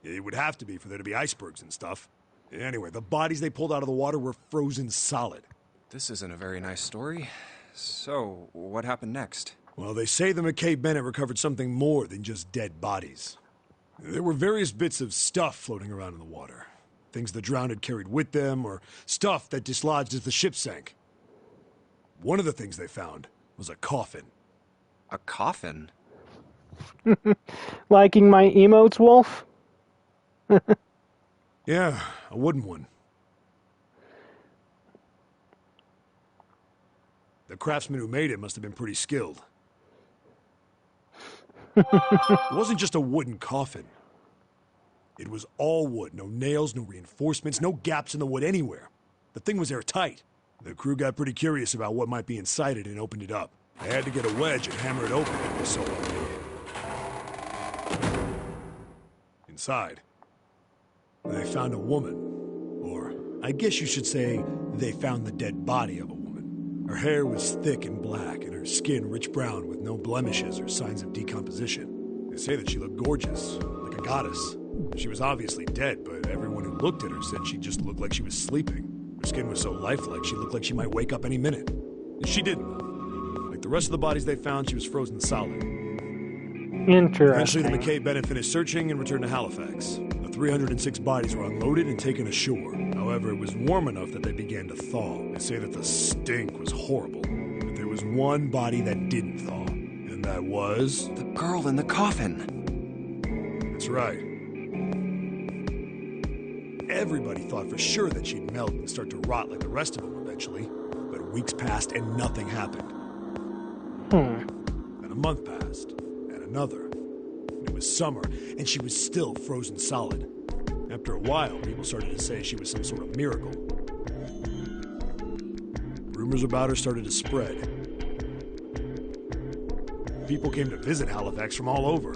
It would have to be for there to be icebergs and stuff. Anyway, the bodies they pulled out of the water were frozen solid. This isn't a very nice story. So, what happened next? Well, they say the McKay Bennett recovered something more than just dead bodies. There were various bits of stuff floating around in the water. Things the drowned had carried with them, or stuff that dislodged as the ship sank. One of the things they found was a coffin. A coffin? Liking my emotes, Wolf? Yeah, a wooden one. The craftsman who made it must have been pretty skilled. It wasn't just a wooden coffin. It was all wood, no nails, no reinforcements, no gaps in the wood anywhere. The thing was airtight. The crew got pretty curious about what might be inside it and opened it up. They had to get a wedge and hammer it open. It was so ugly. Inside, they found a woman. Or, I guess you should say, they found the dead body of a woman. Her hair was thick and black, and her skin rich brown with no blemishes or signs of decomposition. They say that she looked gorgeous, like a goddess. She was obviously dead, but everyone who looked at her said she just looked like she was sleeping. Her skin was so lifelike, she looked like she might wake up any minute. And she didn't. Like the rest of the bodies they found, she was frozen solid. Interesting. Eventually, the McKay Bennett finished searching and returned to Halifax. The 306 bodies were unloaded and taken ashore. However, it was warm enough that they began to thaw. They say that the stink was horrible. But there was one body that didn't thaw. And that was... the girl in the coffin. That's right. Everybody thought for sure that she'd melt and start to rot like the rest of them eventually. But weeks passed and nothing happened. Then a month passed. Another. And it was summer, and she was still frozen solid. After a while, people started to say she was some sort of miracle. Rumors about her started to spread. People came to visit Halifax from all over.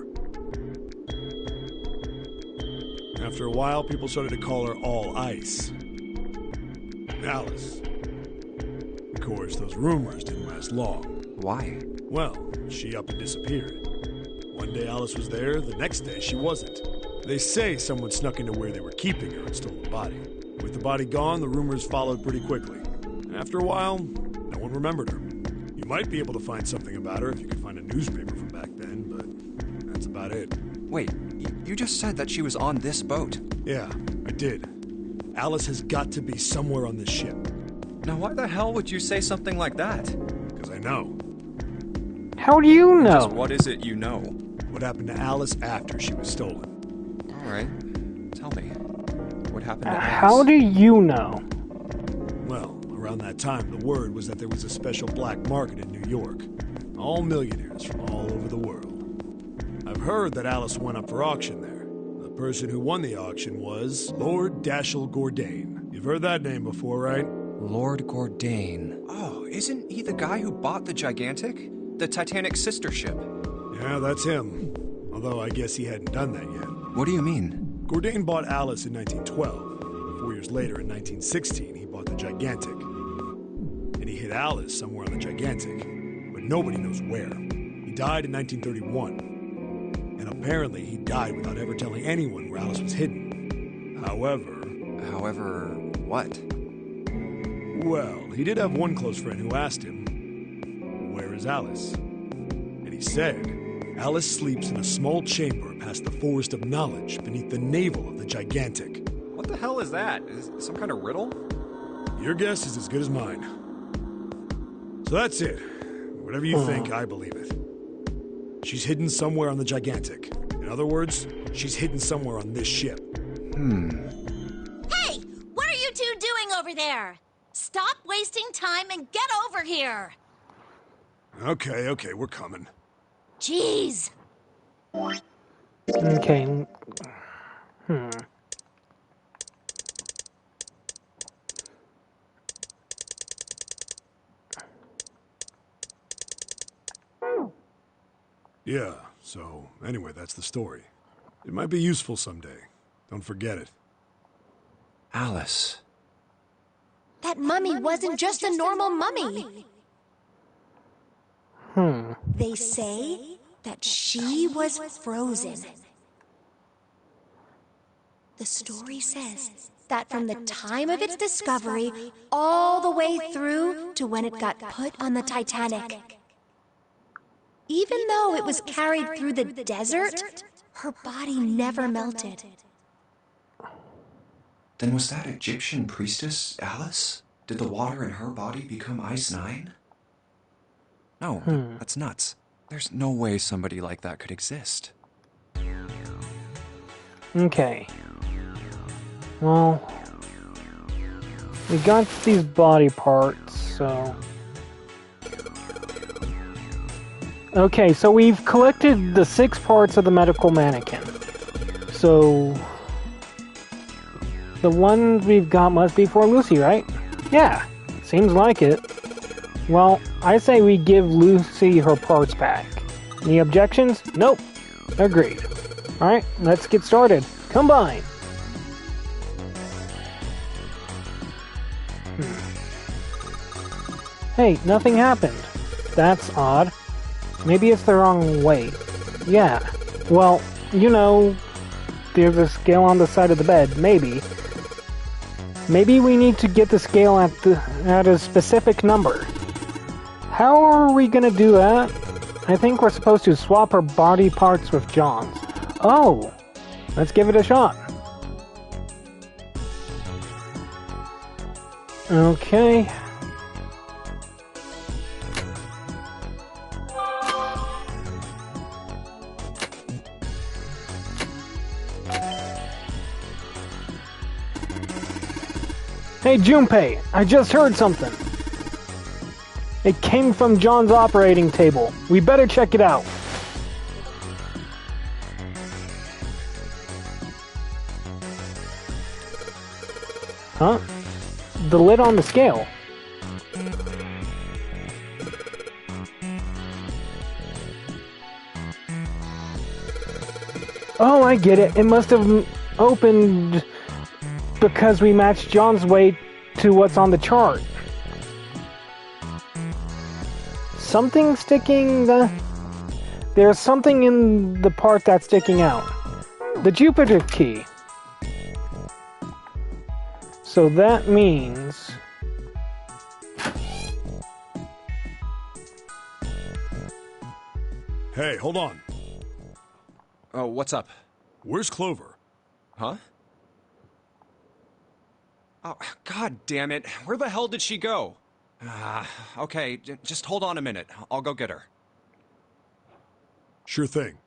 After a while, people started to call her All Ice. Alice. Of course, those rumors didn't last long. Why? Well, she up and disappeared. One day Alice was there, the next day she wasn't. They say someone snuck into where they were keeping her and stole the body. With the body gone, the rumors followed pretty quickly. After a while, no one remembered her. You might be able to find something about her if you could find a newspaper from back then, but that's about it. Wait, you just said that she was on this boat. Yeah, I did. Alice has got to be somewhere on this ship. Now why the hell would you say something like that? Because I know. How do you know? Just what is it you know? What happened to Alice after she was stolen? Alright, tell me. What happened to Alice? How do you know? Well, around Around that time, the word was that there was a special black market in New York. All millionaires from all over the world. I've heard that Alice went up for auction there. The person who won the auction was Lord Dashiell Gordain. You've heard that name before, right? Lord Gordain. Oh, isn't he the guy who bought the Gigantic? The Titanic's sister ship? Yeah, that's him. Although I guess he hadn't done that yet. What do you mean? Gordain bought Alice in 1912. 4 years later, in 1916, he bought the Gigantic. And he hid Alice somewhere on the Gigantic, but nobody knows where. He died in 1931. And apparently he died without ever telling anyone where Alice was hidden. However, what? Well, he did have one close friend who asked him, "Where is Alice?" And he said, "Alice sleeps in a small chamber past the Forest of Knowledge beneath the navel of the Gigantic." What the hell is that? Is it some kind of riddle? Your guess is as good as mine. So that's it. Whatever you think, I believe it. She's hidden somewhere on the Gigantic. In other words, she's hidden somewhere on this ship. Hey! What are you two doing over there? Stop wasting time and get over here! Okay, we're coming. Jeez! Okay. Yeah, so anyway, that's the story. It might be useful someday. Don't forget it. Alice. That mummy wasn't just a normal mummy. They say that she was frozen. The story says that from the time of its discovery all the way through to when it got put on the Titanic. Even though it was carried through the desert, her body never melted. Then was that Egyptian priestess Alice? Did the water in her body become Ice 9? No, that's nuts. There's no way somebody like that could exist. Okay. Well, we got these body parts, so... Okay, so we've collected the 6 parts of the medical mannequin. So... the ones we've got must be for Lucy, right? Yeah, seems like it. Well, I say we give Lucy her parts back. Any objections? Nope. Agreed. Alright, let's get started. Combine! Hey, nothing happened. That's odd. Maybe it's the wrong way. Yeah. Well, you know, there's a scale on the side of the bed. Maybe. Maybe we need to get the scale at a specific number. How are we gonna do that? I think we're supposed to swap our body parts with John's. Oh! Let's give it a shot. Okay. Hey Junpei, I just heard something. It came from John's operating table. We better check it out. Huh? The lid on the scale. Oh, I get it. It must have opened because we matched John's weight to what's on the chart. Something sticking... There's something in the part that's sticking out. The Jupiter key. So that means... Hey, hold on. Oh, what's up? Where's Clover? Huh? Oh, god damn it. Where the hell did she go? Okay, just hold on a minute. I'll go get her. Sure thing.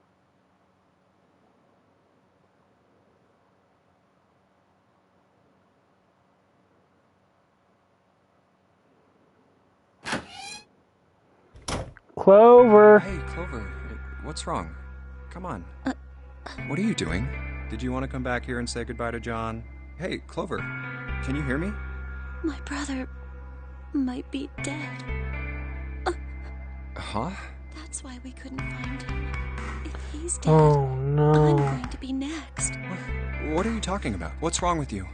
Clover. Hey, Clover. What's wrong? Come on. What are you doing? Did you want to come back here and say goodbye to John? Hey, Clover. Can you hear me? My brother might be dead. Huh? That's why we couldn't find him. If he's dead, Oh no. I'm going to be next. What are you talking about? What's wrong with you?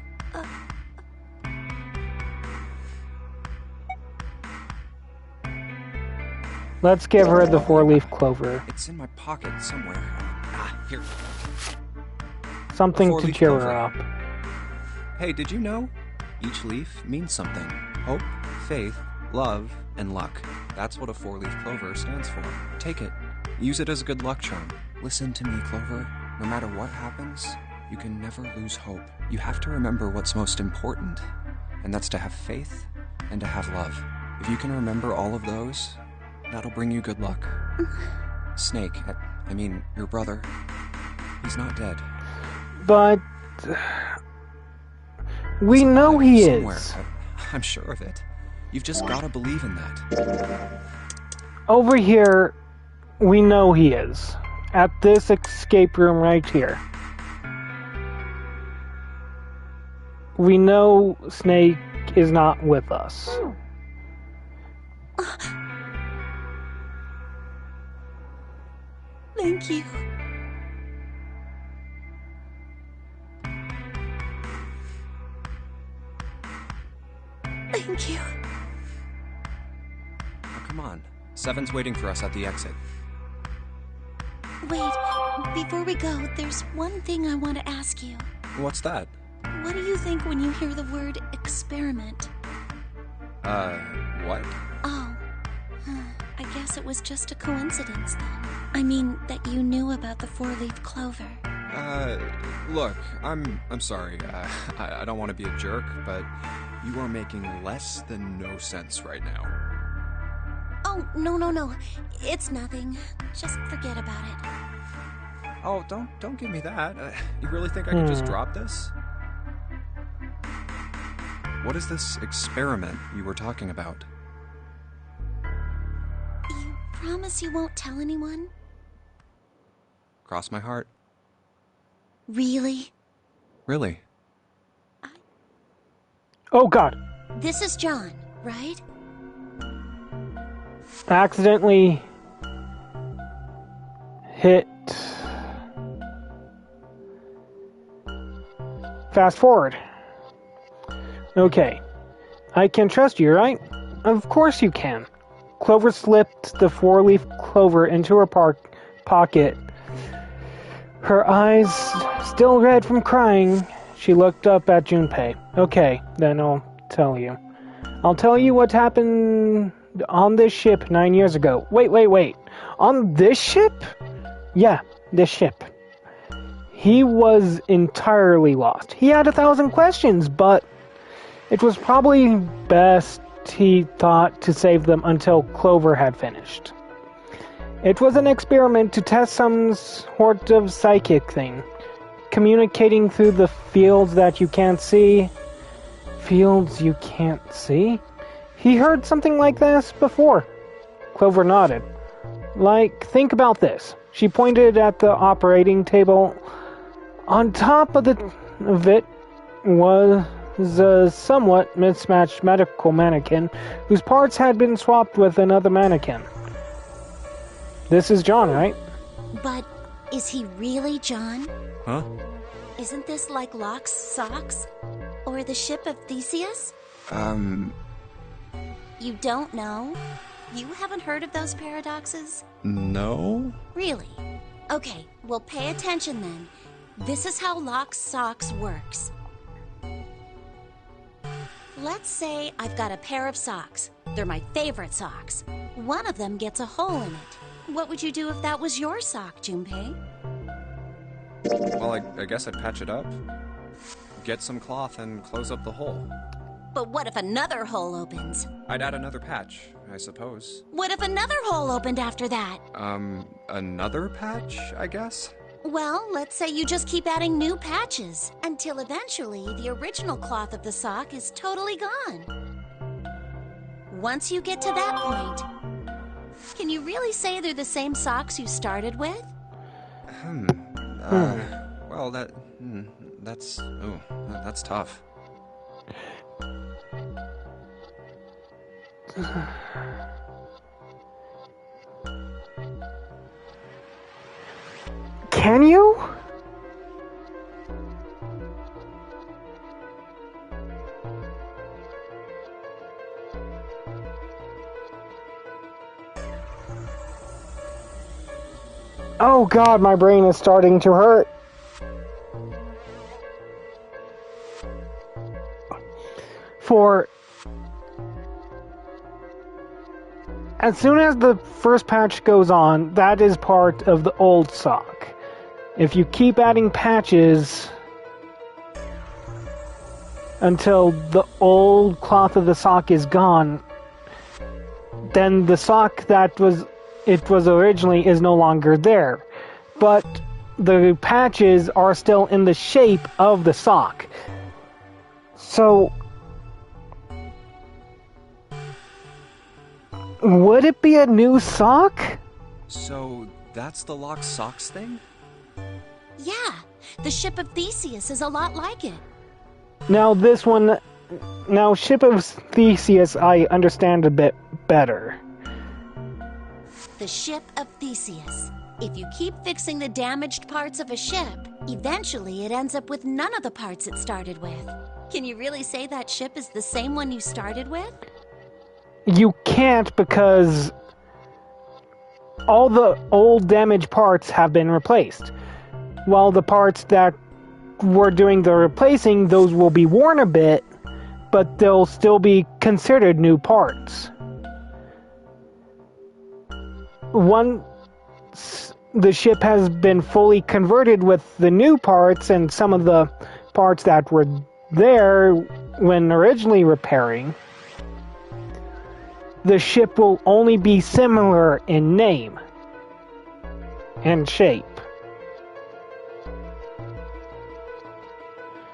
Let's give her the 4-leaf clover. It's in my pocket somewhere. Here. Something to Four-leaf cheer clover. her up. Hey, did you know? Each leaf means something. Hope, faith, love, and luck. That's what a 4-leaf clover stands for. Take it. Use it as a good luck charm. Listen to me, Clover. No matter what happens, you can never lose hope. You have to remember what's most important, and that's to have faith and to have love. If you can remember all of those, that'll bring you good luck. Snake, I mean, your brother, he's not dead. But we know he Somewhere. is. I'm sure of it. You've just got to believe in that. Over here, we know he is. At this escape room right here. We know Snake is not with us. Thank you. Thank you. Oh, come on. Seven's waiting for us at the exit. Wait, before we go, there's one thing I want to ask you. What's that? What do you think when you hear the word experiment? What? Oh, I guess it was just a coincidence then. I mean, that you knew about the 4-leaf clover. Look, I'm sorry. I don't want to be a jerk, but you are making less than no sense right now. Oh, no. It's nothing. Just forget about it. Oh, don't give me that. You really think I could just drop this? What is this experiment you were talking about? You promise you won't tell anyone? Cross my heart. Really? Really? Oh god. This is John, right? Accidentally hit fast forward. Okay. I can trust you, right? Of course you can. Clover slipped the 4-leaf clover into her pocket. Her eyes still red from crying. She looked up at Junpei. Okay, then I'll tell you. I'll tell you what happened on this ship 9 years ago. Wait. On this ship? Yeah, this ship. He was entirely lost. He had 1,000 questions, but it was probably best, he thought, to save them until Clover had finished. It was an experiment to test some sort of psychic thing. Communicating through the fields that you can't see. Fields you can't see? He heard something like this before. Clover nodded. Like, think about this. She pointed at the operating table. On top of it was a somewhat mismatched medical mannequin whose parts had been swapped with another mannequin. This is John, right? But is he really John? Huh? Isn't this like Locke's socks? Or the ship of Theseus? You don't know? You haven't heard of those paradoxes? No? Really? Okay, well pay attention then. This is how Locke's socks works. Let's say I've got a pair of socks. They're my favorite socks. One of them gets a hole in it. What would you do if that was your sock, Junpei? Well, I guess I'd patch it up. Get some cloth and close up the hole. But what if another hole opens? I'd add another patch, I suppose. What if another hole opened after that? Another patch, I guess? Well, let's say you just keep adding new patches until eventually the original cloth of the sock is totally gone. Once you get to that point, Can you really say they're the same socks you started with? Well, that's tough. Can you? Oh god, my brain is starting to hurt. For as soon as the first patch goes on, that is part of the old sock. If you keep adding patches until the old cloth of the sock is gone, then the sock that was originally is no longer there. But the patches are still in the shape of the sock. So would it be a new sock? So that's the locked socks thing? Yeah, the ship of Theseus is a lot like it. Now Ship of Theseus I understand a bit better. The ship of Theseus. If you keep fixing the damaged parts of a ship, eventually it ends up with none of the parts it started with. Can you really say that ship is the same one you started with? You can't, because all the old damaged parts have been replaced. While the parts that were doing the replacing, those will be worn a bit, but they'll still be considered new parts. Once the ship has been fully converted with the new parts and some of the parts that were there when originally repairing, the ship will only be similar in name and shape.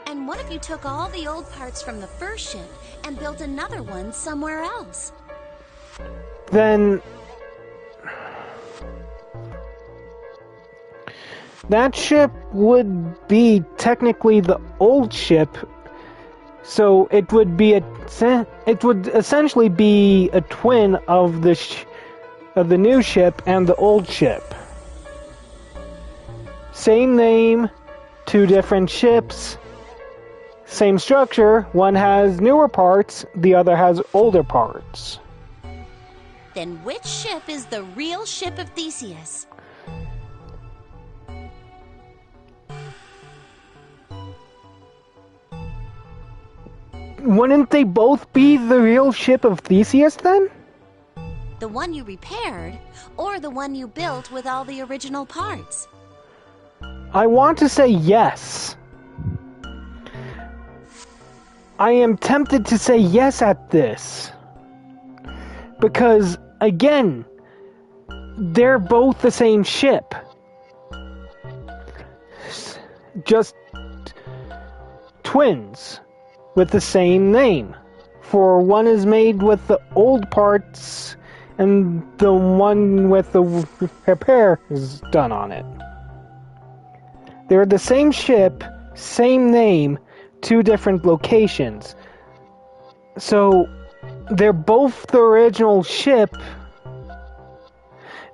And what if you took all the old parts from the first ship and built another one somewhere else? Then that ship would be technically the old ship, so it would essentially be a twin of the new ship and the old ship. Same name, two different ships, same structure. One has newer parts, the other has older parts. Then which ship is the real ship of Theseus? Wouldn't they both be the real ship of Theseus then? The one you repaired, or the one you built with all the original parts? I want to say yes. I am tempted to say yes at this. Because, again, they're both the same ship. Just twins with the same name. For one is made with the old parts and the one with the repair is done on it. They're the same ship, same name, two different locations. So they're both the original ship.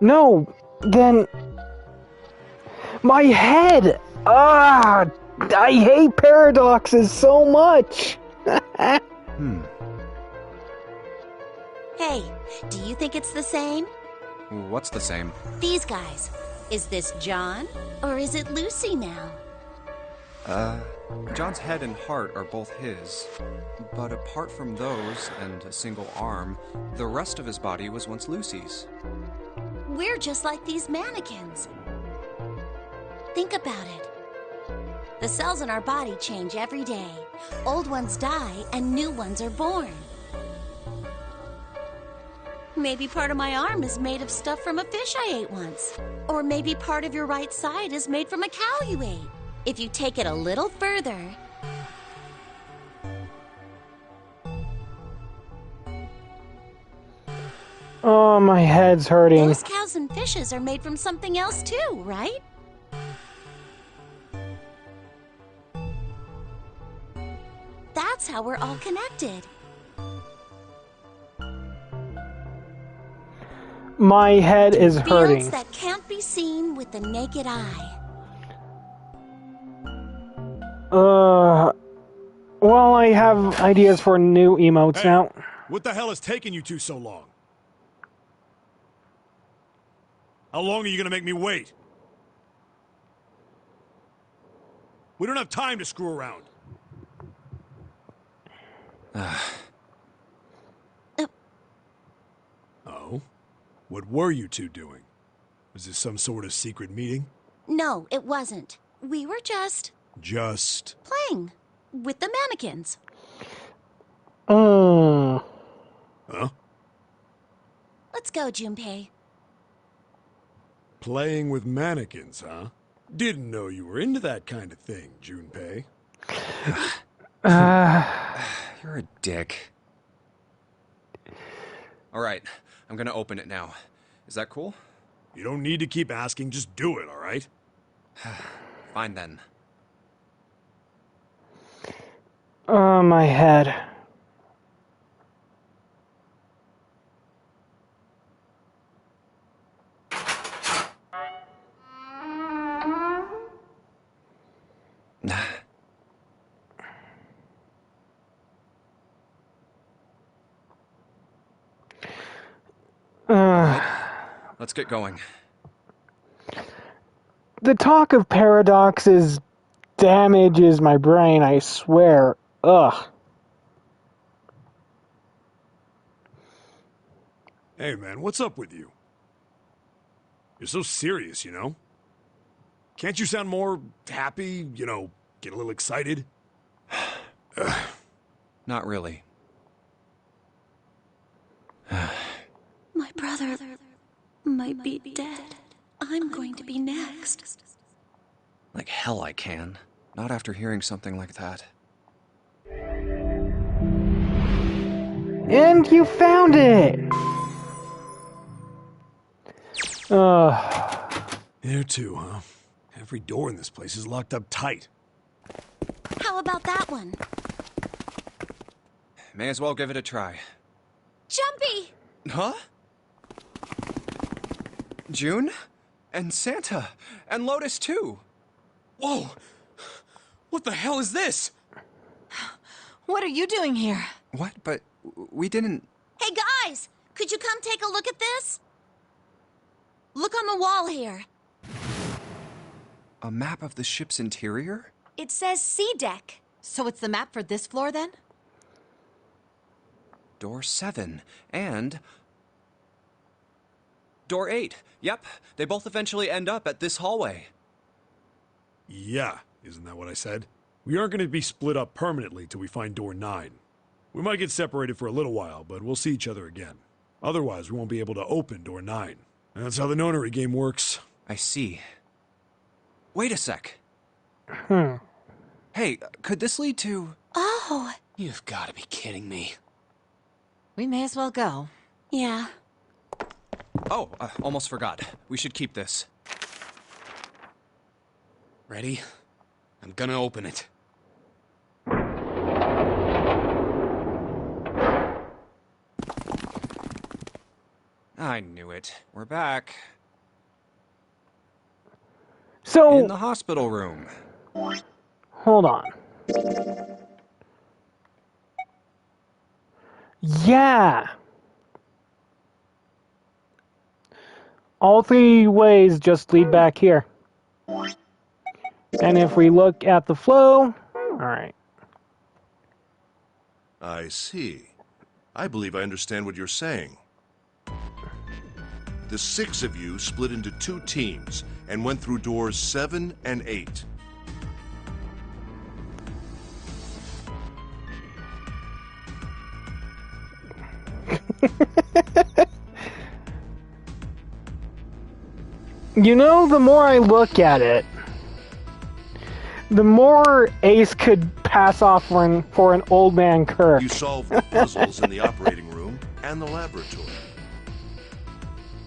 No, then my head. I hate paradoxes so much. Hey, do you think it's the same? What's the same? These guys. Is this John, or is it Lucy now? John's head and heart are both his. But apart from those, and a single arm, the rest of his body was once Lucy's. We're just like these mannequins. Think about it. The cells in our body change every day. Old ones die, and new ones are born. Maybe part of my arm is made of stuff from a fish I ate once. Or maybe part of your right side is made from a cow you ate. If you take it a little further... Oh, my head's hurting. Those cows and fishes are made from something else too, right? That's how we're all connected. My head is hurting. Fields that can't be seen with the naked eye. Well, I have ideas for new emotes now. What the hell is taking you two so long? How long are you gonna make me wait? We don't have time to screw around. Oh? What were you two doing? Was this some sort of secret meeting? No, it wasn't. We were just playing with the mannequins. Huh? Let's go, Junpei. Playing with mannequins, huh? Didn't know you were into that kind of thing, Junpei. You're a dick. Alright, I'm gonna open it now. Is that cool? You don't need to keep asking, just do it, alright? Fine then. Oh, my head. Let's get going. The talk of paradoxes damages my brain, I swear. Ugh. Hey, man, what's up with you? You're so serious, you know? Can't you sound more happy, you know, get a little excited? Not really. My brother might be dead. I'm going to be next. Like hell I can. Not after hearing something like that. And you found it! There too, huh? Every door in this place is locked up tight. How about that one? May as well give it a try. Jumpy! Huh? June? And Santa? And Lotus too? Whoa! What the hell is this? What are you doing here? What? But we didn't... Hey guys! Could you come take a look at this? Look on the wall here. A map of the ship's interior? It says C deck. So it's the map for this floor then? Door 7. And... Door 8. Yep, they both eventually end up at this hallway. Yeah, isn't that what I said? We aren't going to be split up permanently till we find door 9. We might get separated for a little while, but we'll see each other again. Otherwise, we won't be able to open door 9. That's how the Nonary game works. I see. Wait a sec. Hey, could this lead to... Oh. You've got to be kidding me. We may as well go. Yeah. Oh, almost forgot. We should keep this. Ready? I'm gonna open it. I knew it. We're back. So... In the hospital room. Hold on. Yeah! All 3 ways just lead back here. And if we look at the flow... Alright. I see. I believe I understand what you're saying. The 6 of you split into 2 teams and went through doors 7 and 8. You know, the more I look at it, the more Ace could pass off for an old man Kirk. You solved the puzzles in the operating room and the laboratory.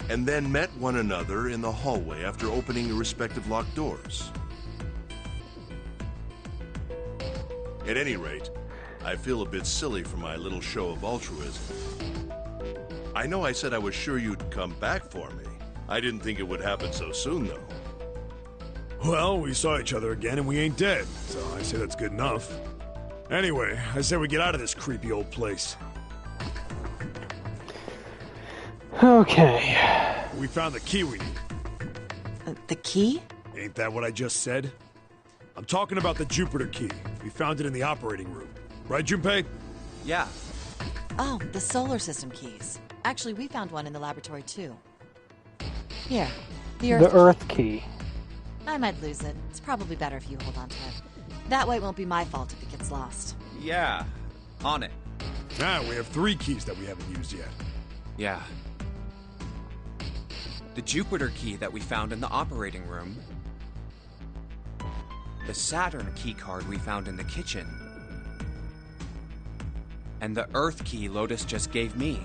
and then met one another in the hallway after opening the respective locked doors. At any rate, I feel a bit silly for my little show of altruism. I know I said I was sure you'd come back for me. I didn't think it would happen so soon, though. Well, we saw each other again and we ain't dead, so I say that's good enough. Anyway, I say we get out of this creepy old place. Okay. We found the key we need. The key? Ain't that what I just said? I'm talking about the Jupiter key. We found it in the operating room. Right, Junpei? Yeah. Oh, the solar system keys. Actually, we found one in the laboratory, too. Here, the Earth key. I might lose it. It's probably better if you hold on to it. That way it won't be my fault if it gets lost. Yeah. On it. Ah, we have 3 keys that we haven't used yet. Yeah. The Jupiter key that we found in the operating room. The Saturn key card we found in the kitchen. And the Earth key Lotus just gave me.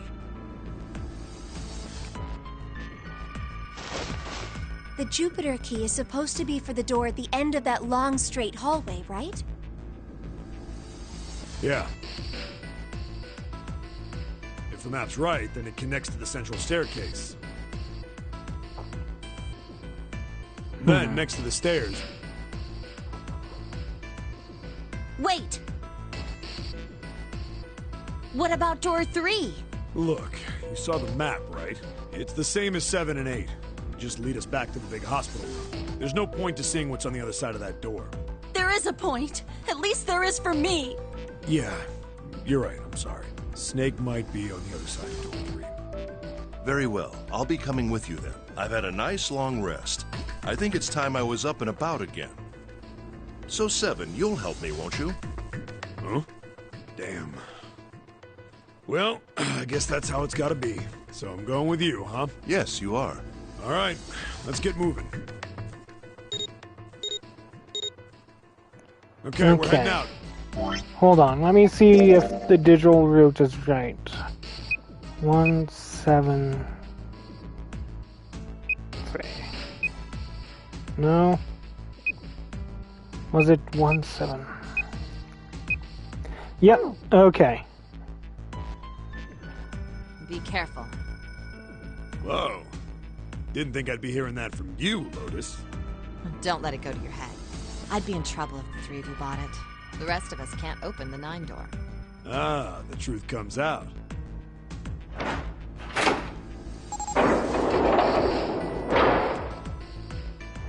The Jupiter key is supposed to be for the door at the end of that long, straight hallway, right? Yeah. If the map's right, then it connects to the central staircase. Then, next to the stairs... Wait! What about door 3? Look, you saw the map, right? It's the same as 7 and 8. Just lead us back to the big hospital room. There's no point to seeing what's on the other side of that door. There is a point. At least there is for me. Yeah, you're right, I'm sorry. Snake might be on the other side of door 3. Very well. I'll be coming with you then. I've had a nice long rest. I think it's time I was up and about again. So 7, you'll help me, won't you? Huh? Damn. Well, I guess that's how it's gotta be. So I'm going with you, huh? Yes, you are. All right, let's get moving. Okay, we're heading out. Hold on, let me see if the digital route is right. 1, 7, 3. No. Was it 1, 7? Yep, okay. Be careful. Whoa. Didn't think I'd be hearing that from you, Lotus. Don't let it go to your head. I'd be in trouble if the 3 of you bought it. The rest of us can't open the 9 door. Ah, the truth comes out.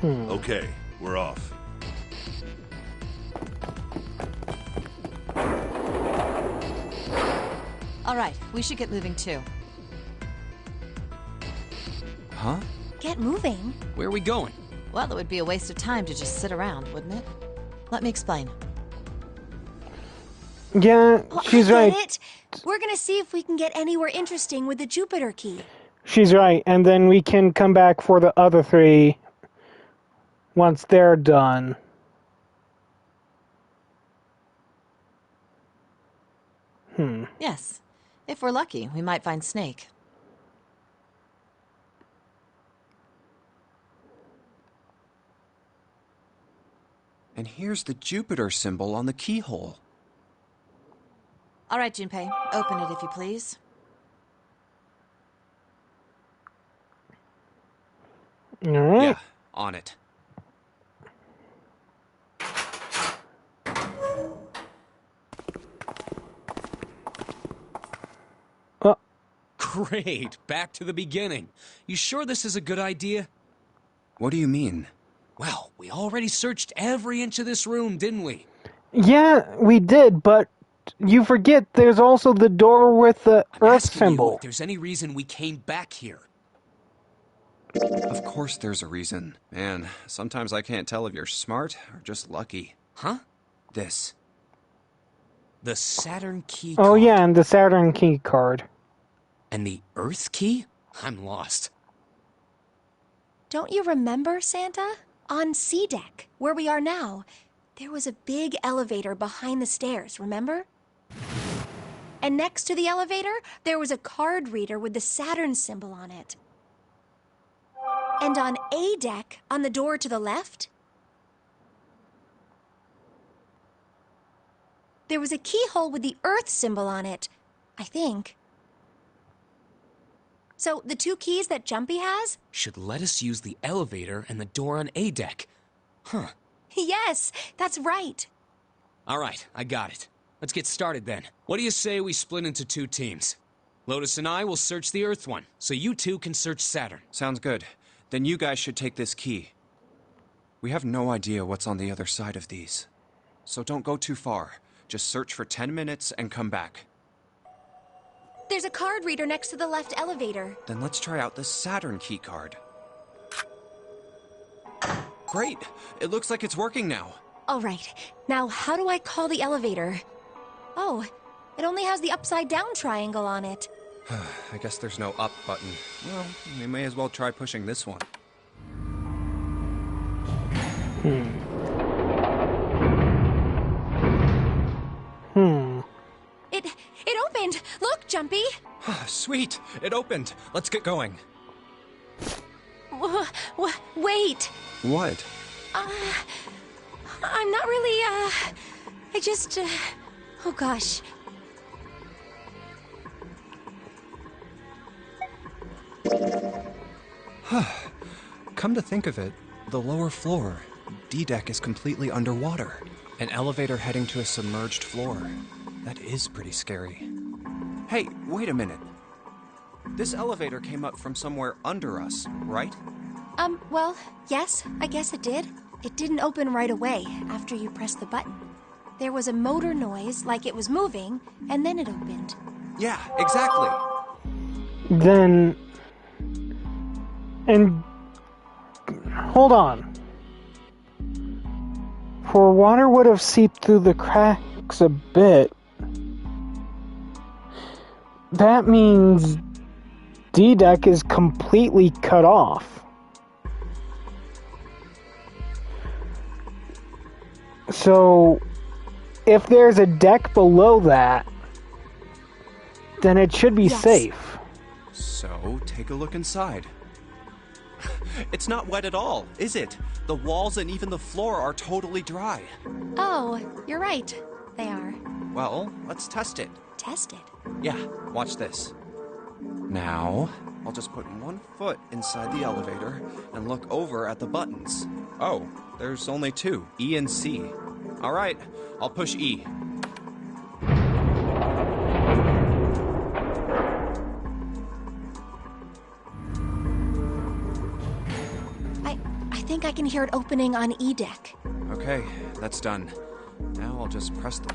Okay, we're off. All right, we should get moving too. Huh? Get moving? Where are we going? Well, it would be a waste of time to just sit around, wouldn't it? Let me explain. Yeah, she's I right. get it. We're gonna see if we can get anywhere interesting with the Jupiter key. She's right, and then we can come back for the other 3 once they're done. Yes. If we're lucky, we might find Snake. And here's the Jupiter symbol on the keyhole. All right, Junpei, open it if you please. All right. Yeah, on it. Great, back to the beginning. You sure this is a good idea? What do you mean? Well, we already searched every inch of this room, didn't we? Yeah, we did, but you forget there's also the door with the I'm Earth asking you symbol. if there's any reason we came back here. Of course there's a reason. Man, sometimes I can't tell if you're smart or just lucky. Huh? This. The Saturn key Oh card. yeah, and the Saturn key card. And the Earth key? I'm lost. Don't you remember, Santa? On C deck, where we are now, there was a big elevator behind the stairs, remember? And next to the elevator, there was a card reader with the Saturn symbol on it. And on A deck, on the door to the left, there was a keyhole with the Earth symbol on it, I think. So the two keys that Jumpy has? Should let us use the elevator and the door on A deck. Huh. Yes, that's right. All right, I got it. Let's get started then. What do you say we split into 2 teams? Lotus and I will search the Earth one, so you 2 can search Saturn. Sounds good. Then you guys should take this key. We have no idea what's on the other side of these. So don't go too far. Just search for 10 minutes and come back. There's a card reader next to the left elevator. Then let's try out this Saturn key card. Great! It looks like it's working now. All right, now how do I call the elevator? Oh, it only has the upside down triangle on it. I guess there's no up button. Well, we may as well try pushing this one. It opened! Look, Jumpy! Sweet! It opened! Let's get going. Wait! What? I'm not really, I just, oh gosh. Come to think of it, the lower floor, D-deck, is completely underwater. An elevator heading to a submerged floor. That is pretty scary. Hey, wait a minute. This elevator came up from somewhere under us, right? Well, yes, I guess it did. It didn't open right away after you pressed the button. There was a motor noise, like it was moving, and then it opened. Yeah, exactly. Then... And... Hold on. For water would have seeped through the cracks a bit. That means D-deck is completely cut off. So, if there's a deck below that, then it should be safe. So, take a look inside. It's not wet at all, is it? The walls and even the floor are totally dry. Oh, you're right. They are. Well, let's test it. Test it? Yeah, watch this. Now, I'll just put one foot inside the elevator and look over at the buttons. Oh, there's only 2, E and C. All right, I'll push E. I think I can hear it opening on E deck. Okay, that's done. Now I'll just press the...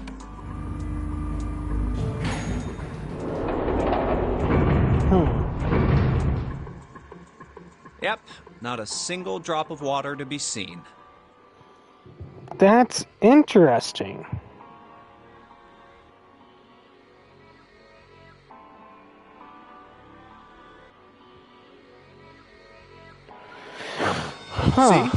Yep, not a single drop of water to be seen. That's interesting. See?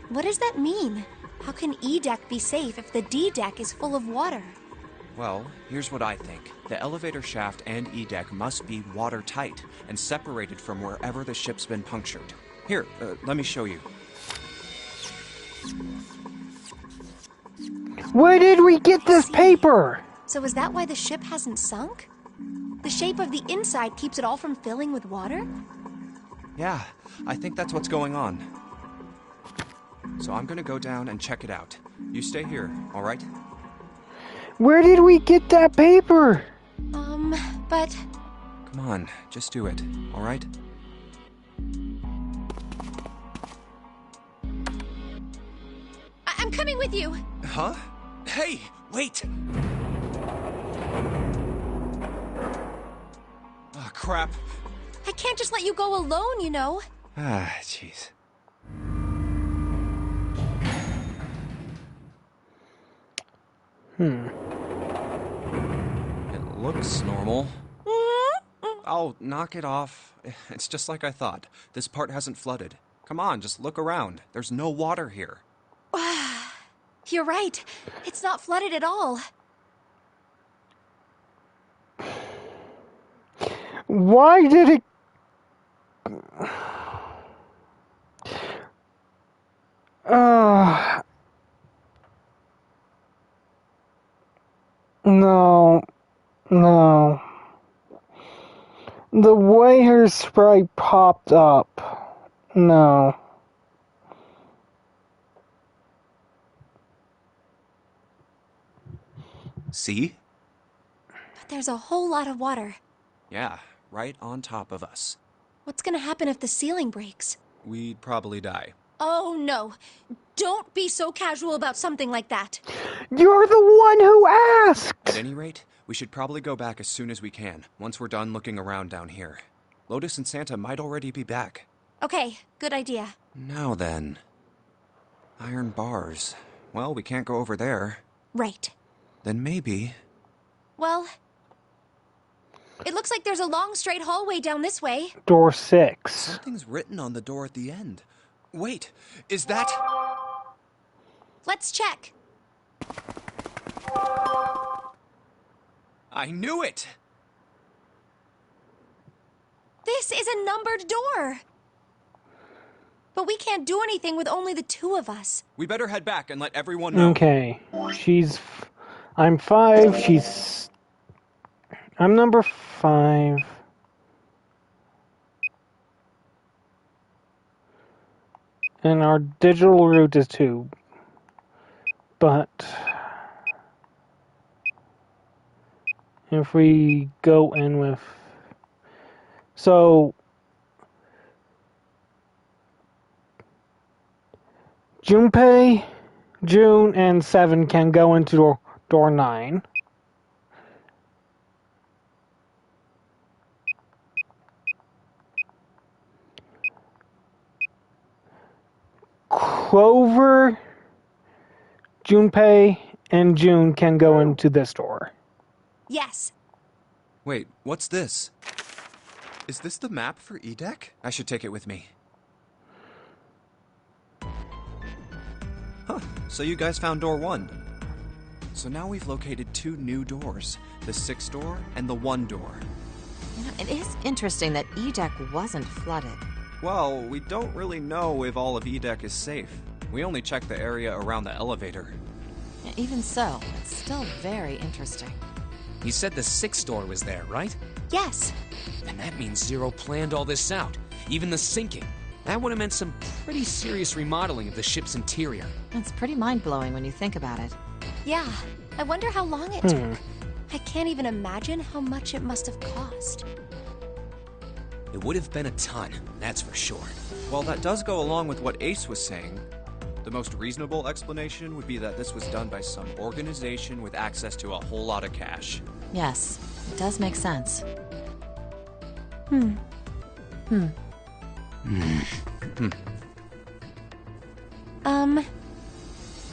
What does that mean? How can E deck be safe if the D deck is full of water? Well, here's what I think. The elevator shaft and E-deck must be watertight and separated from wherever the ship's been punctured. Here, let me show you. Where did we get this paper? So is that why the ship hasn't sunk? The shape of the inside keeps it all from filling with water? Yeah, I think that's what's going on. So I'm gonna go down and check it out. You stay here, all right? Where did we get that paper? But... Come on, just do it, all right? I'm coming with you! Huh? Hey, wait! Oh, crap. I can't just let you go alone, you know. Ah, jeez. It looks normal. Oh, knock it off. It's just like I thought. This part hasn't flooded. Come on, just look around. There's no water here. You're right. It's not flooded at all. Why did it... No. No. The way her sprite popped up. No. See? But there's a whole lot of water. Yeah, right on top of us. What's gonna happen if the ceiling breaks? We'd probably die. Oh, no. Don't be so casual about something like that. You're the one who asked! At any rate, we should probably go back as soon as we can, once we're done looking around down here. Lotus and Santa might already be back. Okay, good idea. Now then. Iron bars. Well, we can't go over there. Right. Then maybe... Well, it looks like there's a long straight hallway down this way. Door 6. Something's written on the door at the end. Wait, is that... Let's check. I knew it! This is a numbered door. But we can't do anything with only the two of us. We better head back and let everyone know. Okay. I'm 5, I'm number 5. And our digital route is 2. But... if we go in with... So... Junpei, June, and 7 can go into door 9. Clover, Junpei, and June can go into this door. Yes. Wait, what's this? Is this the map for E-Deck? I should take it with me. Huh, so you guys found door 1. So now we've located 2 new doors. The 6 door and the 1 door. You know, it is interesting that E-Deck wasn't flooded. Well, we don't really know if all of E-Deck is safe. We only checked the area around the elevator. Yeah, even so, it's still very interesting. You said the 6th door was there, right? Yes. And that means Zero planned all this out, even the sinking. That would have meant some pretty serious remodeling of the ship's interior. It's pretty mind-blowing when you think about it. Yeah. I wonder how long it took. I can't even imagine how much it must have cost. It would have been a ton, that's for sure. Well, that does go along with what Ace was saying. The most reasonable explanation would be that this was done by some organization with access to a whole lot of cash. Yes, it does make sense.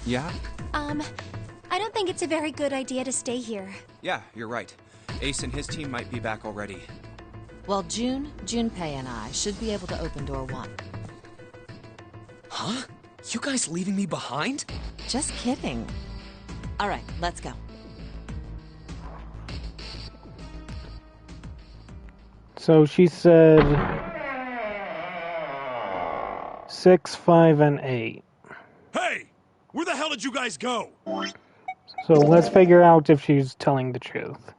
Yeah? I don't think it's a very good idea to stay here. Yeah, you're right. Ace and his team might be back already. Well, Junpei and I should be able to open door 1. Huh? You guys leaving me behind? Just kidding. All right, let's go. So she said 6, 5, and 8. Hey! Where the hell did you guys go? So let's figure out if she's telling the truth.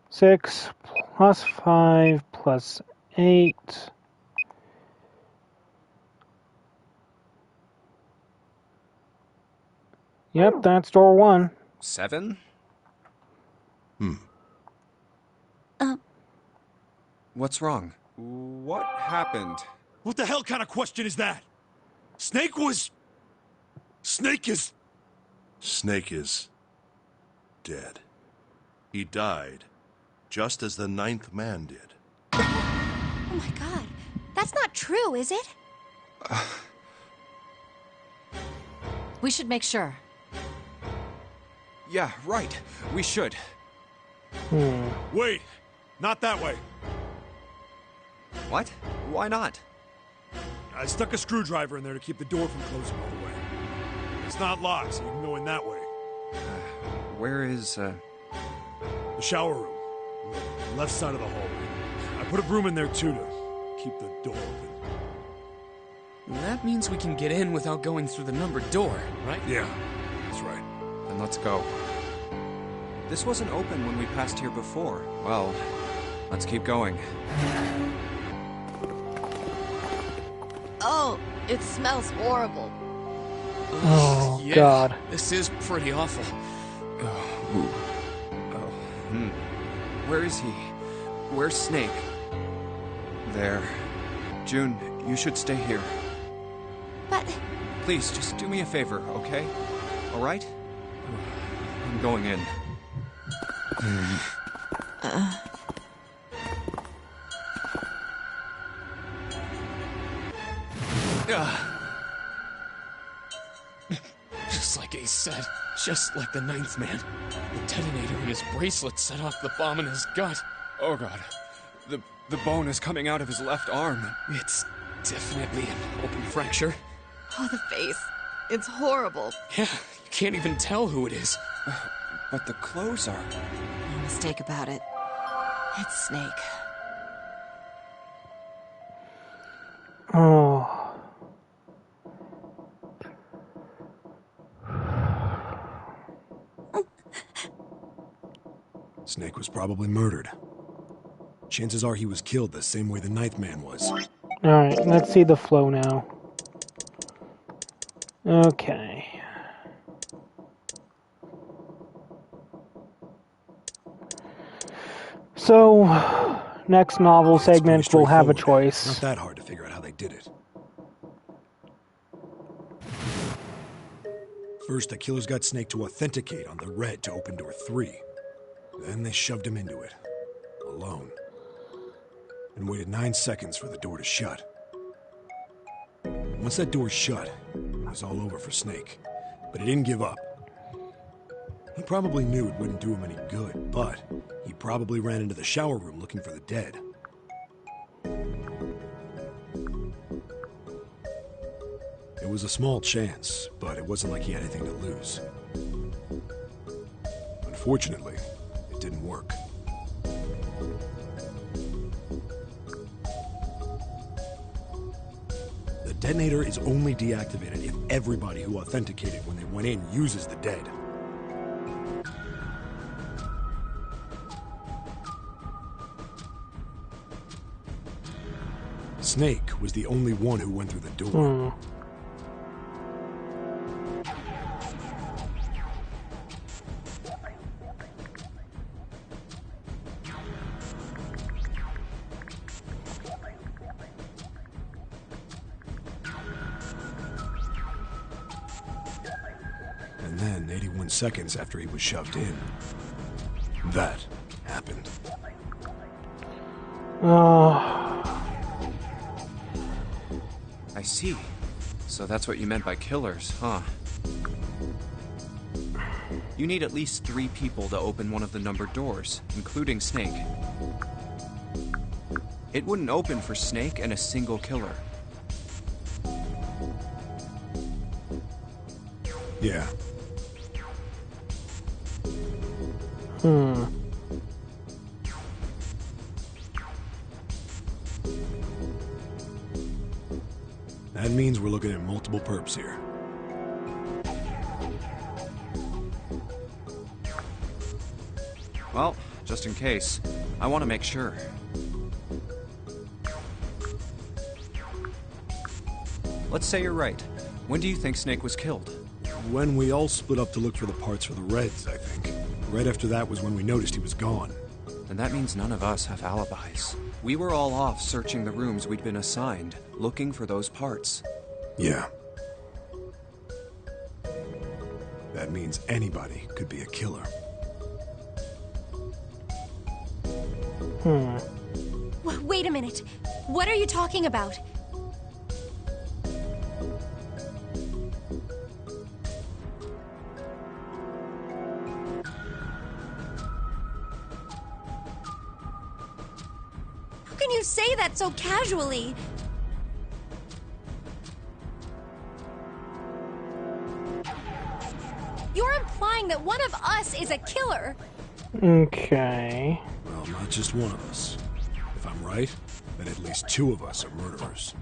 6 plus 5 plus 8. Yep, that's door 1. 7? What's wrong? What happened? What the hell kind of question is that? Snake is dead. He died, just as the 9th man did. Oh my god. That's not true, is it? We should make sure. Yeah, right. We should. Wait, not that way. What? Why not? I stuck a screwdriver in there to keep the door from closing all the way. It's not locked, so you can go in that way. Where is, The shower room. Left side of the hallway. I Put a broom in there too to keep the door open. That means we can get in without going through the numbered door, right? Yeah, that's right. Then let's go. This wasn't open when we passed here before. Well, let's keep going. Oh, it smells horrible. Oh, Yeah, God. This is pretty awful. Where is he? Where's Snake? There. June, you should stay here. But... Please, just do me a favor, okay? Alright? I'm going in. Just like Ace said, just like the ninth man. The detonator in his bracelet set off the bomb in his gut. Oh god. The bone is coming out of his left arm. It's definitely an open fracture. Oh, the face. It's horrible. Yeah, you can't even tell who it is. But the clothes are... No mistake about it. It's Snake. Oh. Snake was probably murdered. Chances are he was killed the same way the ninth man was. Alright, let's see the flow now. Okay. So, next novel It's pretty segment, we'll have a straightforward. choice. Not that hard to figure out how they did it. First, the killers got Snake to authenticate on the red to open door 3. Then they shoved him into it, alone, and waited 9 seconds for the door to shut. Once that door shut, it was all over for Snake, but he didn't give up. He probably knew it wouldn't do him any good, but he probably ran into the shower room looking for the dead. It was a small chance, but it wasn't like he had anything to lose. Unfortunately, it didn't work. The detonator is only deactivated if everybody who authenticated when they went in uses the dead. Snake was the only one who went through the door. And then, 81 seconds after he was shoved in, that happened. I see. So that's what you meant by killers, huh? You need at least 3 people to open one of the numbered doors, including Snake. It wouldn't open for Snake and a single killer. Yeah. That means we're looking at multiple perps here. Well, just in case, I want to make sure. Let's say you're right. When do you think Snake was killed? When we all split up to look for the parts for the Reds, I think. Right after that was when we noticed he was gone. Then that means none of us have alibis. We were all off searching the rooms we'd been assigned, looking for those parts. Yeah. That means anybody could be a killer. Wait a minute. What are you talking about? How can you say that so casually? You're implying that one of us is a killer. Okay. Well, not just one of us. If I'm right, then at least 2 of us are murderers.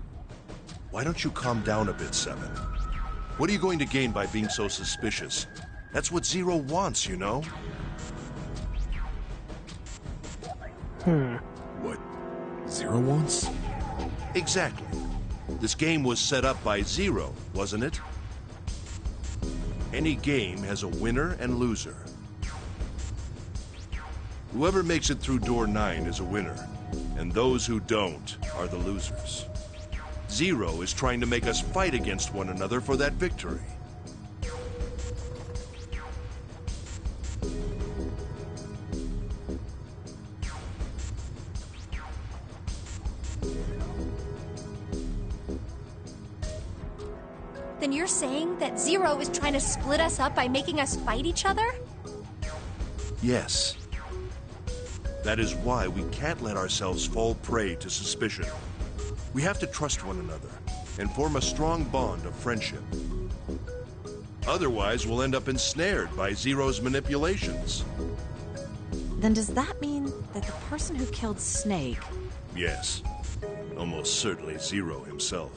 Why don't you calm down a bit, Seven? What are you going to gain by being so suspicious? That's what Zero wants, you know? What Zero wants? Exactly. This game was set up by Zero, wasn't it? Any game has a winner and loser. Whoever makes it through door 9 is a winner, and those who don't are the losers. Zero is trying to make us fight against one another for that victory. Then you're saying that Zero is trying to split us up by making us fight each other? Yes. That is why we can't let ourselves fall prey to suspicion. We have to trust one another and form a strong bond of friendship. Otherwise, we'll end up ensnared by Zero's manipulations. Then does that mean that the person who killed Snake... Yes. Almost certainly Zero himself.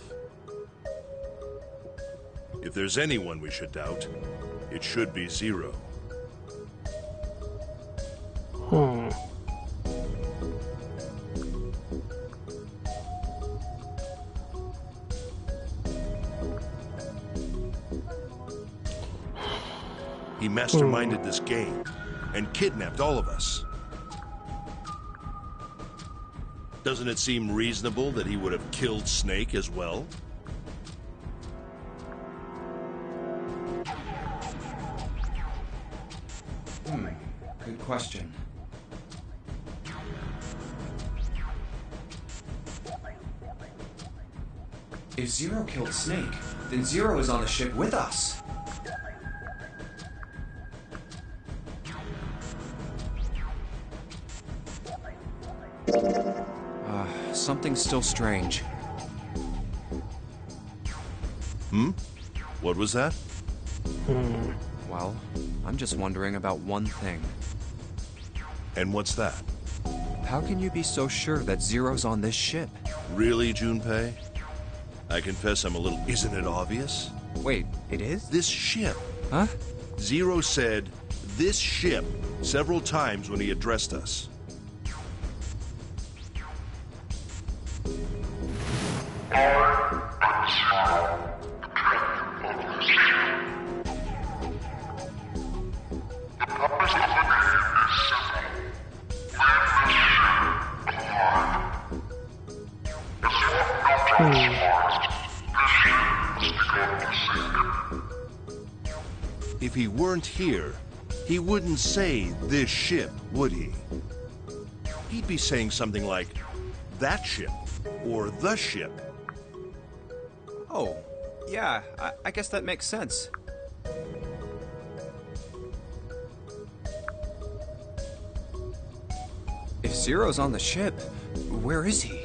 If there's anyone we should doubt, it should be Zero. He masterminded this game and kidnapped all of us. Doesn't it seem reasonable that he would have killed Snake as well? Good question. If Zero killed Snake, then Zero is on the ship with us. Something's still strange. What was that? Well, I'm just wondering about one thing. And what's that? How can you be so sure that Zero's on this ship? Really, Junpei? I confess I'm a little... Isn't it obvious? Wait, it is? This ship. Huh? Zero said, "this ship," several times when he addressed us. If he weren't here, he wouldn't say "this ship," would he? He'd be saying something like, "that ship," or "the ship." Oh, yeah, I guess that makes sense. If Zero's on the ship, where is he?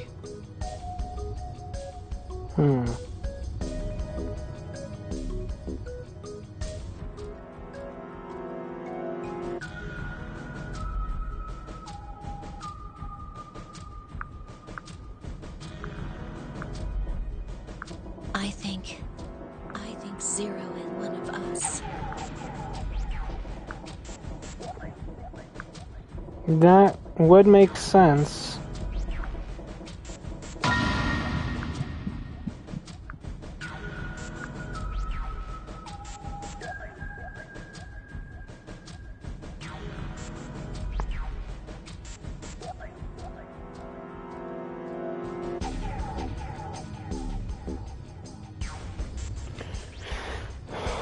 I think Zero is one of us. That would make sense.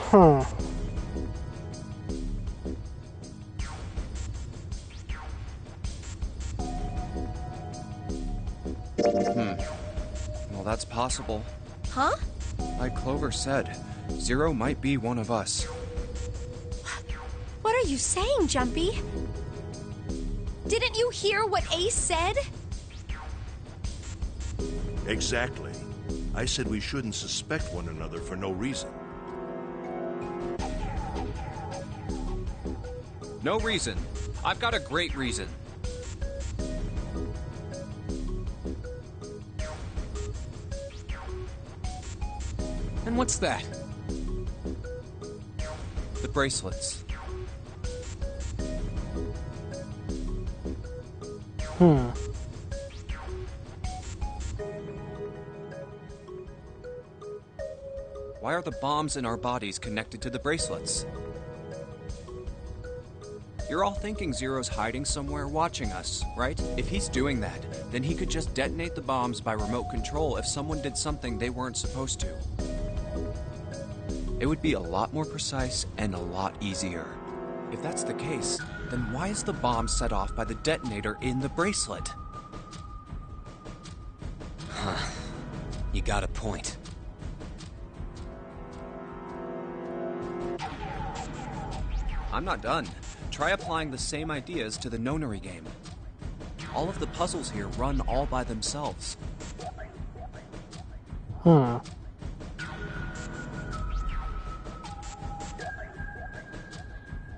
Huh. Well, that's possible. Huh? Like Clover said, Zero might be one of us. What are you saying, Jumpy? Didn't you hear what Ace said? Exactly. I said we shouldn't suspect one another for no reason. No reason. I've got a great reason. And what's that? The bracelets. Why are the bombs in our bodies connected to the bracelets? You're all thinking Zero's hiding somewhere watching us, right? If he's doing that, then he could just detonate the bombs by remote control if someone did something they weren't supposed to. It would be a lot more precise and a lot easier. If that's the case, then why is the bomb set off by the detonator in the bracelet? Huh. You got a point. I'm not done. Try applying the same ideas to the Nonary game. All of the puzzles here run all by themselves.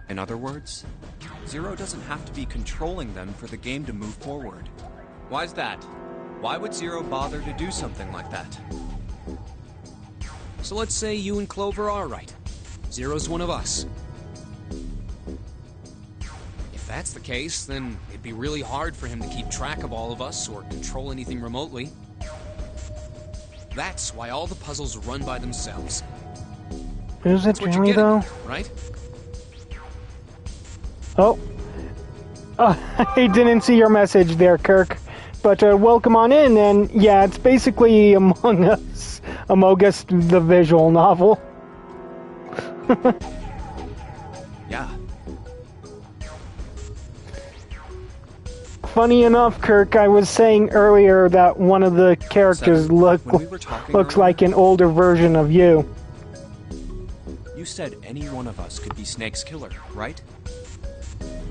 In other words, Zero doesn't have to be controlling them for the game to move forward. Why's that? Why would Zero bother to do something like that? So let's say you and Clover are right. Zero's one of us. If that's the case, then it'd be really hard for him to keep track of all of us or control anything remotely. That's why all the puzzles run by themselves. Is it That's what you're really, getting though? at, right? Oh. I didn't see your message there, Kirk. But welcome on in, and yeah, it's basically Among Us, the visual novel. Yeah. Funny enough, Kirk, I was saying earlier that one of the characters looks earlier, like an older version of you. You said any one of us could be Snake's killer, right?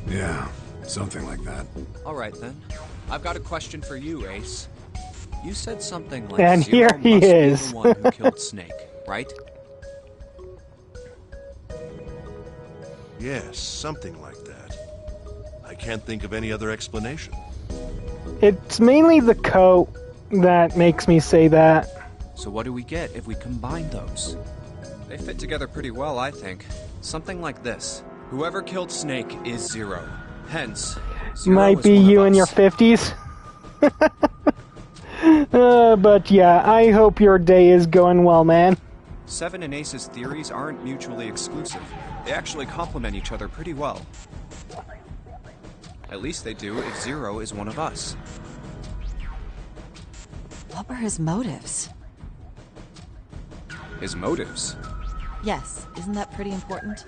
Yeah, something like that. Alright then. I've got a question for you, Ace. You said something like And Zero here he must be is. the one who killed Snake, right? Yes, something like that. I can't think of any other explanation. It's mainly the coat that makes me say that. So what do we get if we combine those? They fit together pretty well, I think. Something like this. Whoever killed Snake is Zero. Hence, Zero Might is be one of you in your us. 50s. But yeah, I hope your day is going well, man. Seven and Ace's theories aren't mutually exclusive. They actually complement each other pretty well. At least they do if Zero is one of us. What were his motives? His motives? Yes, isn't that pretty important?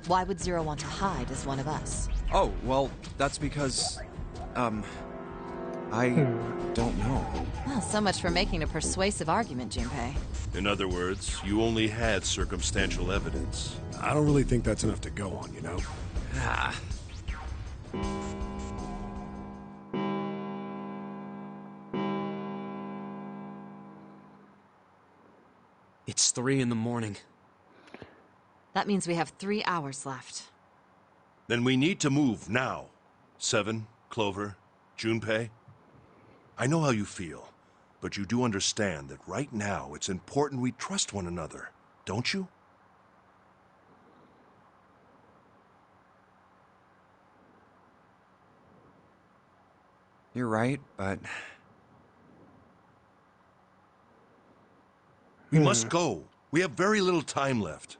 Why would Zero want to hide as one of us? Oh, well, that's because... I don't know. Well, so much for making a persuasive argument, Junpei. In other words, you only had circumstantial evidence. I don't really think that's enough to go on, you know? Ah. It's 3 in the morning. That means we have 3 hours left. Then we need to move now. Seven, Clover, Junpei. I know how you feel, but you do understand that right now it's important we trust one another, don't you? You're right, but... We must go. We have very little time left.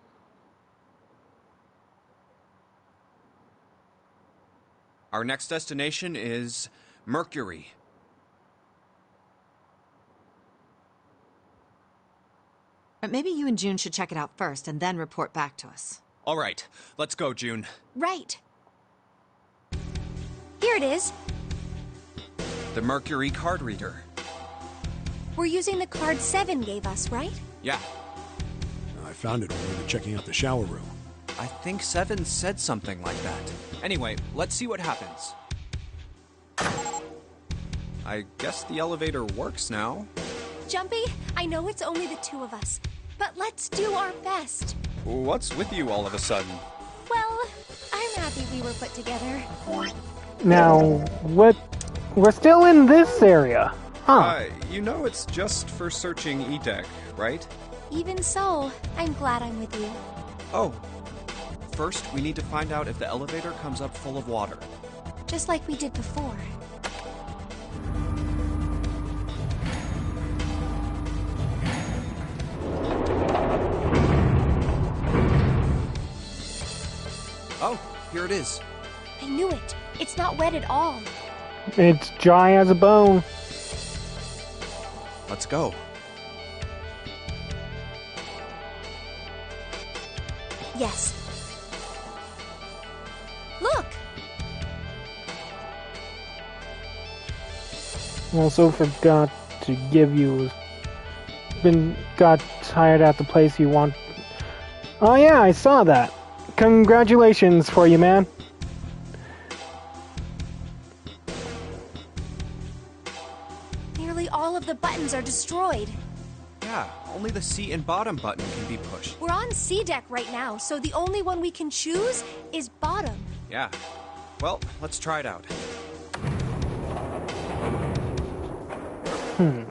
Our next destination is Mercury. But maybe you and June should check it out first and then report back to us. All right, let's go, June. Right. Here it is. The Mercury card reader. We're using the card 7 gave us, right? Yeah, I found it when we were checking out the shower room. I think Seven said something like that. Anyway, let's see what happens. I guess the elevator works now. Jumpy, I know it's only the 2 of us, but let's do our best. What's with you all of a sudden? Well, I'm happy we were put together. Now, what? We're still in this area. Huh. You know it's just for searching E-Deck, right? Even so, I'm glad I'm with you. Oh. First, we need to find out if the elevator comes up full of water. Just like we did before. Oh, here it is. I knew it. It's not wet at all. It's dry as a bone. Let's go. Yes. Look! Also forgot to give you... got tired at the place you want... Oh yeah, I saw that. Congratulations for you, man. Nearly all of the buttons are destroyed. Yeah, only the seat and bottom button can be pushed. We're on C deck right now, so the only one we can choose is bottom. Yeah. Well, let's try it out. Oh,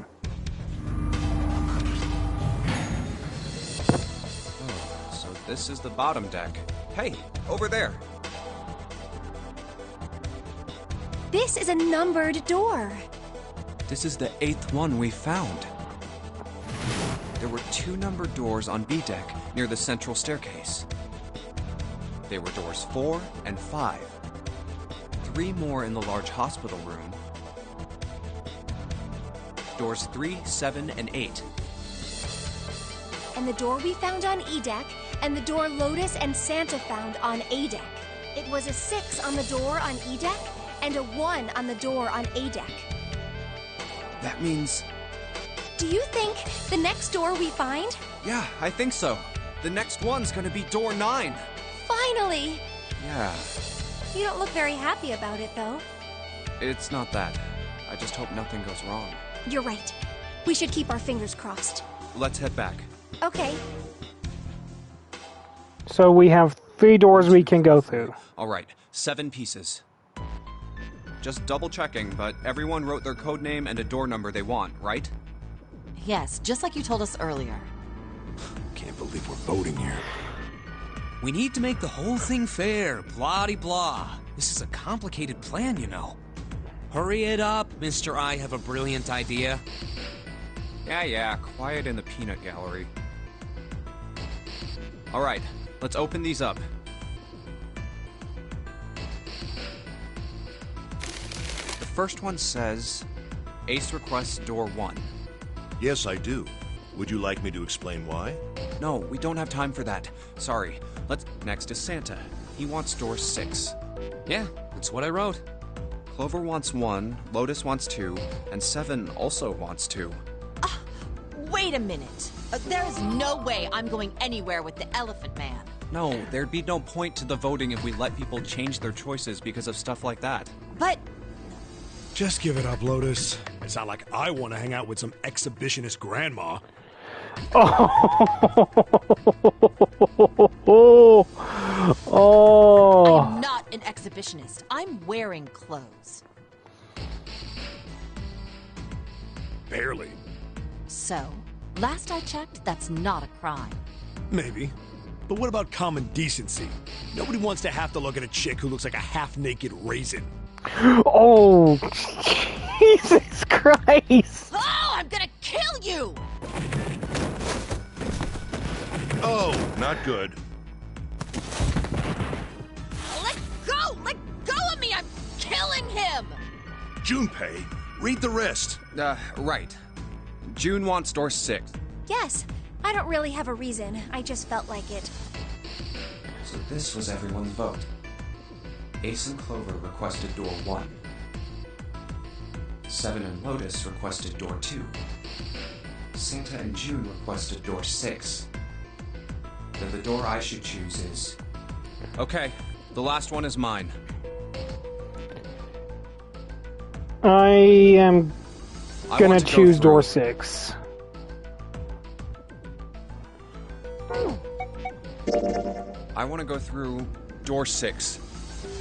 so this is the bottom deck. Hey, over there. This is a numbered door. This is the 8th one we found. There were 2 numbered doors on B deck near the central staircase. They were doors 4 and 5. 3 more in the large hospital room. Doors 3, 7, and 8. And the door we found on E deck, and the door Lotus and Santa found on A deck. It was a 6 on the door on E deck, and a 1 on the door on A deck. That means... Do you think the next door we find? Yeah, I think so. The next one's gonna be door 9. Finally! Yeah. You don't look very happy about it, though. It's not that. I just hope nothing goes wrong. You're right. We should keep our fingers crossed. Let's head back. Okay. So we have 3 doors we can go through. All right, 7 pieces. Just double checking, but everyone wrote their code name and a door number they want, right? Yes, just like you told us earlier. Can't believe we're voting here. We need to make the whole thing fair, blah-de-blah. This is a complicated plan, you know. Hurry it up, Mr. I have a brilliant idea. Yeah, quiet in the peanut gallery. All right, let's open these up. The first one says, Ace requests door 1. Yes, I do. Would you like me to explain why? No, we don't have time for that. Sorry. Next is Santa. He wants door 6. Yeah, that's what I wrote. Clover wants 1, Lotus wants 2, and 7 also wants 2. Wait a minute. There is no way I'm going anywhere with the Elephant Man. No, there'd be no point to the voting if we let people change their choices because of stuff like that. But... Just give it up, Lotus. It's not like I want to hang out with some exhibitionist grandma. Oh. I'm not an exhibitionist. I'm wearing clothes. Barely. So, last I checked, that's not a crime. Maybe. But what about common decency? Nobody wants to have to look at a chick who looks like a half-naked raisin. Oh, Jesus Christ! Oh, I'm gonna kill you! Oh, not good. Let go! Let go of me! I'm killing him! Junpei, read the rest. Right. June wants door 6. Yes. I don't really have a reason. I just felt like it. So this was everyone's vote. Ace and Clover requested door 1. 7 and Lotus requested door 2. Santa and June requested door 6. Then the door I should choose is... Okay, the last one is mine. I am gonna choose door through. 6. I want to go through door 6.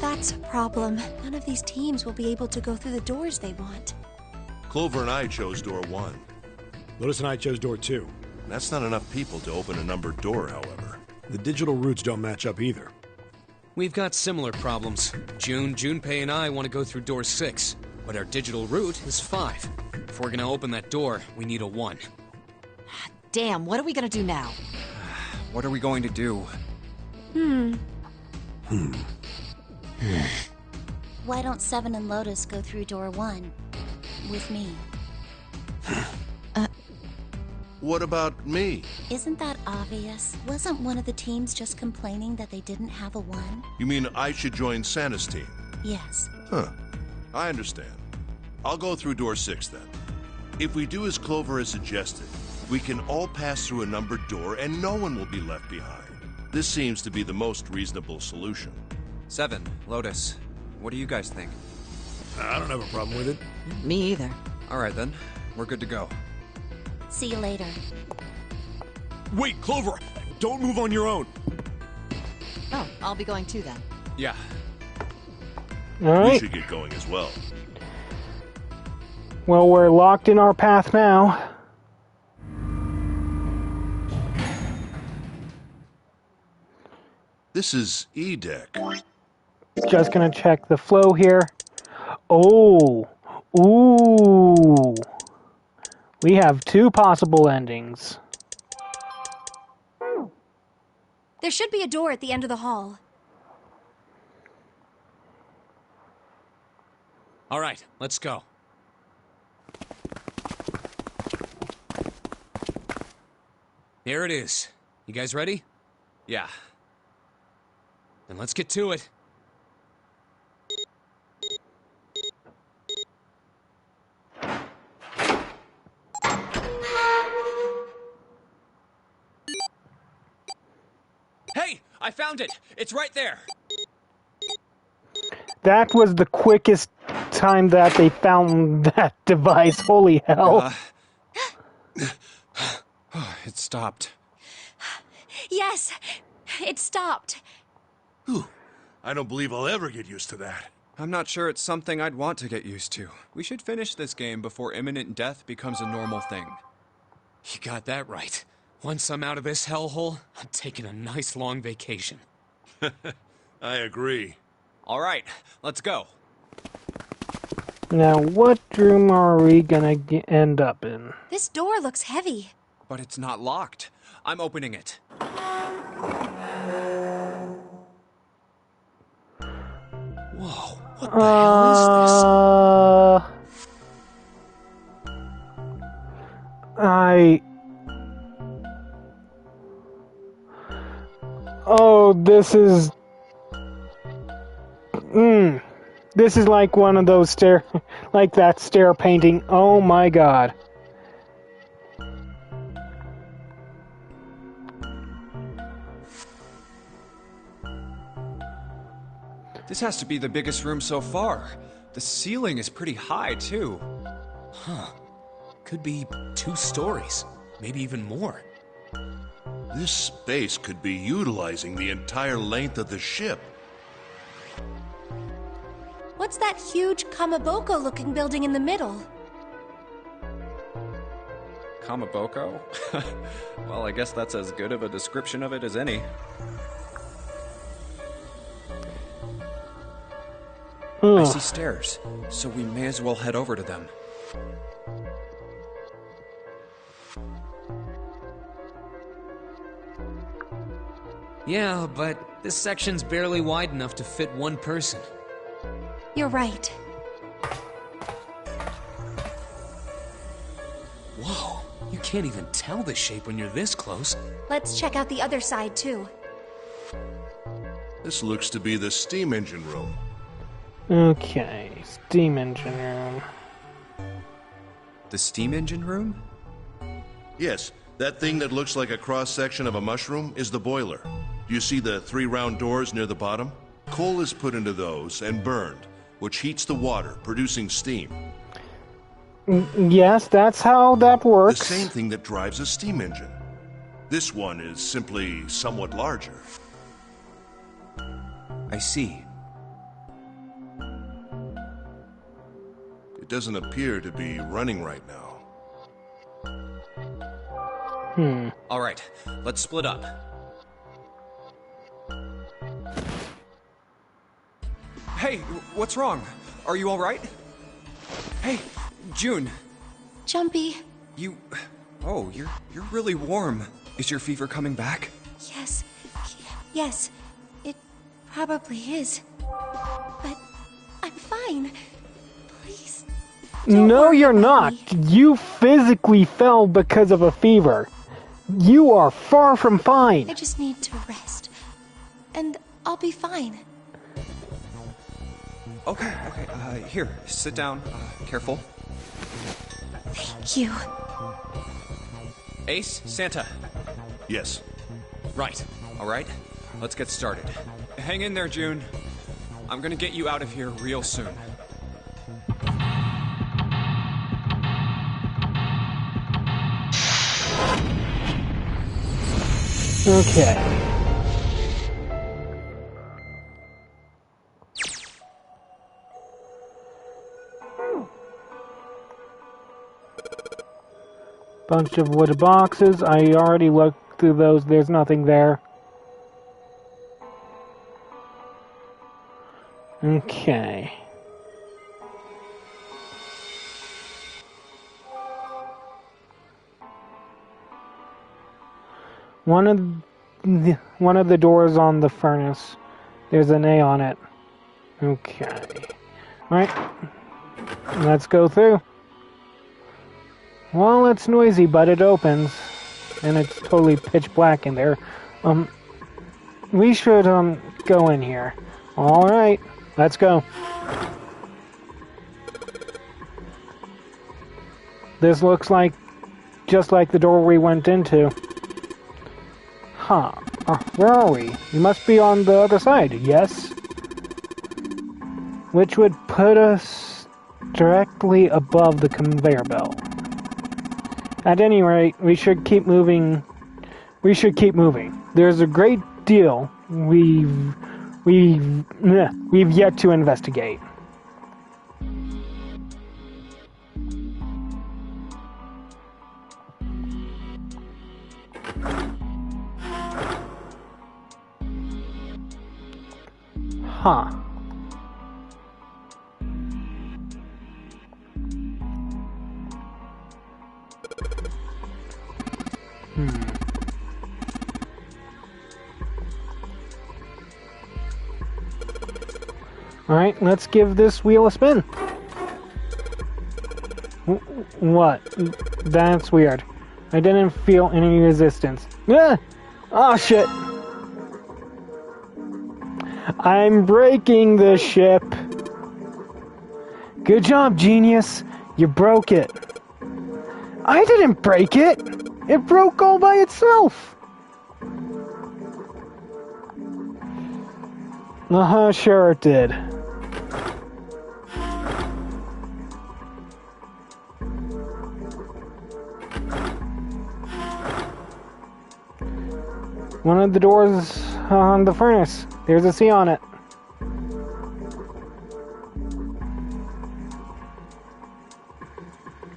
That's a problem. None of these teams will be able to go through the doors they want. Clover and I chose door 1. Lotus and I chose door 2. That's not enough people to open a numbered door, however. The digital routes don't match up either. We've got similar problems. Junpei and I want to go through door 6, but our digital route is 5. If we're gonna open that door, we need a 1. Damn, what are we gonna do now? What are we going to do? Why don't Seven and Lotus go through door 1 with me? What about me? Isn't that obvious? Wasn't one of the teams just complaining that they didn't have a 1? You mean I should join Santa's team? Yes. Huh. I understand. I'll go through door 6 then. If we do as Clover has suggested, we can all pass through a numbered door and no one will be left behind. This seems to be the most reasonable solution. 7, Lotus, what do you guys think? I don't have a problem with it. Me either. All right then, we're good to go. See you later. Wait, Clover! Don't move on your own! Oh, I'll be going too then. Yeah. We Alright. should get going as well. Well, we're locked in our path now. This is E-Deck. Just gonna check the flow here. Oh. Ooh. We have 2 possible endings. There should be a door at the end of the hall. All right, let's go. There it is. You guys ready? Yeah. Then let's get to it. Hey, I found it. It's right there. That was the quickest time that they found that device. Holy hell. It stopped. Yes, it stopped. Whew. I don't believe I'll ever get used to that. I'm not sure it's something I'd want to get used to. We should finish this game before imminent death becomes a normal thing. You got that right. Once I'm out of this hellhole, I'm taking a nice long vacation. I agree. All right, let's go. Now, what room are we gonna end up in? This door looks heavy. But it's not locked. I'm opening it. Whoa, what the hell is this? Oh, this is... This is like one of those like that stair painting. Oh my god. This has to be the biggest room so far. The ceiling is pretty high, too. Huh. Could be 2 stories. Maybe even more. This space could be utilizing the entire length of the ship. What's that huge Kamaboko-looking building in the middle? Kamaboko? Well, I guess that's as good of a description of it as any. I see stairs, so we may as well head over to them. Yeah, but this section's barely wide enough to fit 1 person. You're right. Whoa, you can't even tell the shape when you're this close. Let's check out the other side, too. This looks to be the steam engine room. Okay, steam engine room. The steam engine room? Yes, that thing that looks like a cross-section of a mushroom is the boiler. Do you see the 3 round doors near the bottom? Coal is put into those and burned, which heats the water, producing steam. Yes, that's how that works. The same thing that drives a steam engine. This one is simply somewhat larger. I see. It doesn't appear to be running right now. Alright, let's split up. Hey, what's wrong? Are you alright? Hey, June. Jumpy. Oh, you're really warm. Is your fever coming back? Yes. Yes. It probably is. But I'm fine. Please. No, you're not. You physically fell because of a fever. You are far from fine. I just need to rest. And I'll be fine. Okay. Here, sit down. Careful. Thank you. Ace, Santa. Yes. Right. Alright, let's get started. Hang in there, June. I'm gonna get you out of here real soon. Okay. Bunch of wood boxes. I already looked through those. There's nothing there. Okay. One of the doors on the furnace. There's an A on it. Okay. Alright. Let's go through. Well, it's noisy, but it opens. And it's totally pitch black in there. We should, go in here. Alright. Let's go. This looks like just like the door we went into. Huh. Where are we? We must be on the other side, yes? Which would put us directly above the conveyor belt. At any rate, we should keep moving. There's a great deal we've yet to investigate. Huh. Alright, let's give this wheel a spin. What? That's weird. I didn't feel any resistance. Ah! Oh shit! I'm breaking the ship. Good job, genius. You broke it. I didn't break it. It broke all by itself. Sure it did. One of the doors on the furnace. There's a C on it.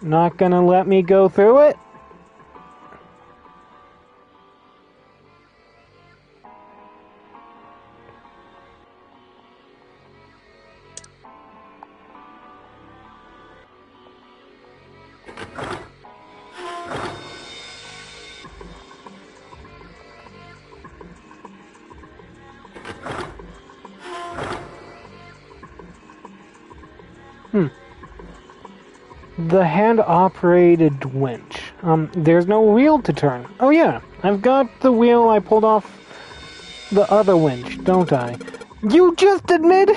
Not gonna let me go through it? The hand-operated winch. There's no wheel to turn. Oh yeah, I've got the wheel I pulled off the other winch, don't I? You just admitted,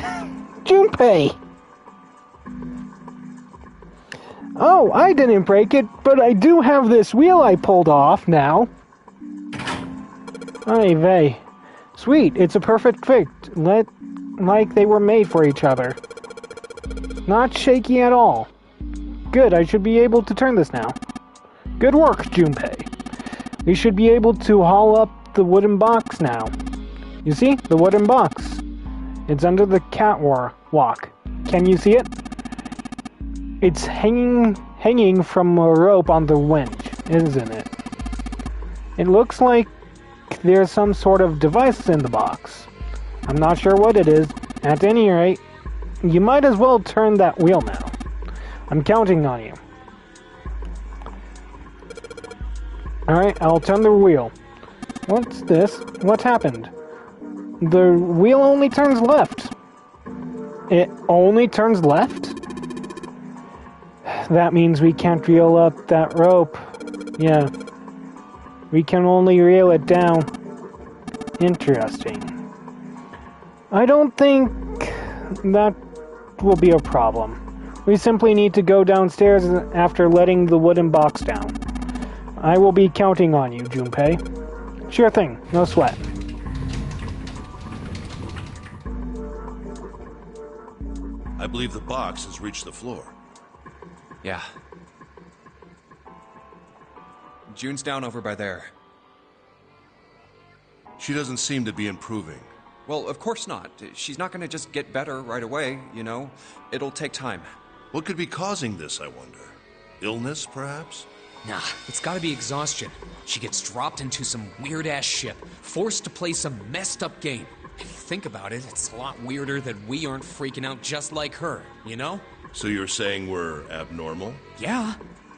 Junpei! Oh, I didn't break it, but I do have this wheel I pulled off now. Ay vey. Sweet, it's a perfect fit. Like they were made for each other. Not shaky at all. Good, I should be able to turn this now. Good work, Junpei. We should be able to haul up the wooden box now. You see? The wooden box. It's under the catwalk. Can you see it? It's hanging from a rope on the winch, isn't it? It looks like there's some sort of device in the box. I'm not sure what it is. At any rate, you might as well turn that wheel now. I'm counting on you. Alright, I'll turn the wheel. What's this? What happened? The wheel only turns left. It only turns left? That means we can't reel up that rope. Yeah. We can only reel it down. Interesting. I don't think that will be a problem. We simply need to go downstairs after letting the wooden box down. I will be counting on you, Junpei. Sure thing, no sweat. I believe the box has reached the floor. Yeah. June's down over by there. She doesn't seem to be improving. Well, of course not. She's not gonna just get better right away, you know? It'll take time. What could be causing this, I wonder? Illness, perhaps? Nah, it's gotta be exhaustion. She gets dropped into some weird-ass ship, forced to play some messed-up game. If you think about it, it's a lot weirder that we aren't freaking out just like her, you know? So you're saying we're abnormal? Yeah.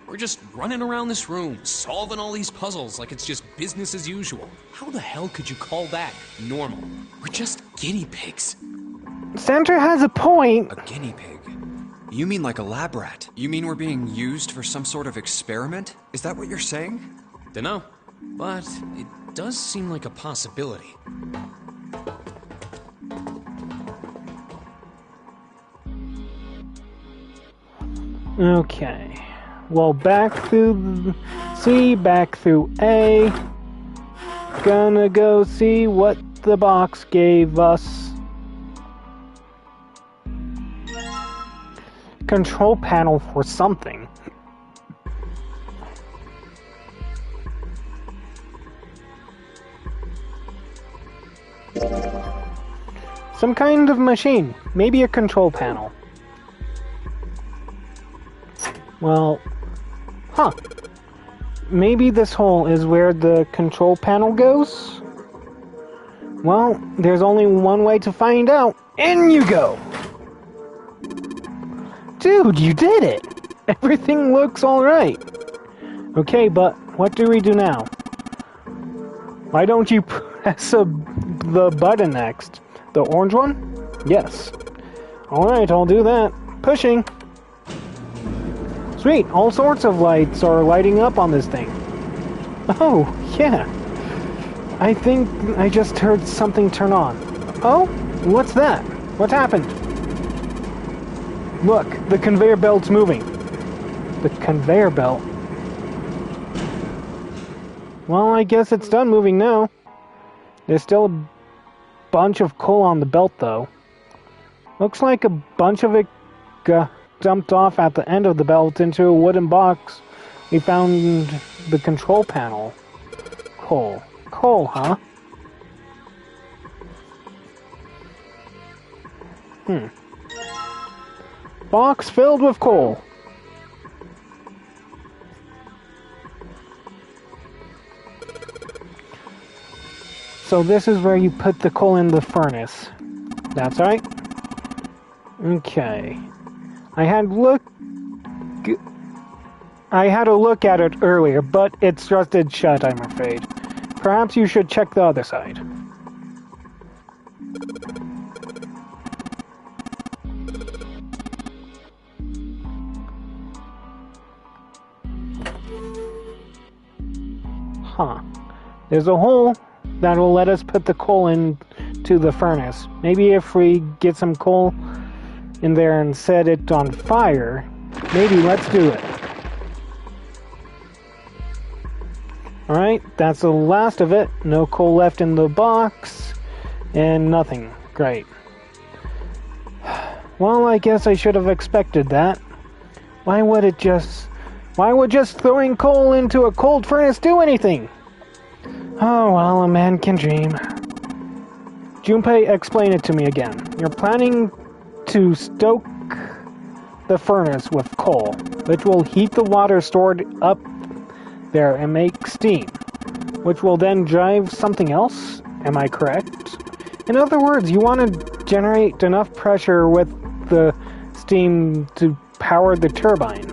We're just running around this room, solving all these puzzles like it's just business as usual. How the hell could you call that normal? We're just guinea pigs. Sandra has a point. A guinea pig? You mean like a lab rat? You mean we're being used for some sort of experiment? Is that what you're saying? Dunno, but it does seem like a possibility. Okay. Well, back through C, back through A. Gonna go see what the box gave us. Control panel for something. Some kind of machine. Maybe a control panel. Well, huh. Maybe this hole is where the control panel goes? Well, there's only one way to find out. In you go! Dude, you did it! Everything looks alright. Okay, but what do we do now? Why don't you press the button next? The orange one? Yes. Alright, I'll do that. Pushing. Sweet, all sorts of lights are lighting up on this thing. Oh, yeah. I think I just heard something turn on. Oh? What's that? What happened? Look, the conveyor belt's moving. The conveyor belt? Well, I guess it's done moving now. There's still a bunch of coal on the belt, though. Looks like a bunch of it dumped off at the end of the belt into a wooden box. We found the control panel. Coal. Coal, huh? Box filled with coal. So this is where you put the coal in the furnace. That's right. Okay. I had a look at it earlier, but it's rusted shut, I'm afraid. Perhaps you should check the other side. Huh. There's a hole that will let us put the coal into the furnace. Maybe if we get some coal in there and set it on fire, maybe let's do it. Alright, that's the last of it. No coal left in the box, and nothing. Great. Well, I guess I should have expected that. Why would just throwing coal into a cold furnace do anything? Oh, well, a man can dream. Junpei, explain it to me again. You're planning to stoke the furnace with coal, which will heat the water stored up there and make steam. which will then drive something else? Am I correct? In other words, you want to generate enough pressure with the steam to power the turbine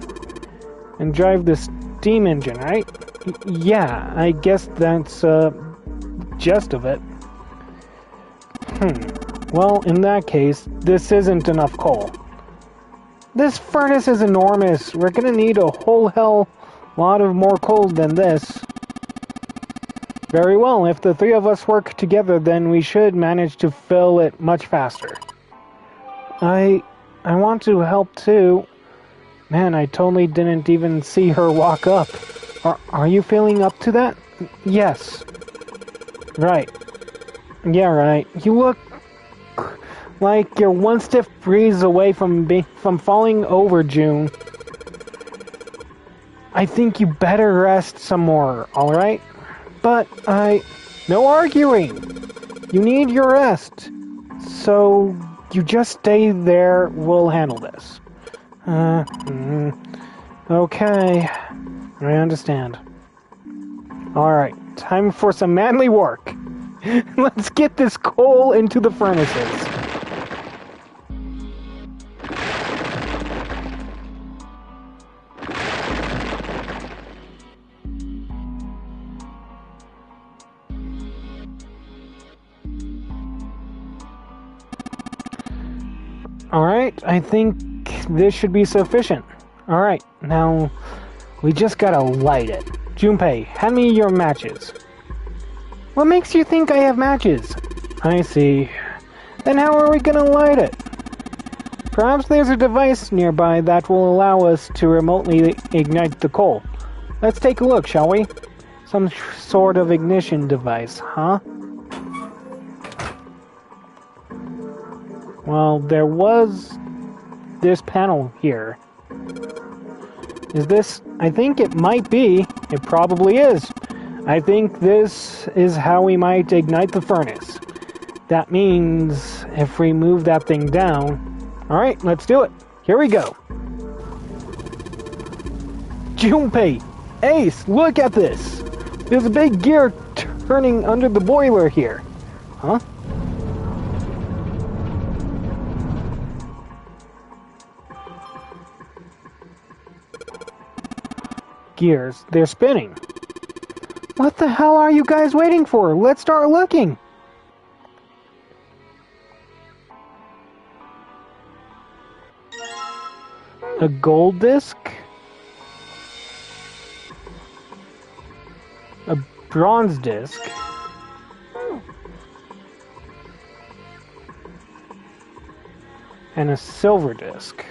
and drive the steam engine, right? Yeah, I guess that's gist of it. Well, in that case, this isn't enough coal. This furnace is enormous. We're gonna need a whole hell lot of more coal than this. Very well, if the three of us work together, then we should manage to fill it much faster. I want to help too. Man, I totally didn't even see her walk up. Are you feeling up to that? Yes. Right. Yeah, right. You look like you're one stiff breeze away from falling over, June. I think you better rest some more, alright? But no arguing! You need your rest. So, you just stay there, we'll handle this. Okay. I understand. Alright, time for some manly work. Let's get this coal into the furnaces. Alright, I think this should be sufficient. Alright, now we just gotta light it. Junpei, hand me your matches. What makes you think I have matches? I see. Then how are we gonna light it? Perhaps there's a device nearby that will allow us to remotely ignite the coal. Let's take a look, shall we? Some sort of ignition device, huh? Well, there was this panel here. Is this? I think it might be. It probably is. I think this is how we might ignite the furnace. That means if we move that thing down... Alright, let's do it. Here we go. Junpei! Ace, look at this! There's a big gear turning under the boiler here. Huh? Gears, they're spinning. What the hell are you guys waiting for? Let's start looking! A gold disc? A bronze disc? And a silver disc.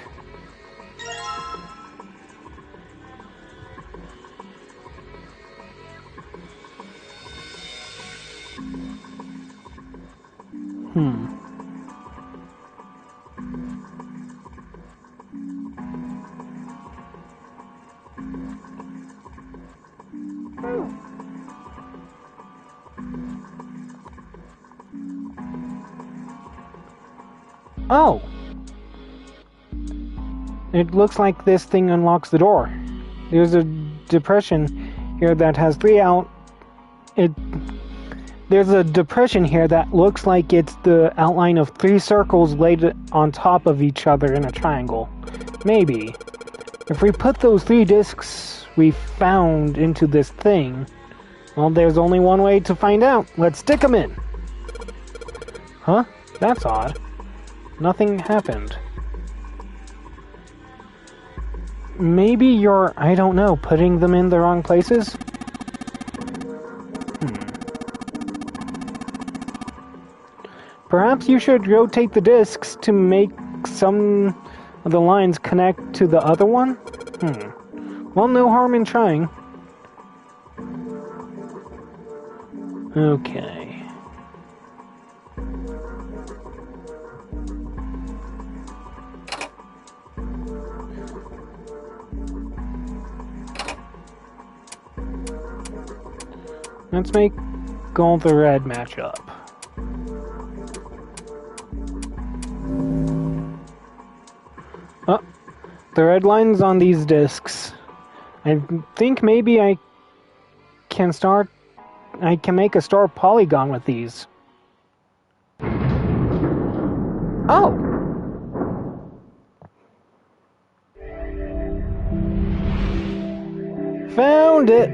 Oh! It looks like this thing unlocks the door. There's a depression here that has There's a depression here that looks like it's the outline of 3 circles laid on top of each other in a triangle. Maybe. If we put those 3 discs we found into this thing, well, there's only one way to find out. Let's stick them in. Huh? That's odd. Nothing happened. Maybe you're, I don't know, putting them in the wrong places? Perhaps you should rotate the discs to make some of the lines connect to the other one? Well, no harm in trying. Okay. Let's make gold and red match up. Oh, the red lines on these discs. I think maybe I can start I can make a star polygon with these. Oh! Found it!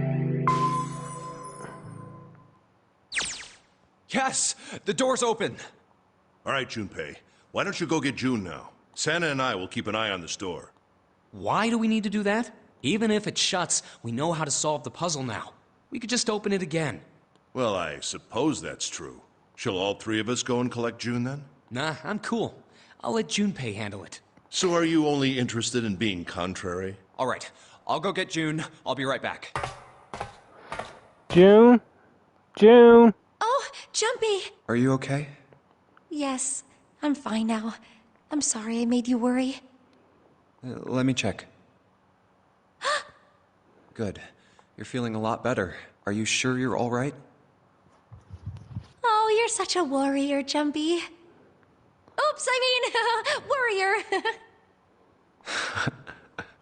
Yes! The door's open! All right, Junpei. Why don't you go get June now? Santa and I will keep an eye on the store. Why do we need to do that? Even if it shuts, we know how to solve the puzzle now. We could just open it again. Well, I suppose that's true. Shall all three of us go and collect June then? Nah, I'm cool. I'll let Junpei handle it. So are you only interested in being contrary? All right, I'll go get June. I'll be right back. June? June? Oh, Jumpy! Are you okay? Yes, I'm fine now. I'm sorry I made you worry. Let me check. Good. You're feeling a lot better. Are you sure you're all right? Oh, you're such a warrior, Jumpy. Oops, I mean, warrior.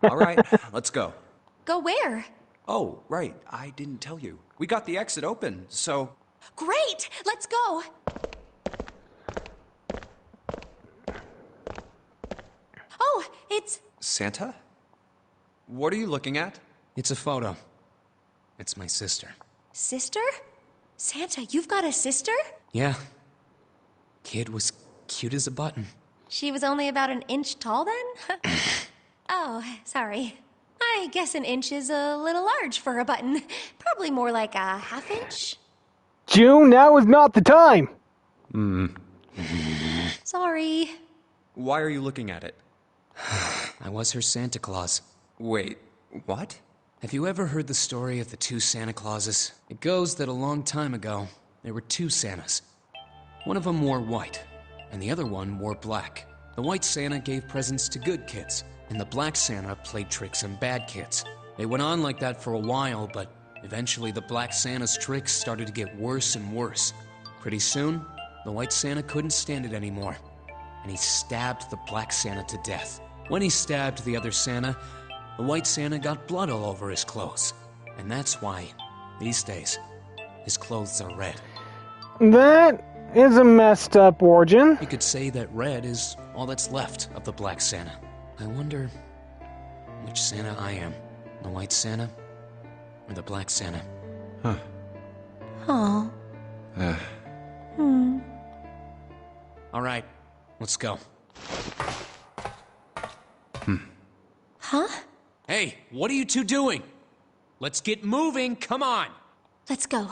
All right, let's go. Go where? Oh, right. I didn't tell you. We got the exit open, so... Great! Let's go! Oh, it's... Santa? What are you looking at? It's a photo. It's my sister. Sister? Santa, you've got a sister? Yeah. Kid was cute as a button. She was only about an inch tall then? Oh, sorry. I guess an inch is a little large for a button. Probably more like a half inch. June, now is not the time! Sorry. Why are you looking at it? I was her Santa Claus. Wait, what? Have you ever heard the story of the two Santa Clauses? It goes that a long time ago, there were two Santas. One of them wore white, and the other one wore black. The white Santa gave presents to good kids, and the black Santa played tricks on bad kids. They went on like that for a while, but eventually the black Santa's tricks started to get worse and worse. Pretty soon, the white Santa couldn't stand it anymore, and he stabbed the black Santa to death. When he stabbed the other Santa, the white Santa got blood all over his clothes. And that's why, these days, his clothes are red. That is a messed up origin. You could say that red is all that's left of the black Santa. I wonder which Santa I am. The white Santa or the black Santa? Huh. Aw. All right, let's go. Huh? Hey, what are you two doing? Let's get moving, come on! Let's go.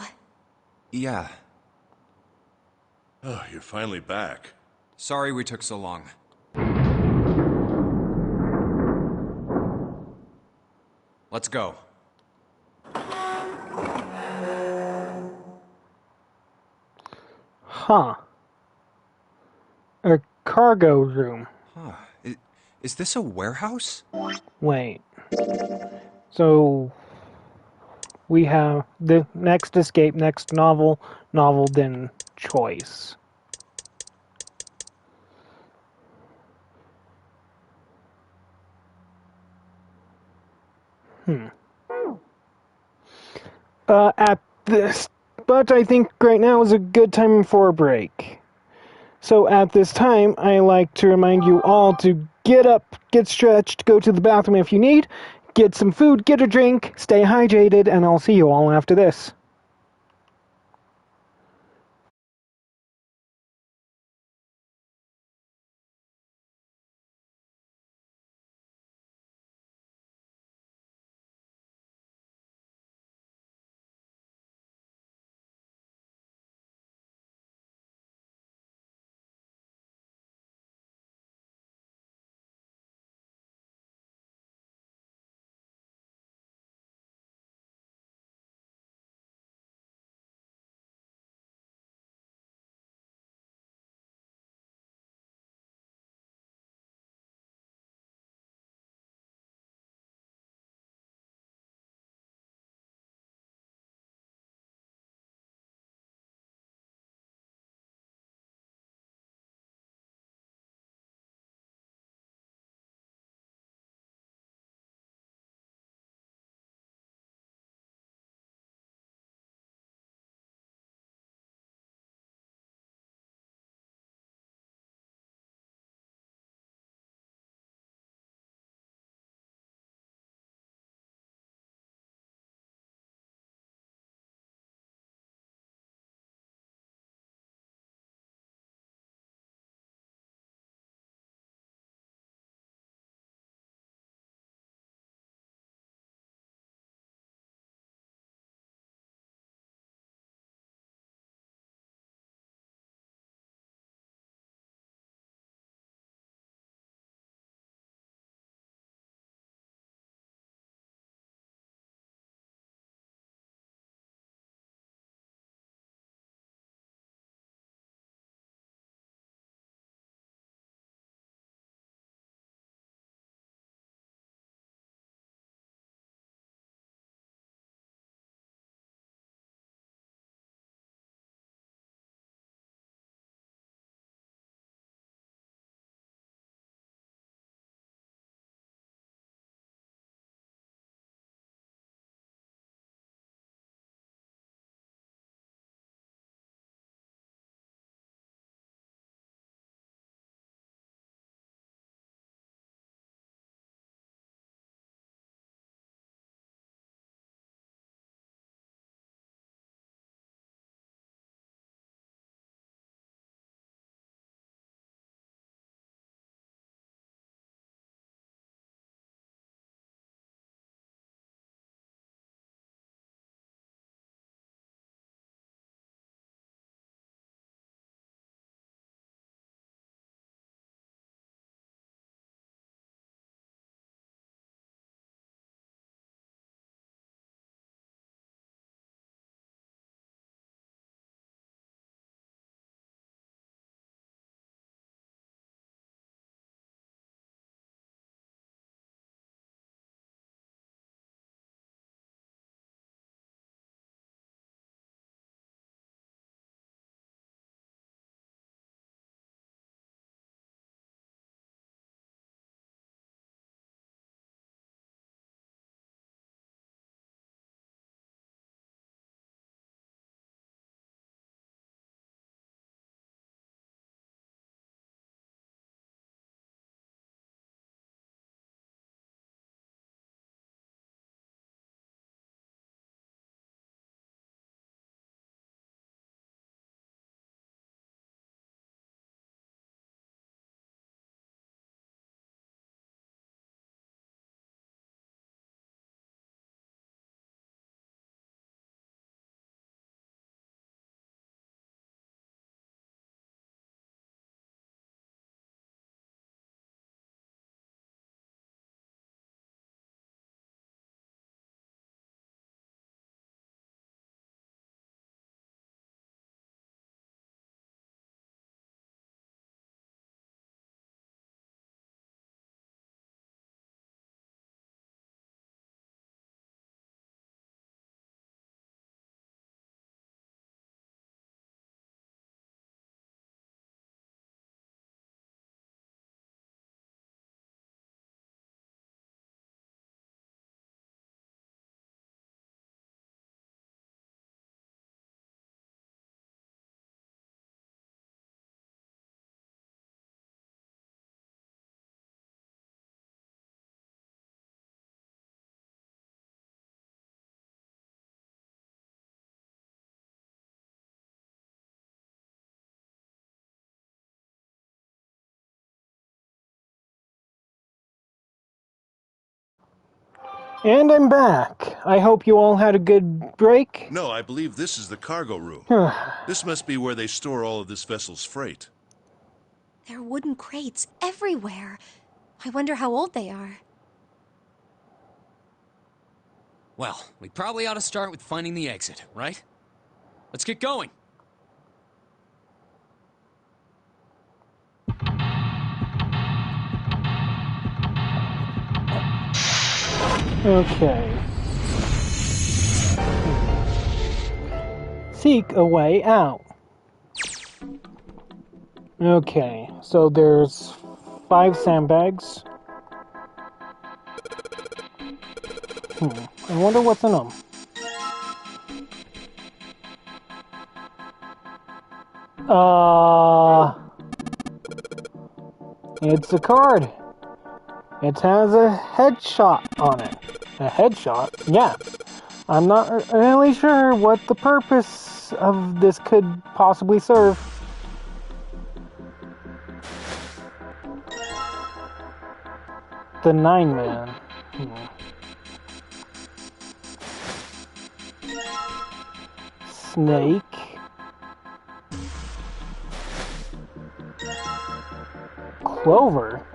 Yeah. Oh, you're finally back. Sorry we took so long. Let's go. Huh. A cargo room. Huh. Is this a warehouse? Wait. So we have the next escape, next novel, then choice. But I think right now is a good time for a break. So at this time, I like to remind you all to get up, get stretched, go to the bathroom if you need, get some food, get a drink, stay hydrated, and I'll see you all after this. And I'm back. I hope you all had a good break. No, I believe this is the cargo room. This must be where they store all of this vessel's freight. There are wooden crates everywhere. I wonder how old they are. Well, we probably ought to start with finding the exit, right? Let's get going. Okay. Seek a way out. Okay, so there's 5 sandbags. I wonder what's in them. It's a card. It has a headshot on it. A headshot? Yeah. I'm not really sure what the purpose of this could possibly serve. The 9-man. Snake. Clover.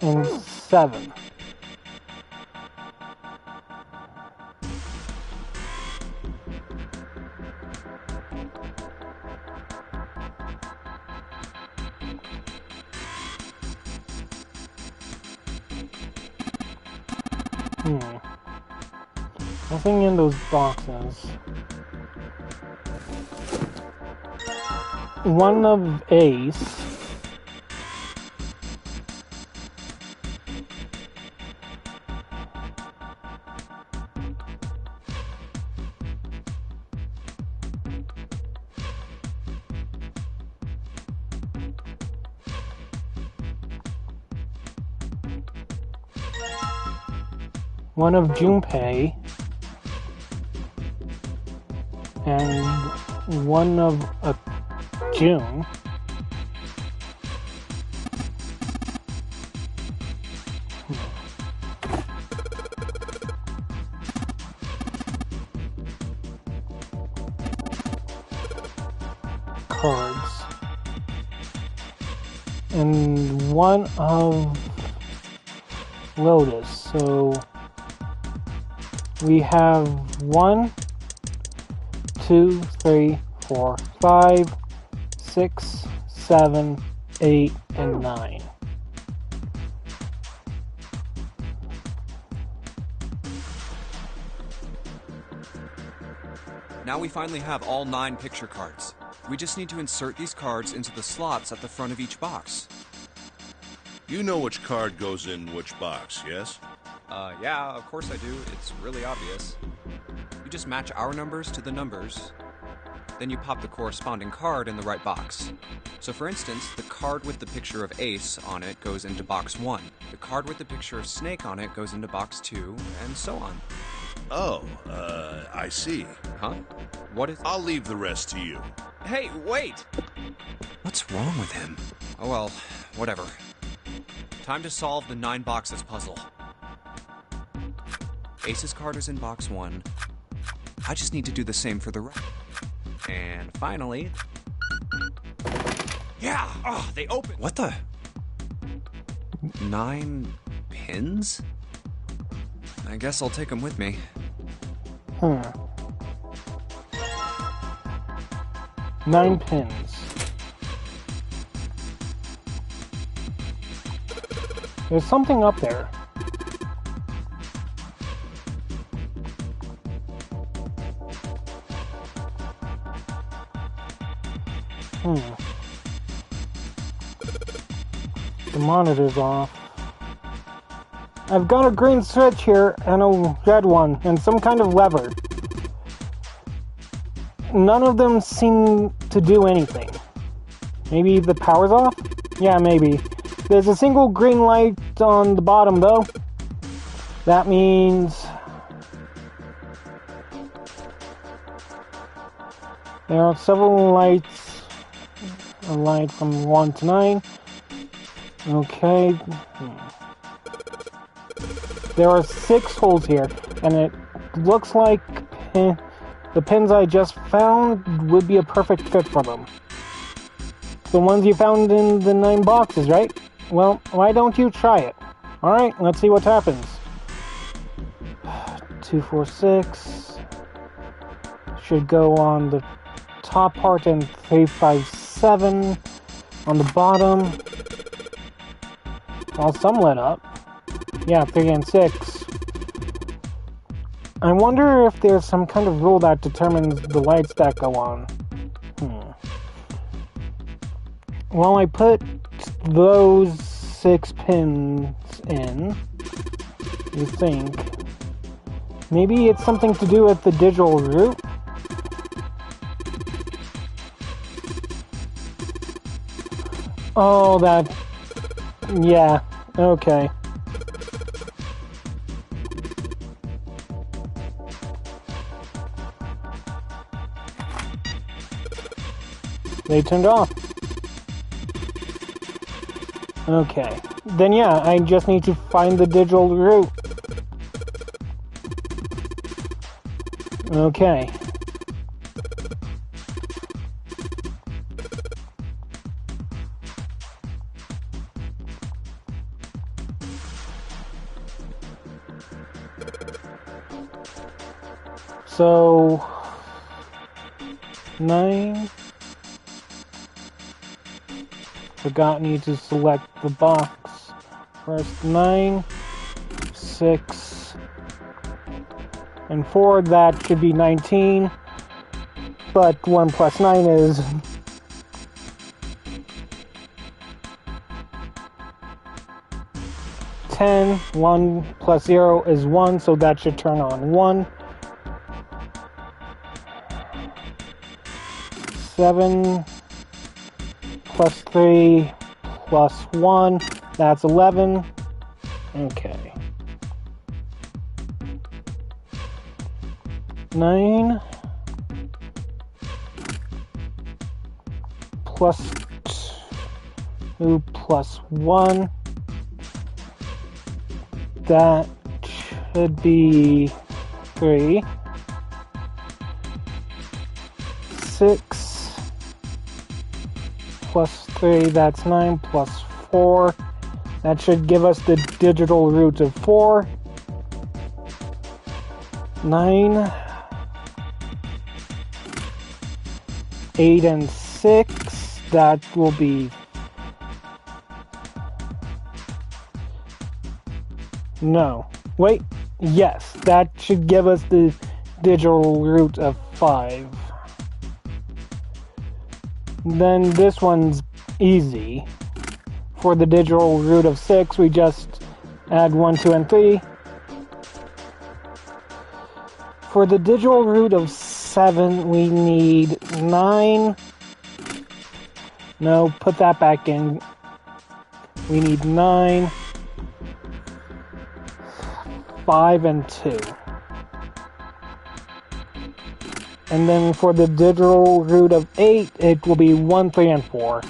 And 7. Nothing in those boxes. One of Ace. One of Junpei. And one of June. Cards. And one of Lotus. So we have 1, 2, 3, 4, 5, 6, 7, 8, and 9. Now we finally have all 9 picture cards. We just need to insert these cards into the slots at the front of each box. You know which card goes in which box, yes? Yeah, of course I do. It's really obvious. You just match our numbers to the numbers, then you pop the corresponding card in the right box. So for instance, the card with the picture of Ace on it goes into box 1. The card with the picture of Snake on it goes into box 2, and so on. Oh, I see. Huh? What is... I'll leave the rest to you. Hey, wait! What's wrong with him? Oh well, whatever. Time to solve the 9 boxes puzzle. Ace's card is in box 1. I just need to do the same for the rest. And finally... Yeah! Oh, they open! What the... 9 pins? I guess I'll take them with me. 9 pins. There's something up there. The monitor's off. I've got a green switch here and a red one and some kind of lever. None of them seem to do anything. Maybe the power's off? Yeah, maybe. There's a single green light on the bottom though. That means there are several lights. A light from 1 to 9. Okay. There are 6 holes here, and it looks like the pins I just found would be a perfect fit for them. The ones you found in the 9 boxes, right? Well, why don't you try it? Alright, let's see what happens. 2, 4, 6. Should go on the top part, and 3, 5, 7 on the bottom. Well, some lit up. Yeah, 3 and 6. I wonder if there's some kind of rule that determines the lights that go on. Well, I put those 6 pins in. You think? Maybe it's something to do with the digital route? Oh, that... Yeah, okay. They turned off. Okay. Then yeah, I just need to find the digital route. Okay. So 9. Forgot need to select the box. First 9, 6, and 4. That should be 19. But 1 plus 9 is 10. 1 plus 0 is 1, so that should turn on 1. 7 plus 3 plus 1, that's 11. Okay. 9 plus 2 plus 1, that should be 3. 6 plus 3, that's 9, plus 4. That should give us the digital root of 4. 9, 8, and 6. That will be... No. Wait. Yes, that should give us the digital root of 5. Then this one's easy. For the digital root of 6, we just add 1, 2, and 3. For the digital root of 7, we need 9. No, put that back in. We need 9, 5, and 2. And then for the digital root of 8, it will be 1, 3, and 4.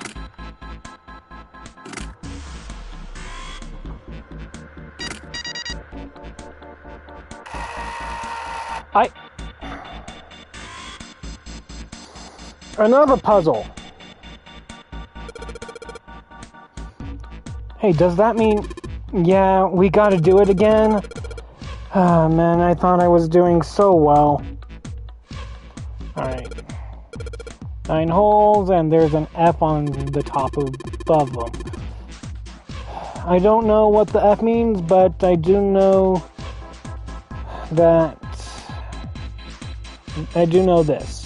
Another puzzle. Hey, does that mean... Yeah, we gotta do it again? Ah, man, I thought I was doing so well. Alright. 9 holes, and there's an F on the top above them. I don't know what the F means, but I do know that... I do know this.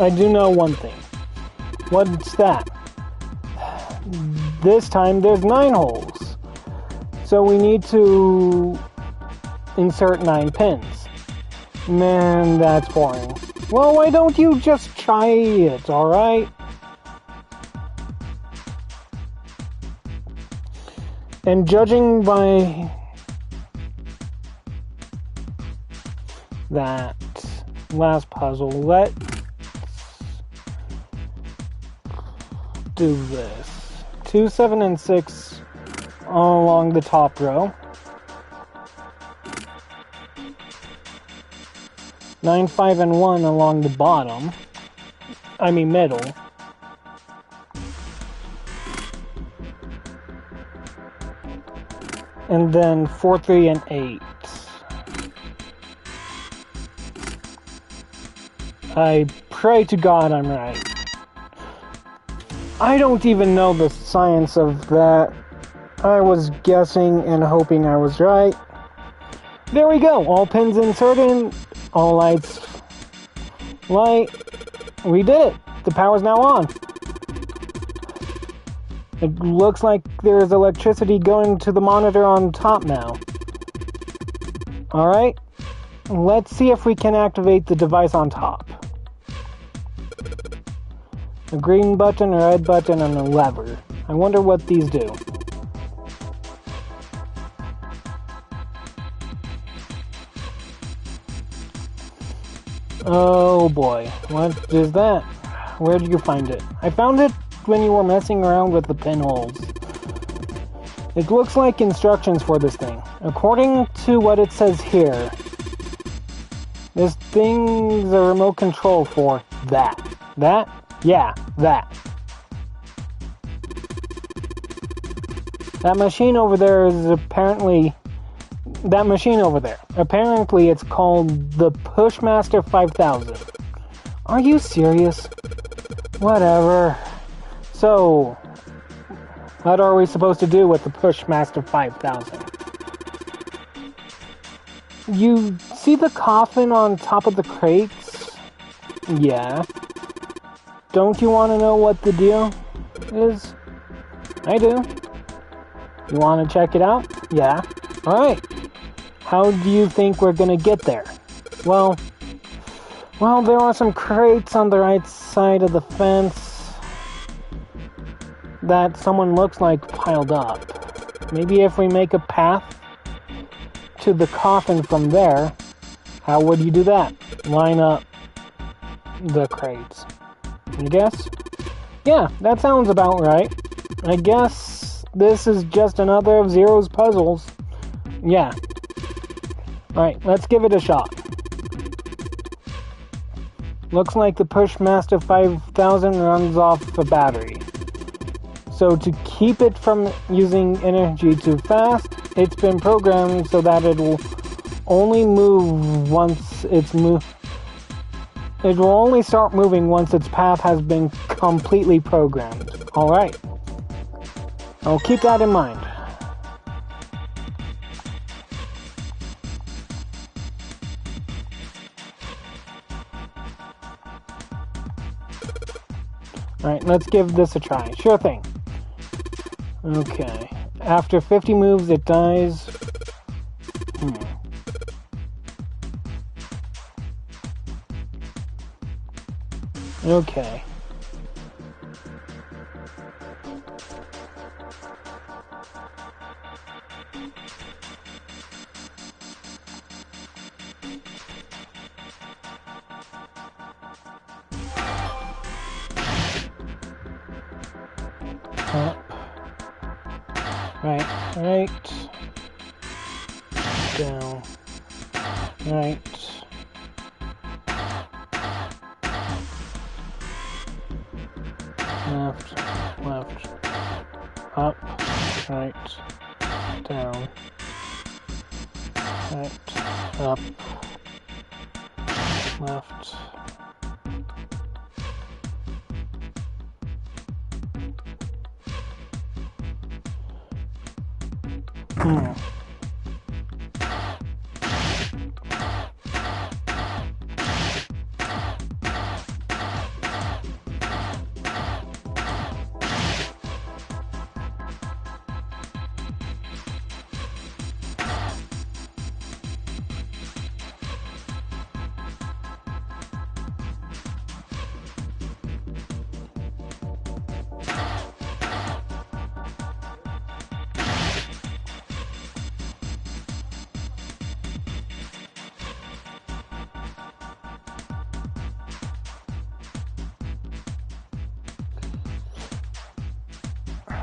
I do know one thing. What's that? This time there's 9 holes. So we need to insert 9 pins. Man, that's boring. Well, why don't you just try it, alright? And judging by that last puzzle, let's do this. 2, 7, and 6 along the top row. 9, 5, and 1 along the bottom. I mean middle. And then 4, 3, and 8. I pray to God I'm right. I don't even know the science of that. I was guessing and hoping I was right. There we go. All pins inserted. All lights light. We did it. The power's now on. It looks like there's electricity going to the monitor on top now. Alright. Let's see if we can activate the device on top. A green button, a red button, and a lever. I wonder what these do. Oh boy, what is that? Where did you find it? I found it when you were messing around with the pinholes. It looks like instructions for this thing. According to what it says here, this thing's a remote control for that. That? Yeah, that. That machine over there is apparently... That machine over there. Apparently it's called the Pushmaster 5000. Are you serious? Whatever. So, what are we supposed to do with the Pushmaster 5000? You see the coffin on top of the crates? Yeah. Don't you want to know what the deal is? I do. You want to check it out? Yeah. Alright. How do you think we're gonna get there? Well, there are some crates on the right side of the fence that someone looks like piled up. Maybe if we make a path to the coffin from there, how would you do that? Line up the crates. You guess? Yeah, that sounds about right. I guess this is just another of Zero's puzzles. Yeah. Alright, let's give it a shot. Looks like the Pushmaster 5000 runs off a battery. So to keep it from using energy too fast, it's been programmed so that it will only move once it's moved. It will only start moving once its path has been completely programmed. Alright. I'll keep that in mind. Alright, let's give this a try. Sure thing. Okay. After 50 moves, it dies. Okay. Up. Right. Down. Right. Left. Up. Right. Down. Right. Up. Left.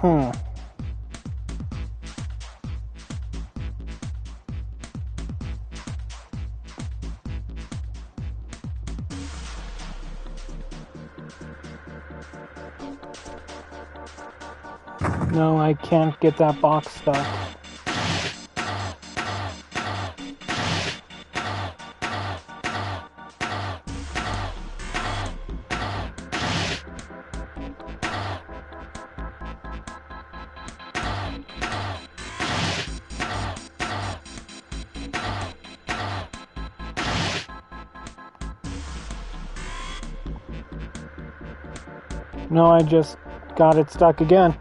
No, I can't get that box stuck. No, I just got it stuck again.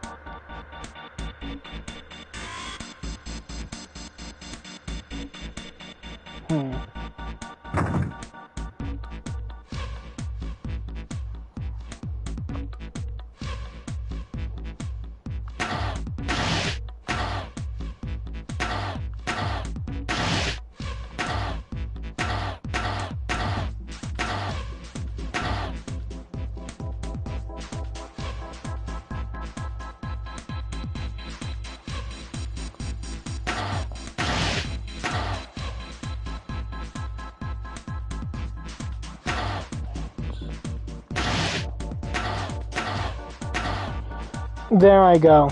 There I go.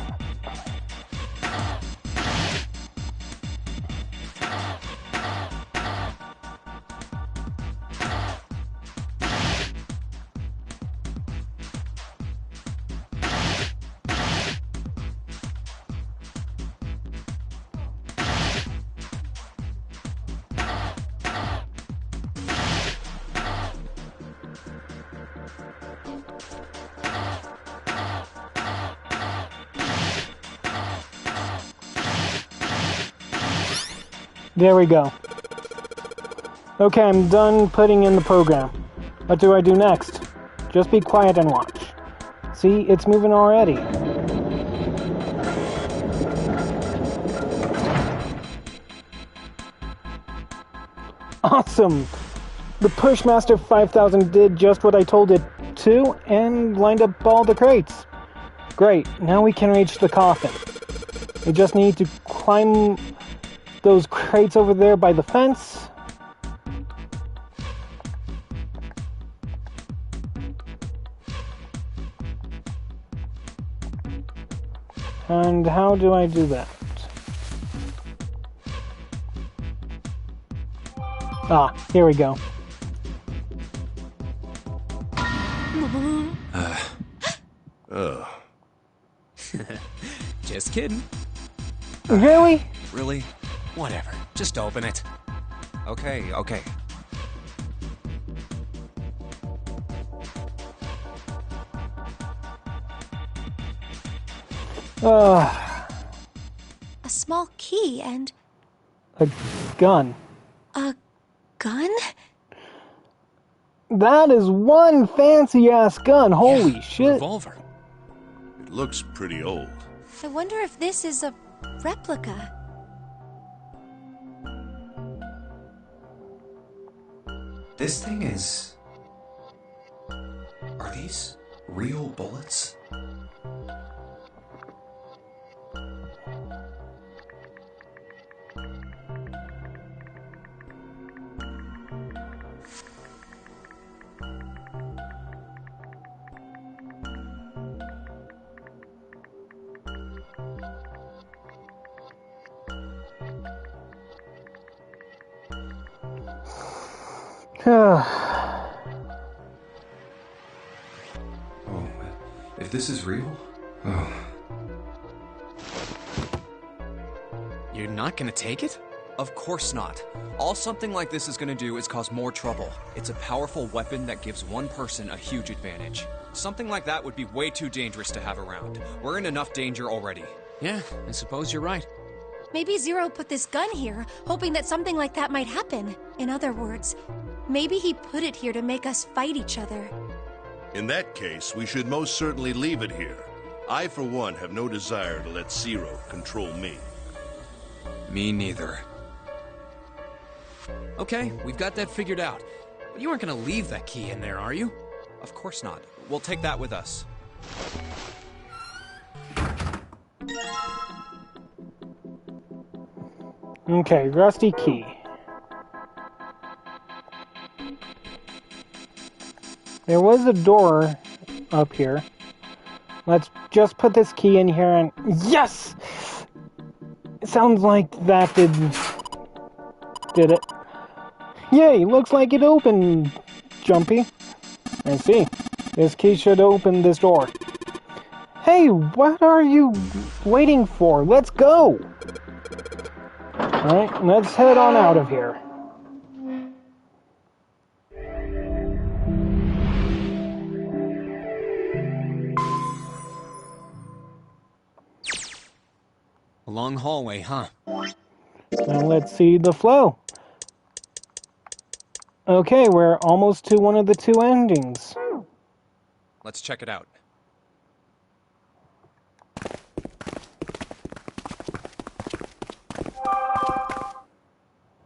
There we go. Okay, I'm done putting in the program. What do I do next? Just be quiet and watch. See, it's moving already. Awesome! The Pushmaster 5000 did just what I told it to and lined up all the crates. Great, now we can reach the coffin. We just need to climb those crates over there by the fence. And how do I do that? Ah, here we go. Just kidding. Really? Really? Whatever. Just open it. Okay. A small key and A gun. a gun? That is one fancy-ass gun. Holy shit. Revolver. It looks pretty old. I wonder if this is a replica. This thing is... Are these real bullets? If this is real... Oh. You're not gonna take it? Of course not. All something like this is gonna do is cause more trouble. It's a powerful weapon that gives one person a huge advantage. Something like that would be way too dangerous to have around. We're in enough danger already. Yeah, I suppose you're right. Maybe Zero put this gun here, hoping that something like that might happen. In other words, maybe he put it here to make us fight each other. In that case, we should most certainly leave it here. I, for one, have no desire to let Zero control me. Me neither. Okay, we've got that figured out. But you aren't gonna leave that key in there, are you? Of course not. We'll take that with us. Okay, rusty key. There was a door up here. Let's just put this key in here and... Yes! It sounds like that did it. Yay, looks like it opened, Jumpy. I see. This key should open this door. Hey, what are you waiting for? Let's go! Alright, let's head on out of here. A long hallway, huh? Now let's see the flow. Okay, we're almost to one of the two endings. Let's check it out.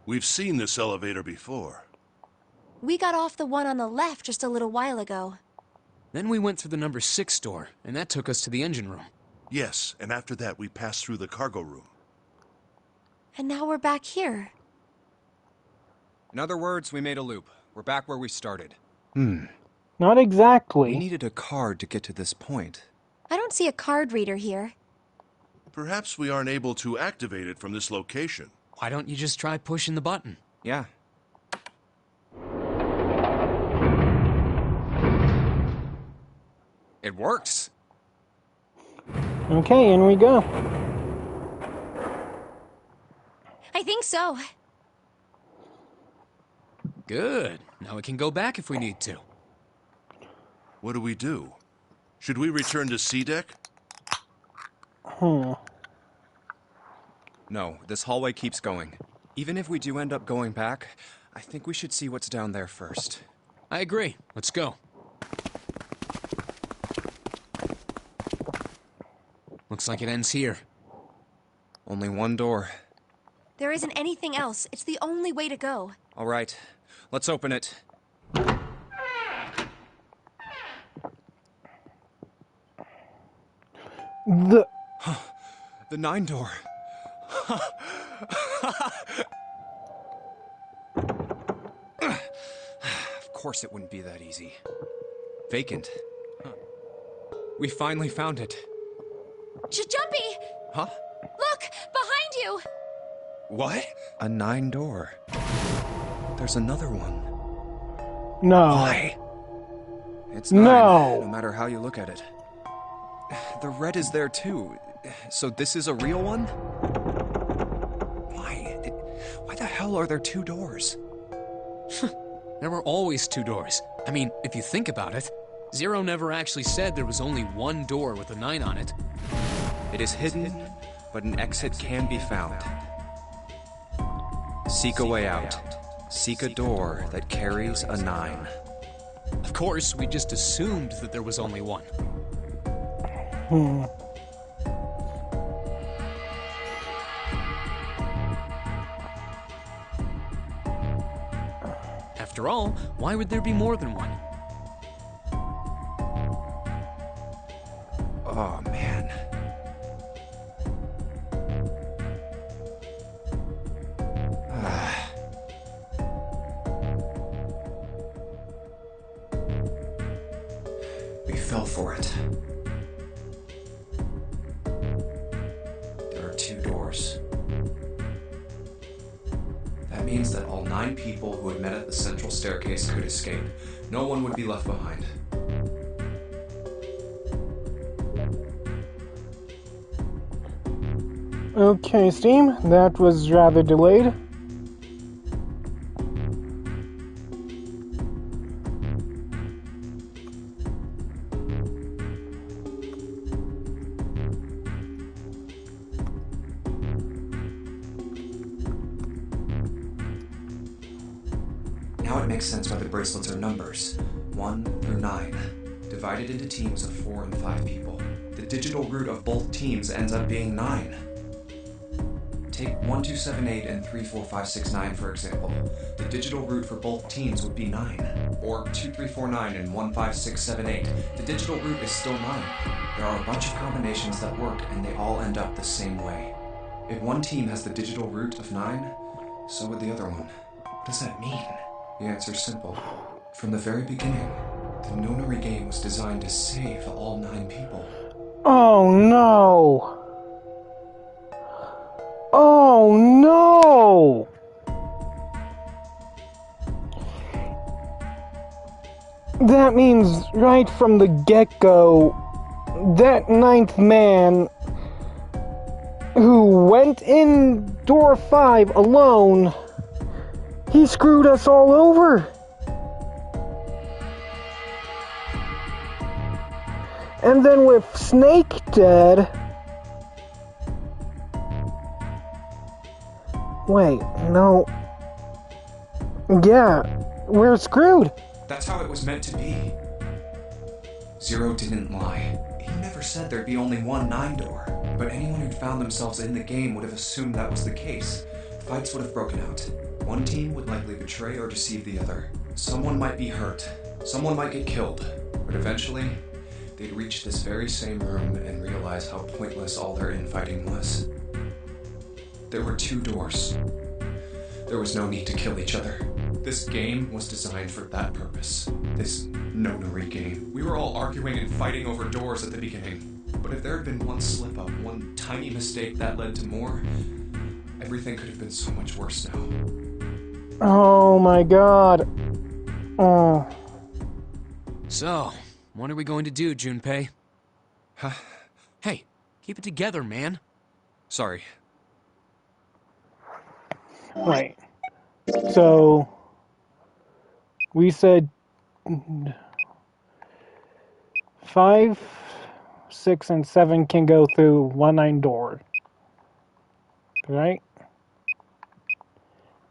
We've seen this elevator before. We got off the one on the left just a little while ago. Then we went through the number 6 door, and that took us to the engine room. Yes, and after that we passed through the cargo room. And now we're back here. In other words, we made a loop. We're back where we started. Not exactly. We needed a card to get to this point. I don't see a card reader here. Perhaps we aren't able to activate it from this location. Why don't you just try pushing the button? Yeah. It works. Okay, in we go. I think so. Good. Now we can go back if we need to. What do we do? Should we return to C deck? No, this hallway keeps going. Even if we do end up going back, I think we should see what's down there first. I agree. Let's go. Looks like it ends here. Only one door. There isn't anything else. It's the only way to go. All right, let's open it. The 9 door. Of course it wouldn't be that easy. Vacant. We finally found it. Jumpy! Huh? Look! Behind you! What? A 9 door. There's another one. No. Why? It's 9, no matter how you look at it. The red is there too. So this is a real one? Why the hell are there 2 doors? There were always 2 doors. I mean, if you think about it, Zero never actually said there was only one door with a 9 on it. It is hidden, but an exit can be found. Seek a way out. Seek a door that carries a 9. Of course, we just assumed that there was only one. After all, why would there be more than one? Oh, man. We fell for it. There are 2 doors. That means that all 9 people who had met at the central staircase could escape. No one would be left behind. Okay, Steam, that was rather delayed. Now it makes sense why the bracelets are numbers. 1 through 9. Divided into teams of 4 and 5 people. The digital root of both teams ends up being 9. Take 1278 and 34569 for example. The digital root for both teams would be 9. Or 2349 and 15678. The digital root is still 9. There are a bunch of combinations that work, and they all end up the same way. If one team has the digital root of 9, so would the other one. What does that mean? The answer's simple. From the very beginning, the Nonary game was designed to save all 9 people. Oh no! Oh no! That means right from the get-go, that 9th man who went in door 5 alone, he screwed us all over. And then with Snake dead... Wait, no... Yeah, we're screwed. That's how it was meant to be. Zero didn't lie. He never said there'd be only one 9 door. But anyone who'd found themselves in the game would have assumed that was the case. Fights would have broken out. One team would likely betray or deceive the other. Someone might be hurt. Someone might get killed. But eventually, they'd reach this very same room and realize how pointless all their infighting was. There were 2 doors. There was no need to kill each other. This game was designed for that purpose. This Nonary game. We were all arguing and fighting over doors at the beginning. But if there had been one slip-up, one tiny mistake that led to more, everything could have been so much worse now. Oh my god. Oh. So, what are we going to do, Junpei? Huh? Hey, keep it together, man. Sorry. Wait. So... We said... 5, 6, and 7 can go through 1-9 door. Right?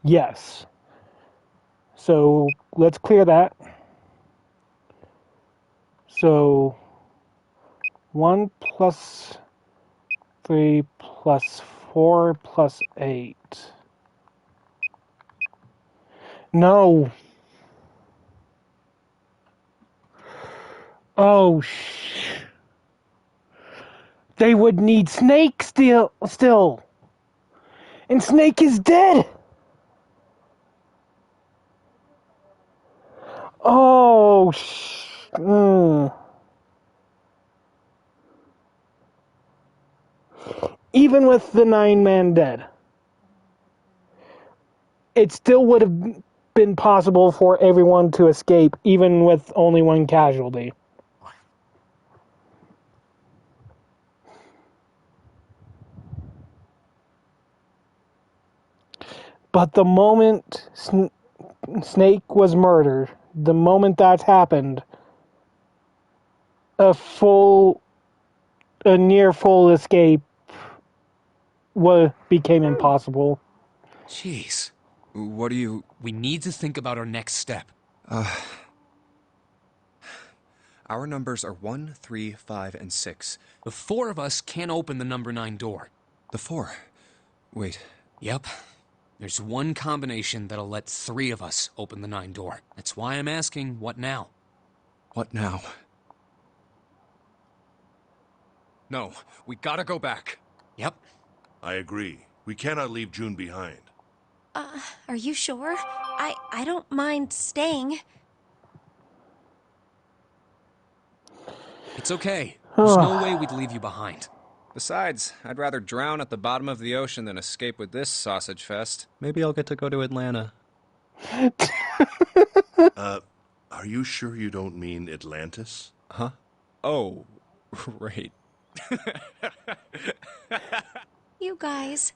Yes. So, let's clear that. So, 1 plus 3 plus 4 plus 8. No. Oh, They would need Snake still. And Snake is dead. Oh, Even with the 9-man dead, it still would have been possible for everyone to escape, even with only one casualty. But the moment Snake was murdered, the moment that happened, a near full escape became impossible. Jeez. What do you... We need to think about our next step. Our numbers are 1, 3, 5, and 6. The 4 of us can't open the number 9 door. The 4? Wait. Yep. There's one combination that'll let 3 of us open the 9 door. That's why I'm asking, what now? What now? No, we gotta go back. Yep. I agree. We cannot leave June behind. Are you sure? I don't mind staying. It's okay. There's no way we'd leave you behind. Besides, I'd rather drown at the bottom of the ocean than escape with this sausage fest. Maybe I'll get to go to Atlanta. Are you sure you don't mean Atlantis? Huh? Oh, right. You guys.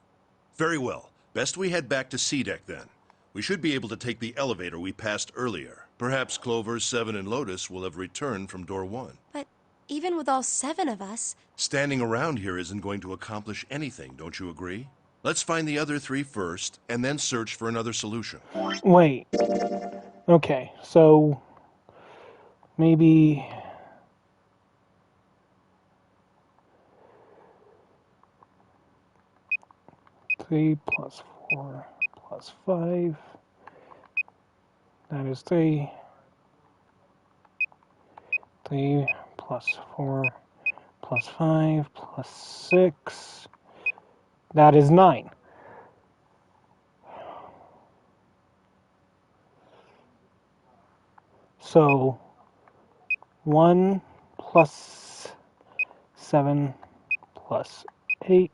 Very well. Best we head back to C-Deck then. We should be able to take the elevator we passed earlier. Perhaps Clover, 7, and Lotus will have returned from door 1. But even with all 7 of us... Standing around here isn't going to accomplish anything, don't you agree? Let's find the other 3 first, and then search for another solution. Wait. Okay, so... Maybe... 3 plus 4 plus 5. That is 3. 3 plus 4 plus 5 plus 6. That is 9. So 1 plus 7 plus 8.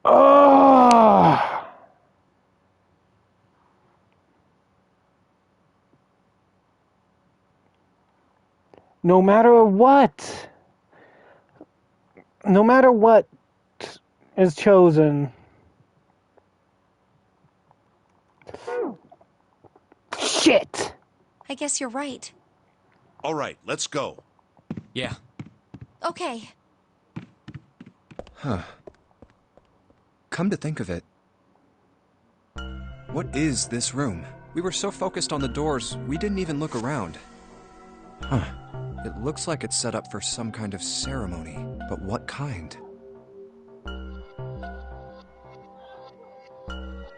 Ugh! No matter what is chosen, shit! I guess you're right. All right, let's go. Yeah. Okay. Huh. Come to think of it, what is this room? We were so focused on the doors, we didn't even look around. Huh. It looks like it's set up for some kind of ceremony, but what kind?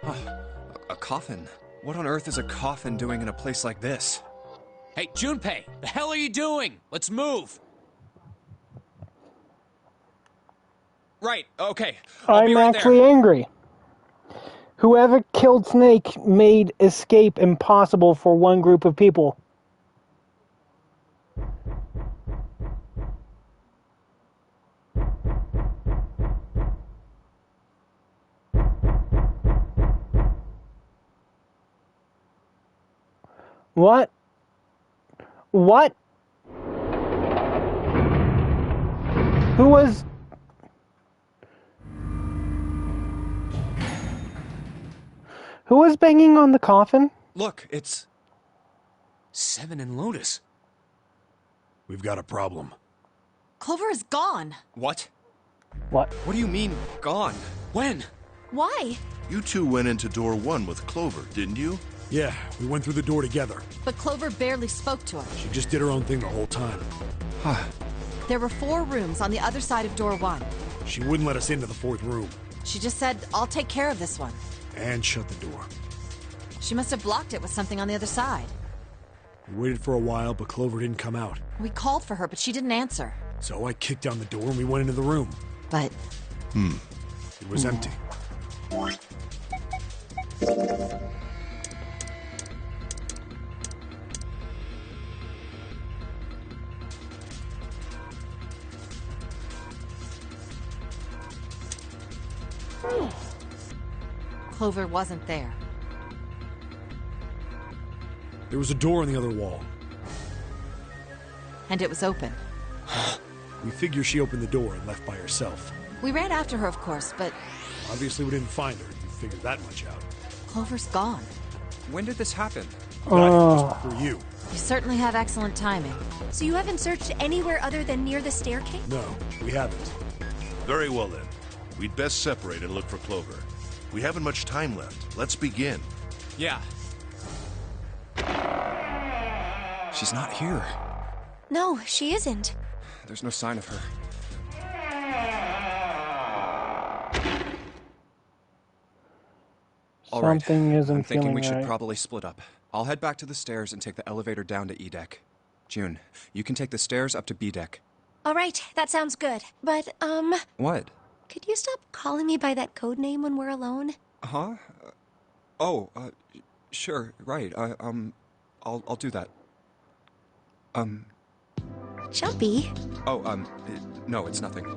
Huh. A coffin. What on earth is a coffin doing in a place like this? Hey, Junpei, the hell are you doing? Let's move. Right, okay. I'll be I'm right actually there. angry. Whoever killed Snake made escape impossible for one group of people. What? What? Who was... Who was banging on the coffin? Look, it's... Seven and Lotus. We've got a problem. Clover is gone. What? What? What do you mean, gone? When? Why? You two went into door 1 with Clover, didn't you? Yeah, we went through the door together. But Clover barely spoke to her. She just did her own thing the whole time. Huh. There were 4 rooms on the other side of door 1. She wouldn't let us into the 4th room. She just said, I'll take care of this one. And shut the door. She must have blocked it with something on the other side. We waited for a while, but Clover didn't come out. We called for her, but she didn't answer. So I kicked down the door and we went into the room. But It was empty. Clover wasn't there. There was a door on the other wall. And it was open. We figure she opened the door and left by herself. We ran after her, of course, but Obviously we didn't find her, if you figured that much out. Clover's gone. When did this happen? Just for you. You certainly have excellent timing. So you haven't searched anywhere other than near the staircase? No, we haven't. Very well then. We'd best separate and look for Clover. We haven't much time left. Let's begin. Yeah. She's not here. No, she isn't. There's no sign of her. All right. Something isn't I'm thinking feeling we should right. probably split up. I'll head back to the stairs and take the elevator down to E deck. June, you can take the stairs up to B deck. All right, that sounds good. But, What? could you stop calling me by that code name when we're alone? Huh? Sure, right. I'll do that. Jumpy. No, it's nothing.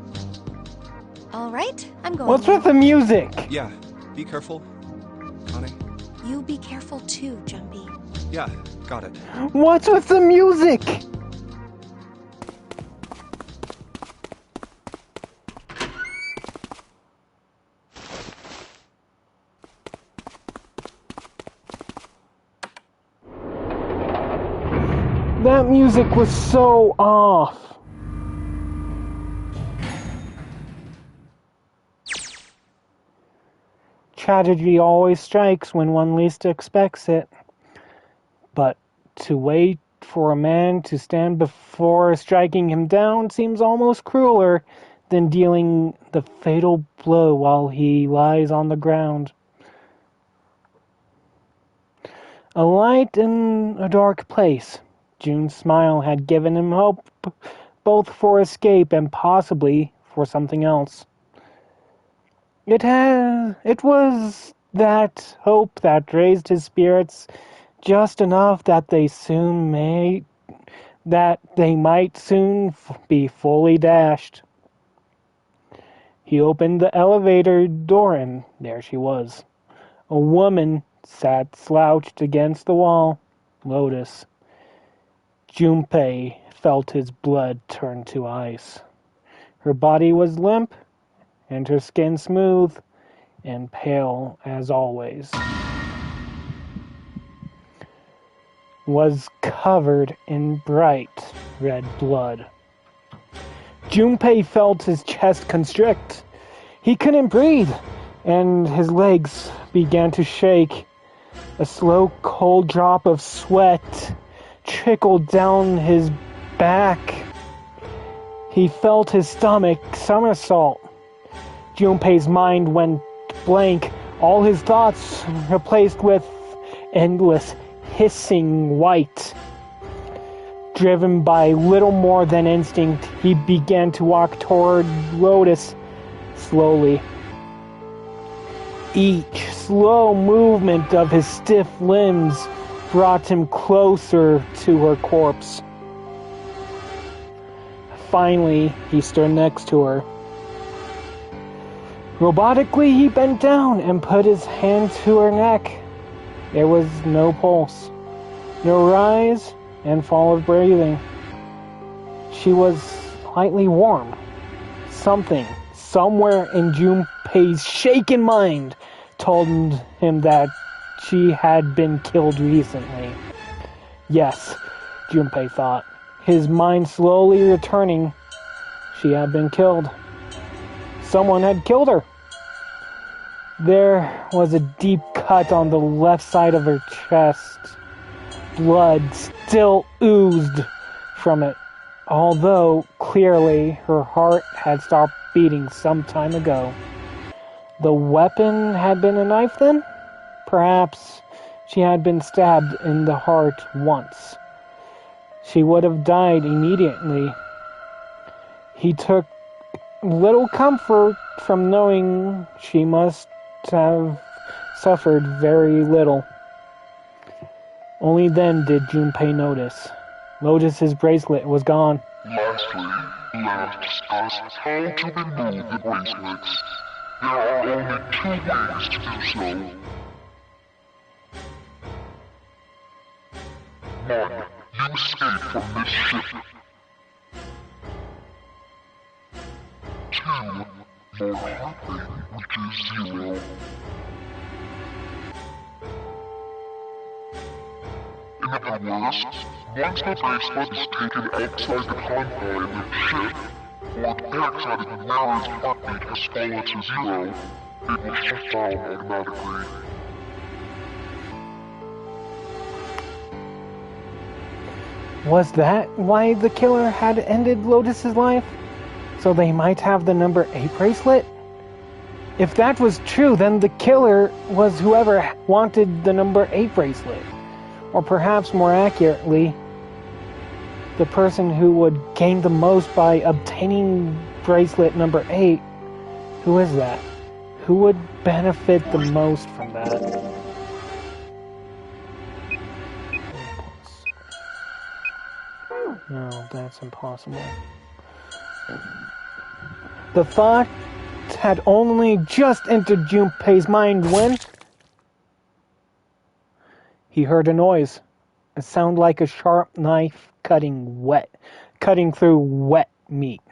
All right, I'm going. What's with the music? Yeah, be careful, Connie. You be careful too, Jumpy. Yeah, got it. What's with the music? That music was so off. Tragedy always strikes when one least expects it. But to wait for a man to stand before striking him down seems almost crueler then dealing the fatal blow while he lies on the ground. A light in a dark place. June's smile had given him hope, both for escape and possibly for something else. It was that hope that raised his spirits just enough that they might soon be fully dashed. He opened the elevator door and there she was. A woman sat slouched against the wall. Lotus. Junpei felt his blood turn to ice. Her body was limp, and her skin smooth and pale as always. Was covered in bright red blood. Junpei felt his chest constrict. He couldn't breathe, and his legs began to shake. A slow, cold drop of sweat trickled down his back. He felt his stomach somersault. Junpei's mind went blank, all his thoughts replaced with endless, hissing white. Driven by little more than instinct, he began to walk toward Lotus slowly. Each slow movement of his stiff limbs brought him closer to her corpse. Finally, he stood next to her. Robotically, he bent down and put his hand to her neck. There was no pulse, no rise and fall of breathing. She was slightly warm. Something, somewhere in Junpei's shaken mind, told him that she had been killed recently. Yes, Junpei thought, his mind slowly returning. She had been killed. Someone had killed her. There was a deep cut on the left side of her chest. Blood still oozed from it, although clearly her heart had stopped beating some time ago. The weapon had been a knife then? Perhaps she had been stabbed in the heart once. She would have died immediately. He took little comfort from knowing she must have suffered very little. Only then did Junpei notice. Lotus's bracelet was gone. Lastly, let us discuss how to remove the bracelets. There are only two ways to do so. 1. You escape from this ship. 2. Your heart rate reaches 0. In other words, once the bracelet is taken outside the confine of the ship, or the paramedic Nary's heartbeat has fallen to 0, it will shut down automatically. Was that why the killer had ended Lotus's life? So they might have the number 8 bracelet? If that was true, then the killer was whoever wanted the number 8 bracelet. Or perhaps more accurately, the person who would gain the most by obtaining bracelet number 8. Who is that? Who would benefit the most from that? No, that's impossible. The thought had only just entered Junpei's mind when he heard a noise. It sounded like a sharp knife cutting through wet meat.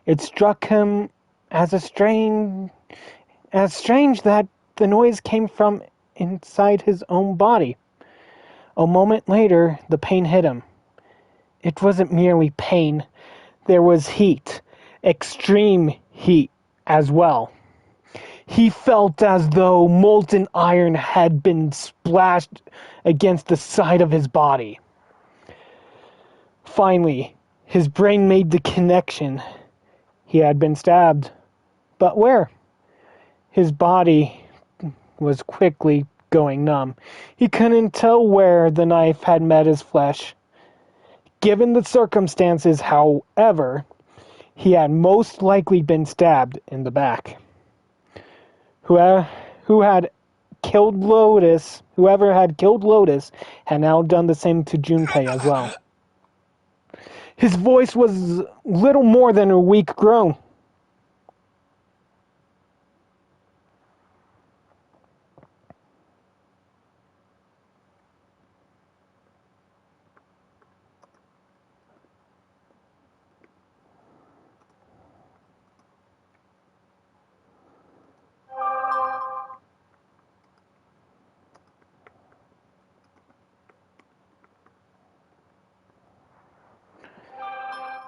It struck him as strange that the noise came from inside his own body. A moment later, the pain hit him. It wasn't merely pain. There was heat. Extreme heat as well. He felt as though molten iron had been splashed against the side of his body. Finally, his brain made the connection. He had been stabbed. But where? His body was quickly going numb. He couldn't tell where the knife had met his flesh. Given the circumstances, however, he had most likely been stabbed in the back. Whoever had killed Lotus had now done the same to Junpei as well. His voice was little more than a weak groan.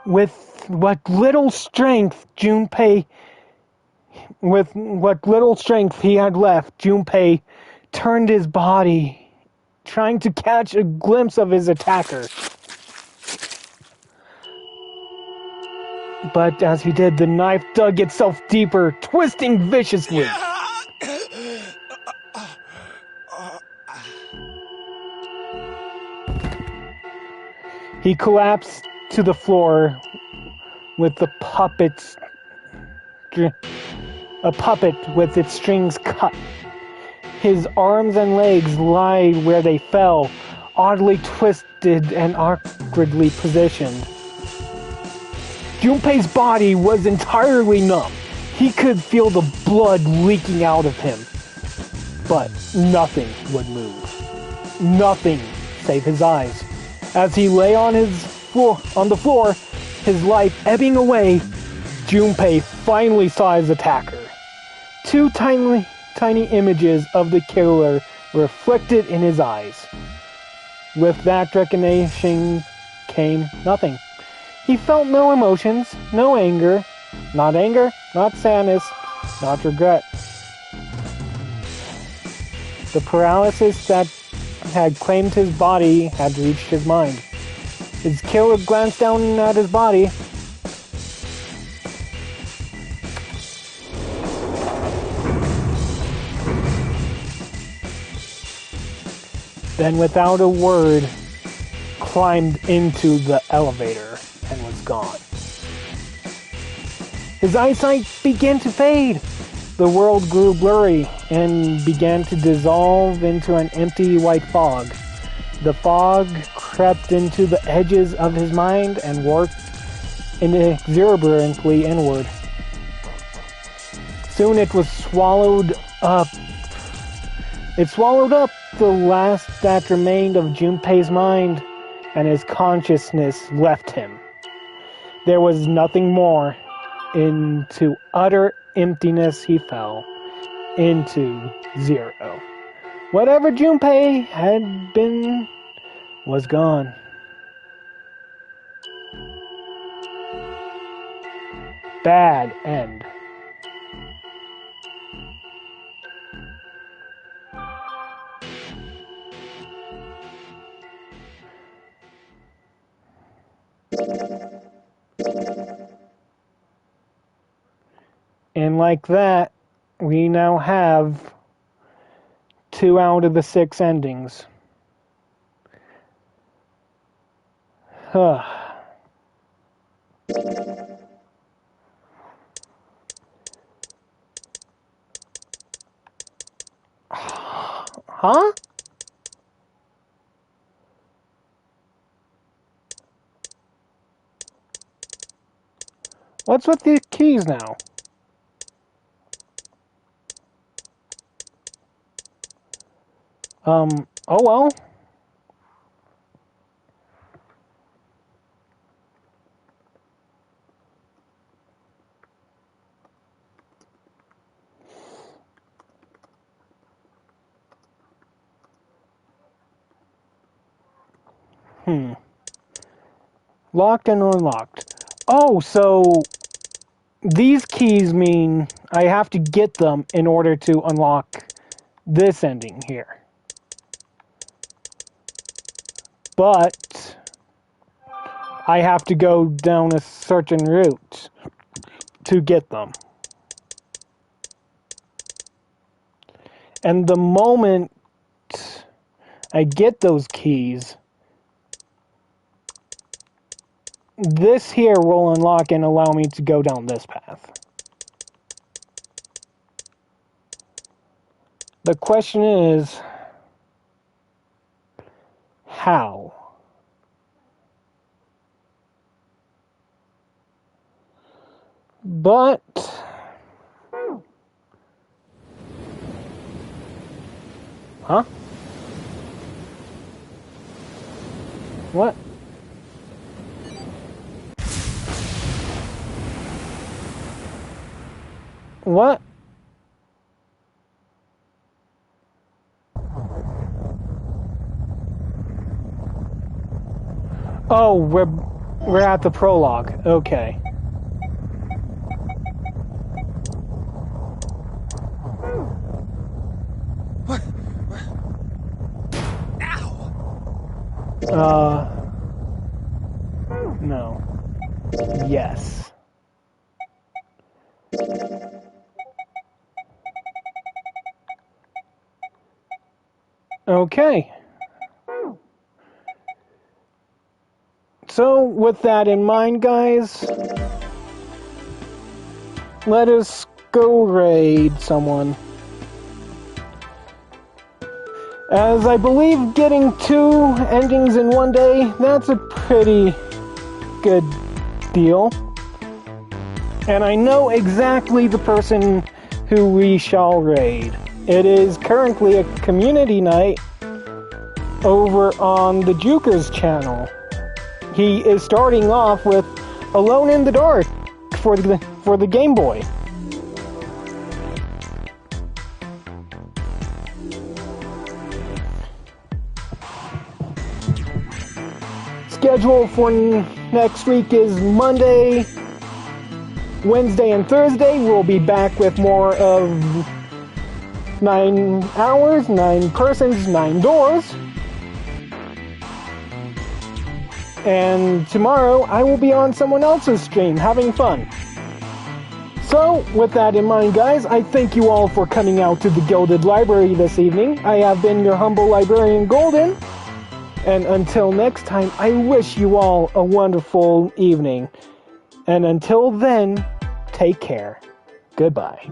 With what little strength he had left, Junpei turned his body, trying to catch a glimpse of his attacker. But as he did, the knife dug itself deeper, twisting viciously. He collapsed to the floor with a puppet with its strings cut. His arms and legs lay where they fell, oddly twisted and awkwardly positioned. Junpei's body was entirely numb. He could feel the blood leaking out of him. But nothing would move. Nothing save his eyes. As he lay on the floor, his life ebbing away, Junpei finally saw his attacker. Two tiny images of the killer reflected in his eyes. With that recognition came nothing. He felt no emotions, no anger, not sadness, not regret. The paralysis that had claimed his body had reached his mind. His killer glanced down at his body. Then, without a word, climbed into the elevator and was gone. His eyesight began to fade. The world grew blurry and began to dissolve into an empty white fog. The fog crept into the edges of his mind and worked inexorably inward. Soon it was swallowed up. It swallowed up the last that remained of Junpei's mind, and his consciousness left him. There was nothing more. Into utter emptiness he fell, into zero. Whatever Junpei had been was gone. Bad end. And like that, we now have 2 out of the 6 endings. Huh. Huh? What's with the keys now? Oh well. Locked and unlocked. Oh, so these keys mean I have to get them in order to unlock this ending here. But I have to go down a certain route. to get them. And the moment I get those keys, this here will unlock and allow me to go down this path. The question is, how? But huh? What? What? Oh, we're at the prologue. Okay. No. Yes. Okay. So, with that in mind, guys, let us go raid someone. As I believe getting 2 endings in one day, that's a pretty good deal. And I know exactly the person who we shall raid. It is currently a community night over on the Juker's channel. He is starting off with Alone in the Dark for the Game Boy. Schedule for next week is Monday, Wednesday, and Thursday. We'll be back with more of 9 hours, 9 persons, 9 doors. And tomorrow I will be on someone else's stream having fun. So, with that in mind, guys, I thank you all for coming out to the Gilded Library this evening. I have been your humble librarian, Golden. And until next time, I wish you all a wonderful evening. And until then, take care. Goodbye.